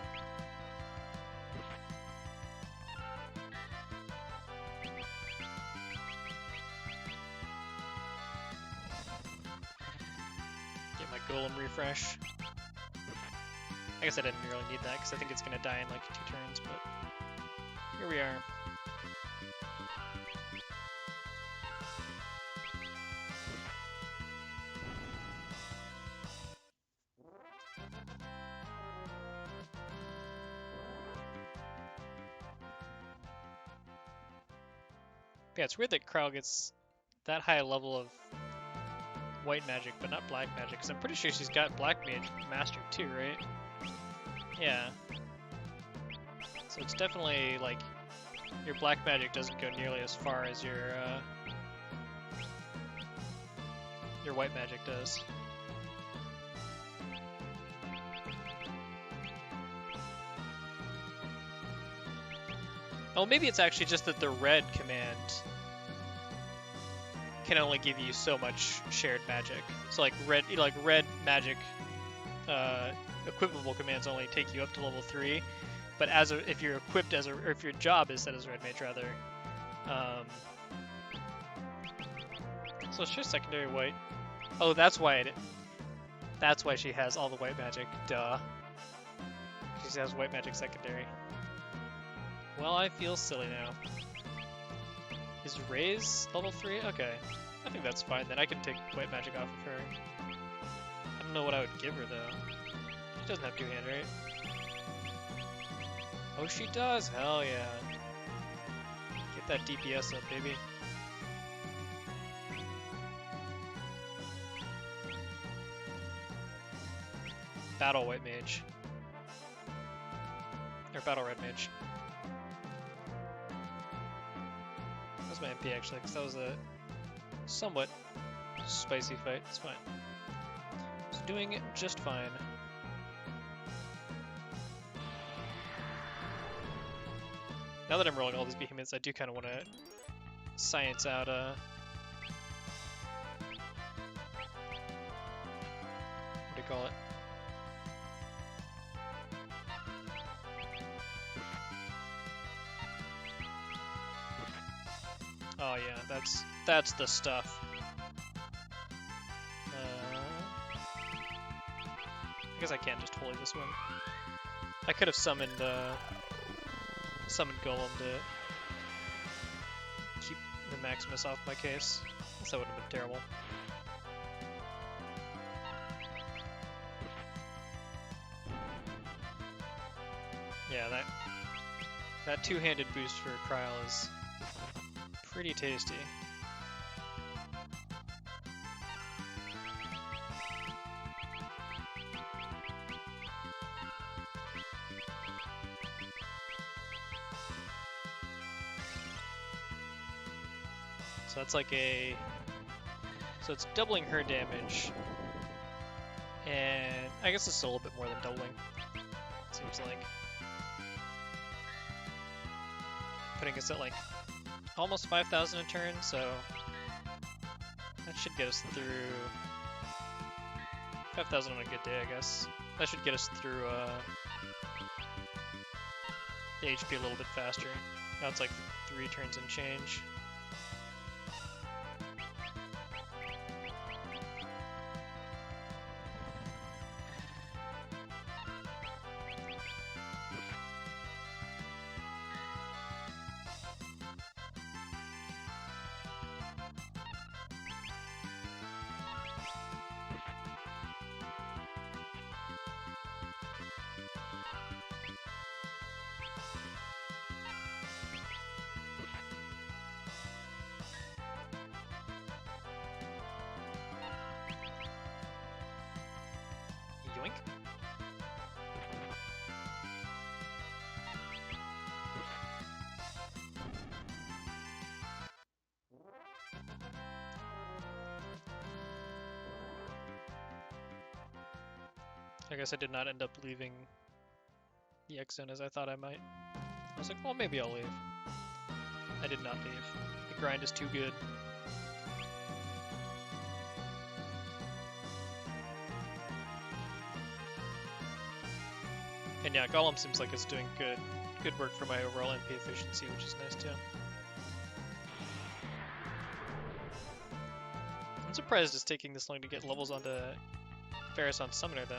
Golem refresh. I guess I didn't really need that because I think it's going to die in like 2 turns, but here we are. Yeah, it's weird that Krau gets that high a level of white magic, but not black magic, because I'm pretty sure she's got black mage mastered too, right? Yeah. So it's definitely, like, your black magic doesn't go nearly as far as your white magic does. Oh, maybe it's actually just that the red command can only give you so much shared magic. So like red magic equipable commands only take you up to level 3, but if you're equipped as or if your job is set as a red mage rather, so it's just secondary white. Oh, that's why she has all the white magic. Duh. She has white magic secondary. Well, I feel silly now. Is Raise level 3? Okay. I think that's fine then. I can take white magic off of her. I don't know what I would give her though. She doesn't have 2-hand, right? Oh, she does! Hell yeah. Get that DPS up, baby. Battle white mage. Or battle red mage. That was my MP actually, because that was a somewhat spicy fight. It's fine. It's doing just fine. Now that I'm rolling all these behemoths, I do kind of want to science out what do you call it? Oh yeah, that's the stuff. I guess I can't just holy this one. I could have summoned Golem to the Maximus off my case. That would have been terrible. Yeah, that two-handed boost for Kryl is pretty tasty. So that's like so it's doubling her damage, and I guess it's still a little bit more than doubling, seems like. Putting us at like almost 5,000 a turn, so that should get us through 5,000 on a good day, I guess. That should get us through the HP a little bit faster. Now it's like 3 turns and change. Yoink. I guess I did not end up leaving the X zone as I thought I might. I was like, well, maybe I'll leave. I did not leave. The grind is too good. And yeah, Golem seems like it's doing good work for my overall MP efficiency, which is nice too. I'm surprised it's taking this long to get levels onto Ferris on Summoner though.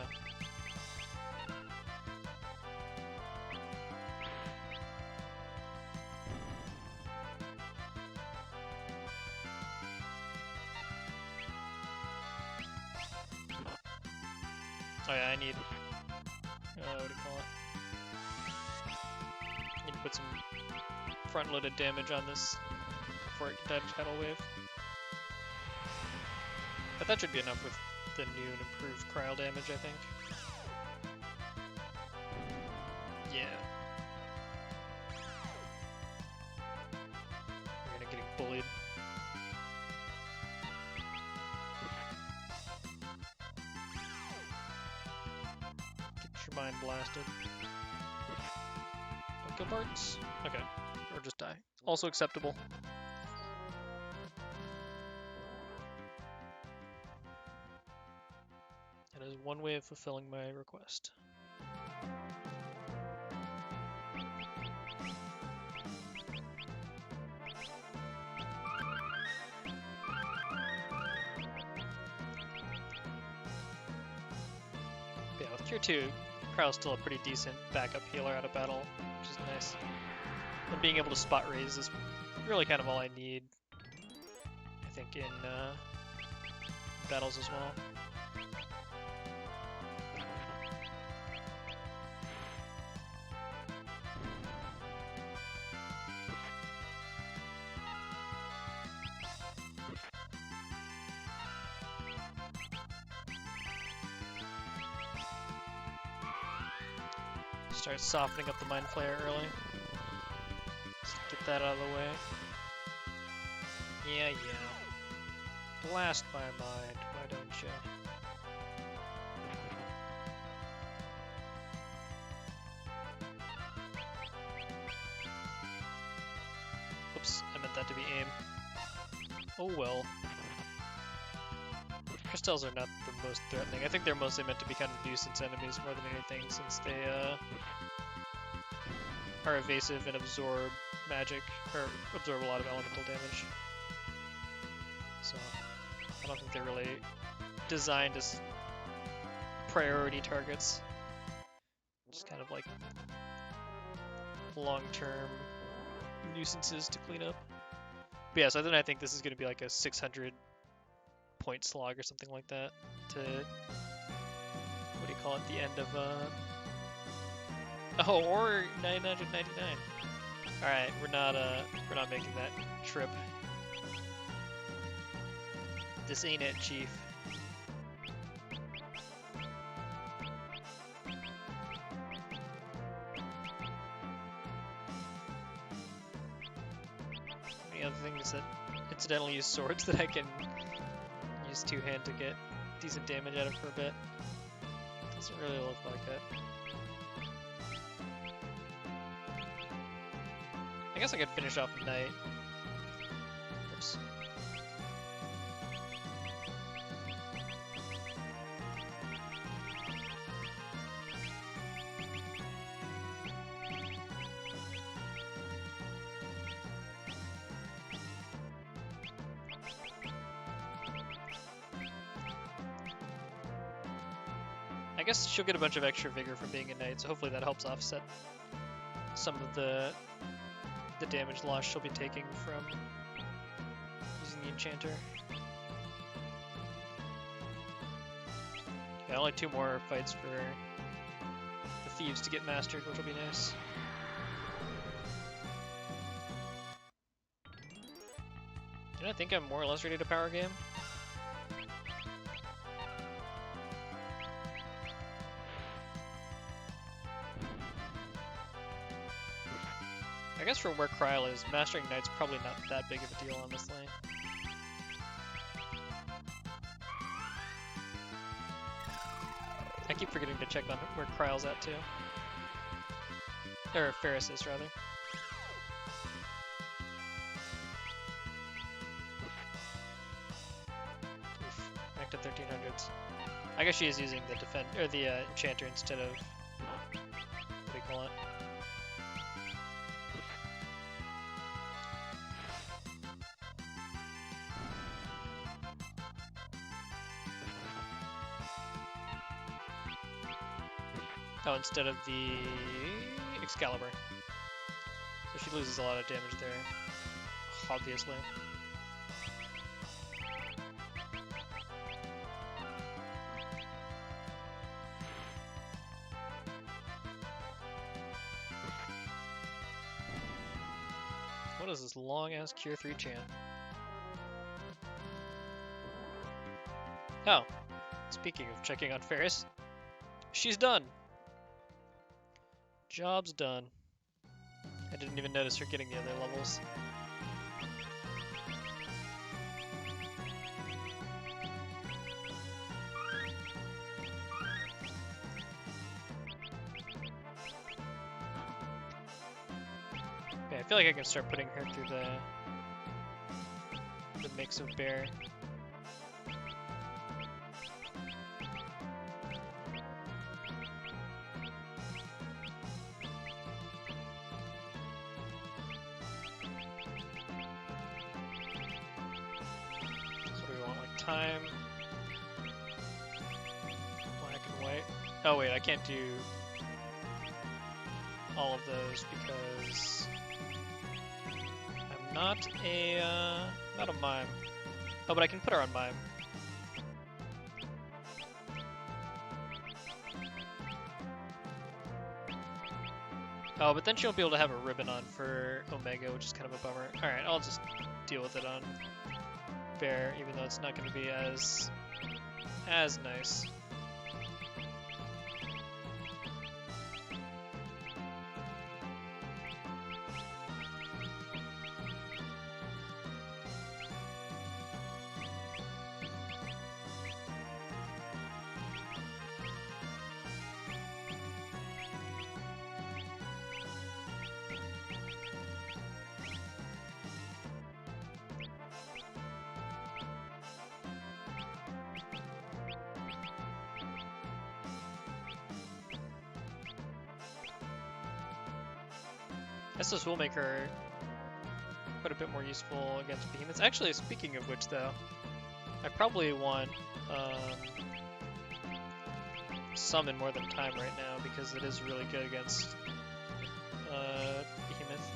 Oh yeah, I need, what do you call it? I need to put some front-loaded damage on this before it can die to Tidal Wave. But that should be enough with the new and improved Kryl damage, I think. Yeah. We're gonna getting bullied. Get your mind blasted. Don't kill Barts. Okay. Or just die. Also acceptable. That is one way of fulfilling my request. Yeah, with Tier 2, Kryl's still a pretty decent backup healer out of battle, which is nice. And being able to spot raise is really kind of all I need, I think, in battles as well. Start softening up the Mind Flayer early. Let's get that out of the way. Yeah. Blast my mind, why don't you? Oops, I meant that to be aim. Oh well. Crystals are not the most threatening. I think they're mostly meant to be kind of nuisance enemies more than anything, since they are evasive and absorb magic, or absorb a lot of elemental damage. So I don't think they're really designed as priority targets. Just kind of like long-term nuisances to clean up. But yeah, so then I think this is going to be like a 600 point slog or something like that to, what do you call it, the end of, oh, or 999. Alright, we're not making that trip. This ain't it, Chief. Any other things that incidentally use swords that I can use two-hand to get decent damage out of for a bit? Doesn't really look like it. I guess I could finish off Knight. Oops. I guess she'll get a bunch of extra vigor from being a knight, so hopefully that helps offset some of the damage loss she'll be taking from using the enchanter. Yeah, only 2 more fights for the thieves to get mastered, which will be nice. And I think I'm more or less ready to power game. I guess from where Kryl is, mastering Knight's probably not that big of a deal, honestly. I keep forgetting to check on where Kryl's at, too. Or Ferris is, rather. Oof, back to 1300s. I guess she is using the enchanter instead of, what do you call it? Oh, instead of the Excalibur. So she loses a lot of damage there, obviously. What is this long-ass Cure 3 chant? Oh, speaking of checking on Ferris, she's done! Job's done. I didn't even notice her getting the other levels. Okay, I feel like I can start putting her through the mix of bear. Time. Black and white. Oh wait, I can't do all of those because I'm not a mime. Oh, but I can put her on mime. Oh, but then she won't be able to have a ribbon on for Omega, which is kind of a bummer. Alright, I'll just deal with it on Bear, even though it's not going to be as nice. I guess this will make her quite a bit more useful against behemoths. Actually, speaking of which, though, I probably want summon more than time right now because it is really good against behemoth.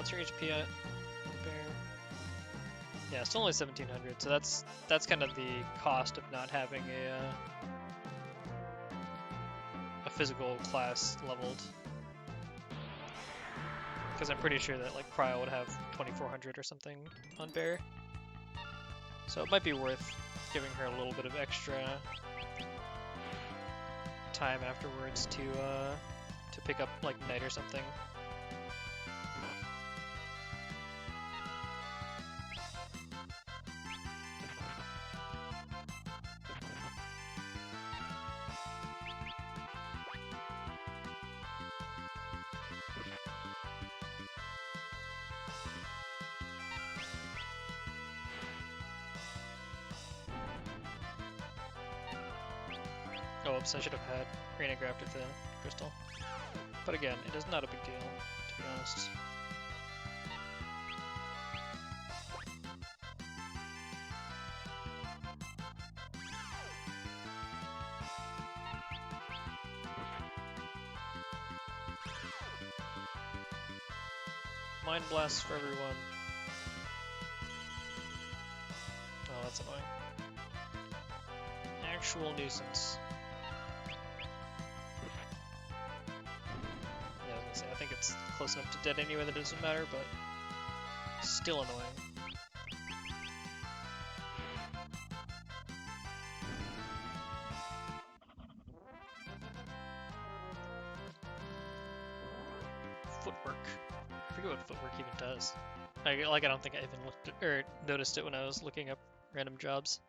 What's your HP at? Bear. Yeah, still only 1700. So that's kind of the cost of not having a physical class leveled. Because I'm pretty sure that like Cryo would have 2400 or something on Bear. So it might be worth giving her a little bit of extra time afterwards to pick up like Knight or something. Oh, oops, I should have had Arena grabbed with the crystal. But again, it is not a big deal, to be honest. Mind blasts for everyone. Oh, that's annoying. Actual nuisance. Yeah, I was gonna say, I think it's close enough to dead anyway that it doesn't matter, but still annoying. Footwork. I forget what footwork even does. I don't think I even looked at, or noticed it when I was looking up random jobs.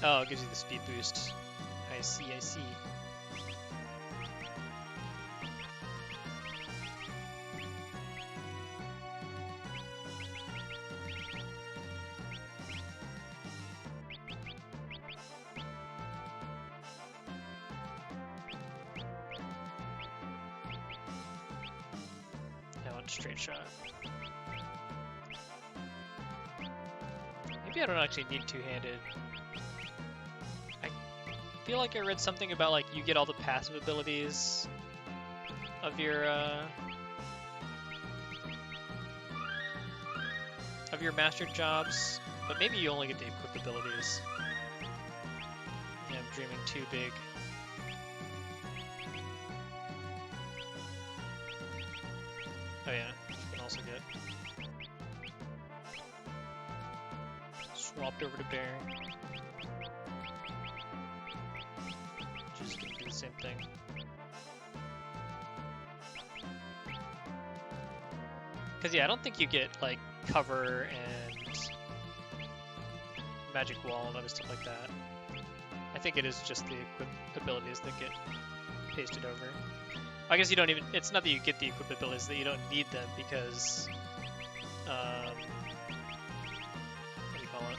Oh, it gives you the speed boost. I see, I see. I want straight shot. Maybe I don't actually need two-handed. I feel like I read something about like you get all the passive abilities of your mastered jobs, but maybe you only get the equip abilities. Yeah, I'm dreaming too big. Oh yeah, you can also get swapped over to Bear. Just gonna do the same thing. Cause yeah, I don't think you get like cover and magic wall and other stuff like that. I think it is just the equip abilities that get pasted over. I guess you don't even, it's not that you get the equip abilities, that you don't need them because, what do you call it?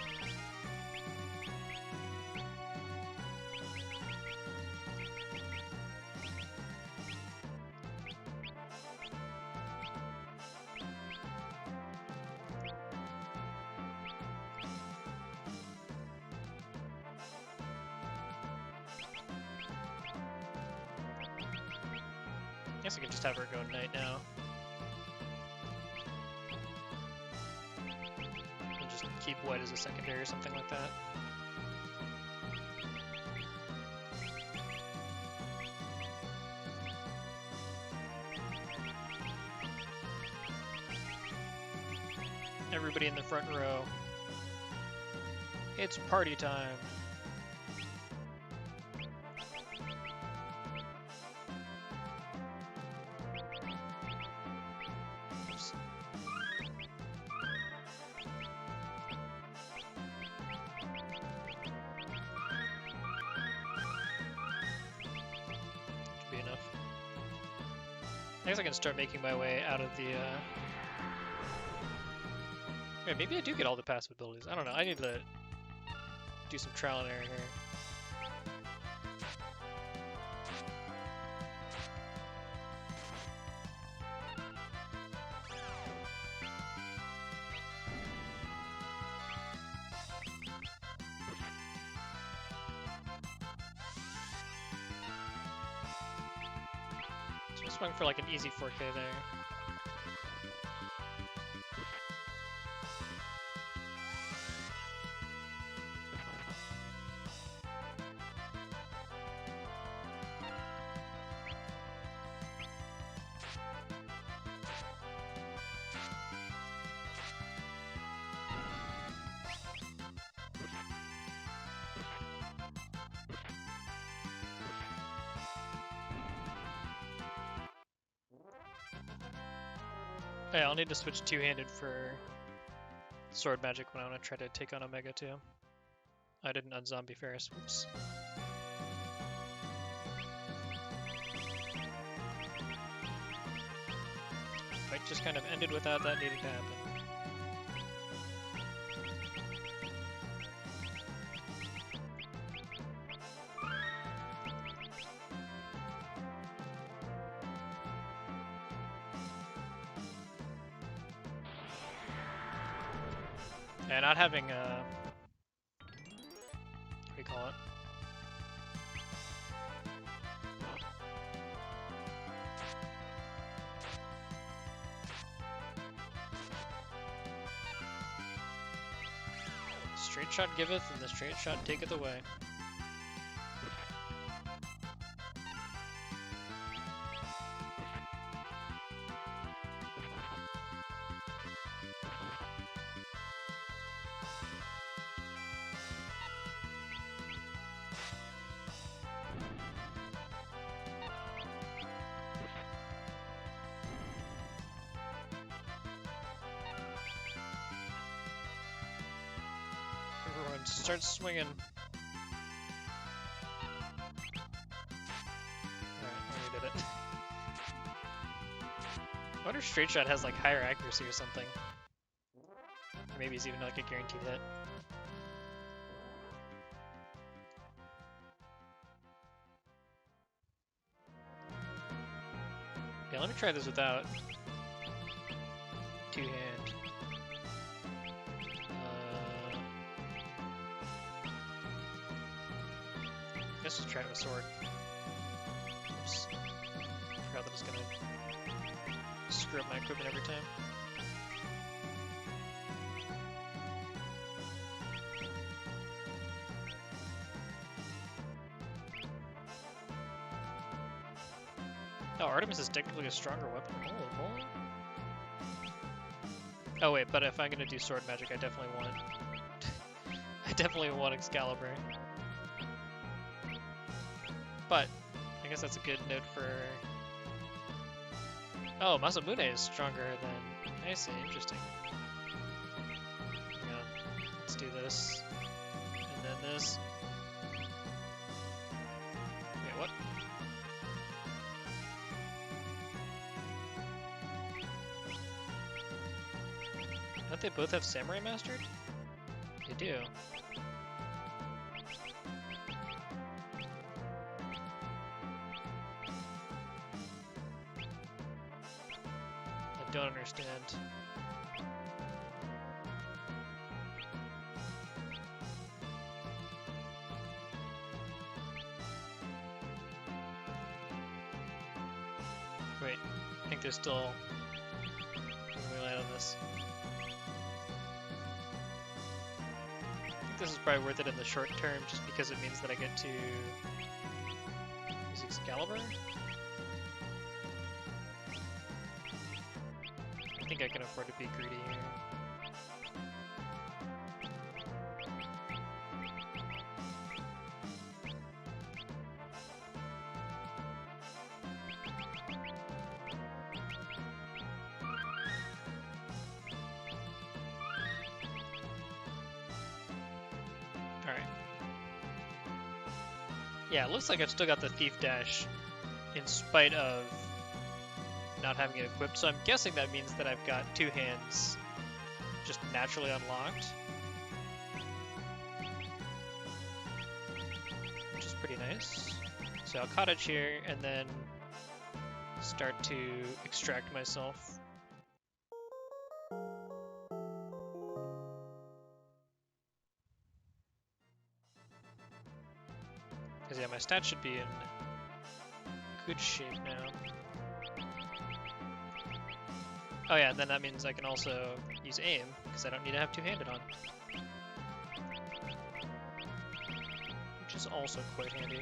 I guess I could just have her go Knight now. And just keep White as a secondary or something like that. Everybody in the front row. It's party time. I guess I can start making my way out of the, yeah, maybe I do get all the passive abilities. I don't know. I need to do some trial and error here. Just went for like an easy 4K there. Hey, I'll need to switch two-handed for sword magic when I want to try to take on Omega too. I didn't unzombie Ferris. Whoops. Fight just kind of ended without that needing to happen. Yeah, not having what do you call it? Straight shot giveth, and the straight shot taketh away. Everyone start swinging. Alright, we did it. I wonder if straight shot has like higher accuracy or something. Or maybe it's even like a guaranteed hit. Yeah, let me try this without two-hand. Let's just try it with sword. Oops. Forgot that it's gonna screw up my equipment every time. Oh, Artemis is technically a stronger weapon. Holy moly. Oh wait, but if I'm gonna do sword magic, I definitely want I definitely want Excalibur. But I guess that's a good note for oh, Masamune is stronger than I see, interesting. Hang on. Let's do this. And then this. Wait, what? Don't they both have Samurai Mastered? They do. I don't understand. Wait, I think there's still... Where do we land on this? I think this is probably worth it in the short term, just because it means that I get to use Excalibur. I think I can afford to be greedy here. Alright. Yeah, it looks like I've still got the Thief Dash in spite of not having it equipped, so I'm guessing that means that I've got two hands just naturally unlocked, which is pretty nice. So I'll cottage here and then start to extract myself. Because yeah, my stats should be in good shape now. Oh yeah, and then that means I can also use aim, because I don't need to have two-handed on. Which is also quite handy.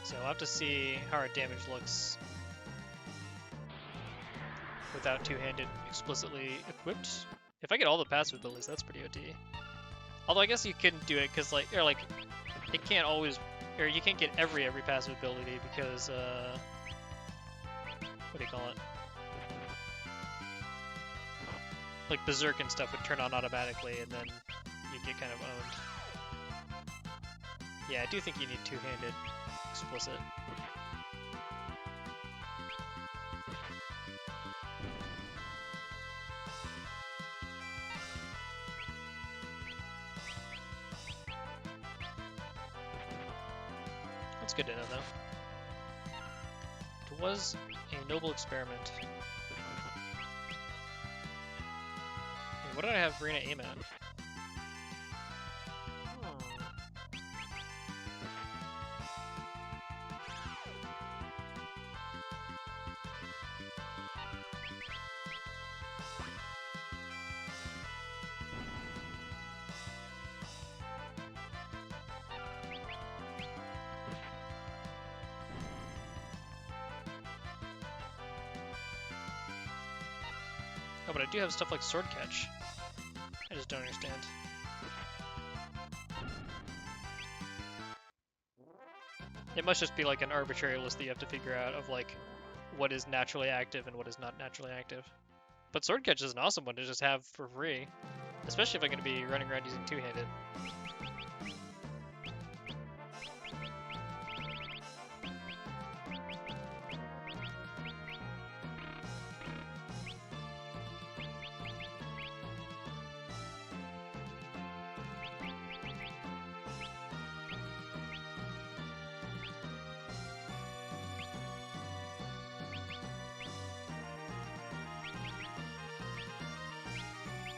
So I'll have to see how our damage looks without two-handed explicitly equipped. If I get all the passive abilities, that's pretty OT. Although I guess you couldn't do it because it can't always, or you can't get every passive ability because what do you call it? Like Berserk and stuff would turn on automatically, and then you'd get kind of owned. Yeah, I do think you need two-handed explicit. That's good to know, though. It was a noble experiment. Hey, what did I have Rena aim at? Oh, but I do have stuff like Sword Catch. I just don't understand. It must just be like an arbitrary list that you have to figure out of like what is naturally active and what is not naturally active. But Sword Catch is an awesome one to just have for free, especially if I'm going to be running around using two-handed.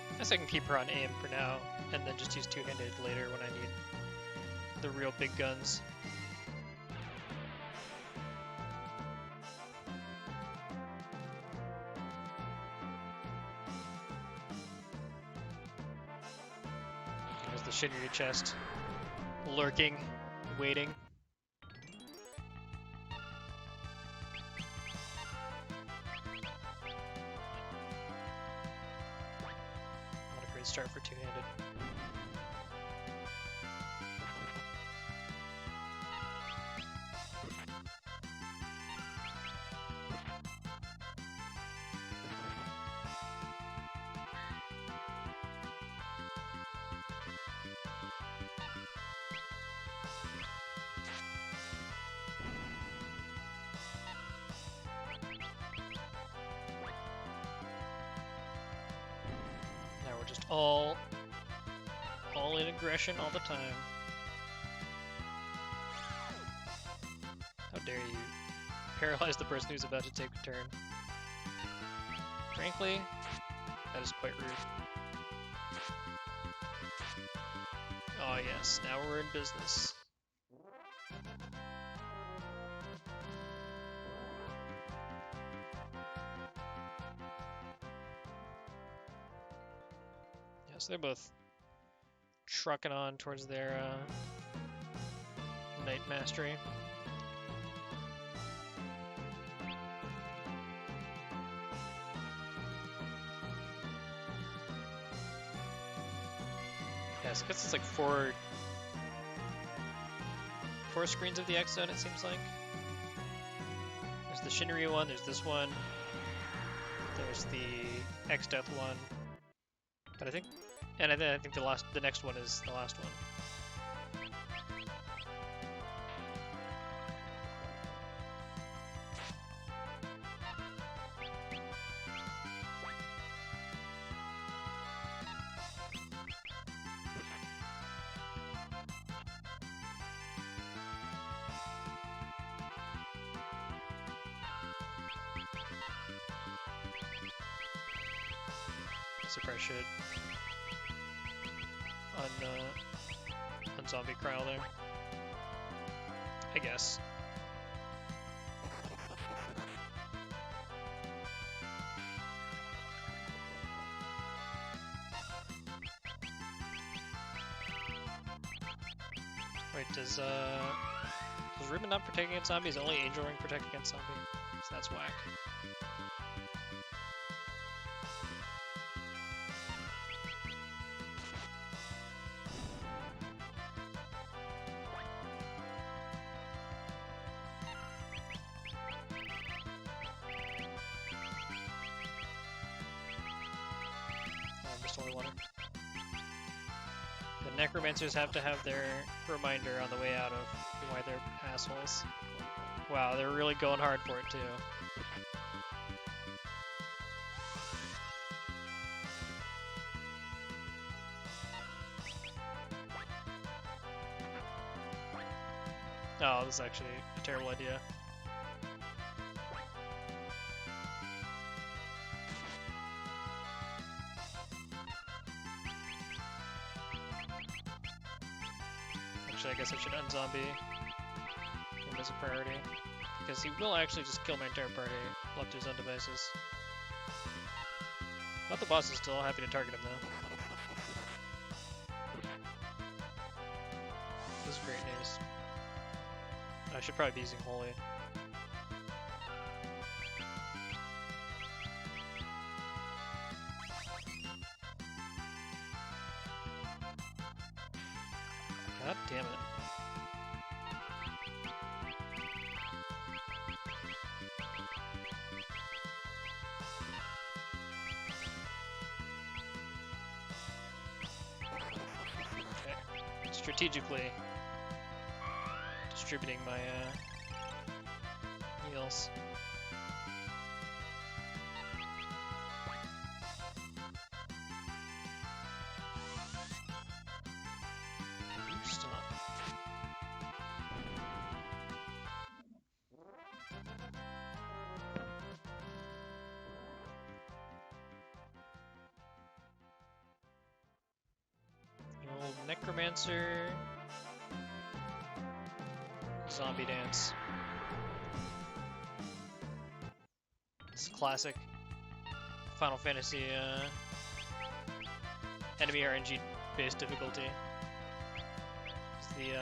I guess I can keep her on aim for now, and then just use two-handed later when I need the real big guns. There's the Shinryu chest, lurking, waiting. What a great start for two-handed. Just all in aggression all the time. How dare you paralyze the person who's about to take a turn. Frankly, that is quite rude. Oh yes, now we're in business. So they're both trucking on towards their Knight Mastery. Yeah, so I guess it's like four screens of the X Zone, it seems like. There's the Shinryu one, there's this one, there's the X-Death one. But I think the next one is the last one. So I probably should on zombie Cryle there. I guess. Wait, does Ruben not protect against zombies? Only Angel Ring protect against zombie? So that's whack. Just only one. The Necromancers have to have their reminder on the way out of why they're assholes. Wow, they're really going hard for it too. Oh, this is actually a terrible idea. Actually, I guess I should unzombie him as a priority. Because he will actually just kill my entire party left to his own devices. But the boss is still happy to target him though. This is great news. I should probably be using Holy. God damn it. Okay. Strategically distributing my heals. Stop. The old Necromancer. Zombie dance. It's classic Final Fantasy enemy RNG based difficulty. Is the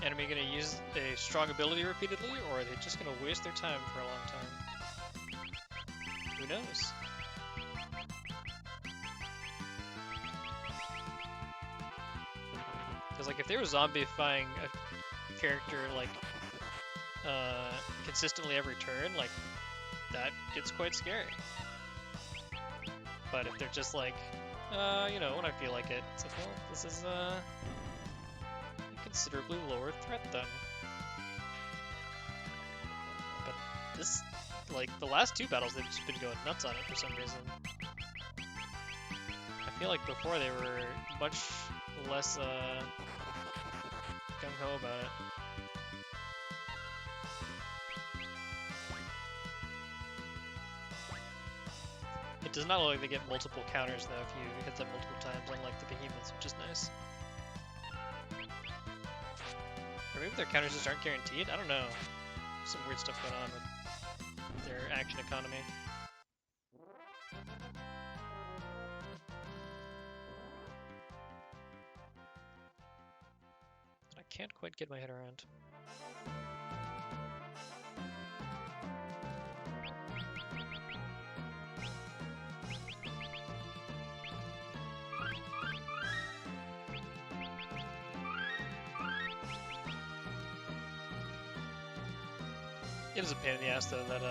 enemy gonna use a strong ability repeatedly, or are they just gonna waste their time for a long time? Who knows? Because like if they were zombifying a character like consistently every turn, like that gets quite scary. But if they're just like, you know, when I feel like it, it's like, well, this is a considerably lower threat then. But this, like the last two battles, they've just been going nuts on it for some reason. I feel like before they were much less gung-ho about it. It does not look like they get multiple counters though if you hit them multiple times, unlike the behemoths, which is nice. Or maybe their counters just aren't guaranteed? I don't know. Some weird stuff going on with their action economy. I can't quite get my head around. It is a pain in the ass though that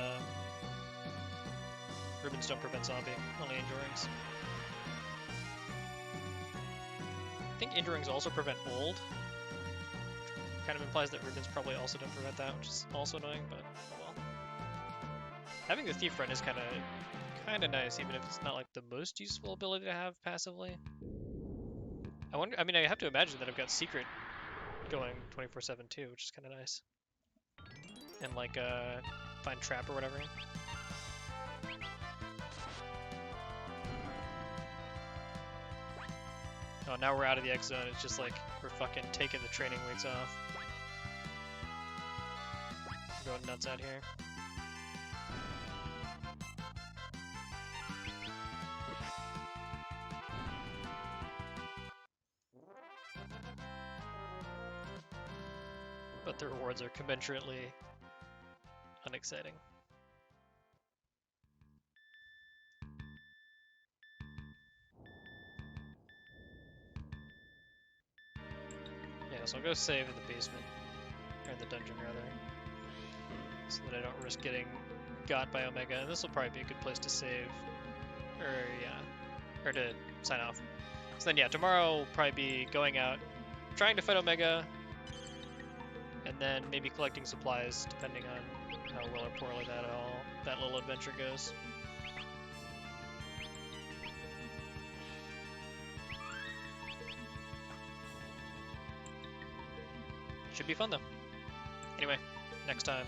ribbons don't prevent zombie, only angel rings. I think angel rings also prevent old. Kind of implies that ribbons probably also don't prevent that, which is also annoying, but oh well. Having the thief run is kind of nice, even if it's not like the most useful ability to have passively. I wonder. I mean, I have to imagine that I've got secret going 24/7 too, which is kind of nice. And like find trap or whatever. Oh, now we're out of the X zone. It's just like we're fucking taking the training weights off. I'm going nuts out here. But the rewards are commensurately unexciting. Yeah, so I'll go save in the basement. Or in the dungeon, rather. So that I don't risk getting got by Omega. And this will probably be a good place to save. Or, yeah. Or to sign off. So then, yeah, tomorrow will probably be going out, trying to fight Omega, and then maybe collecting supplies, depending on how well or poorly that little adventure goes. Should be fun, though. Anyway, next time.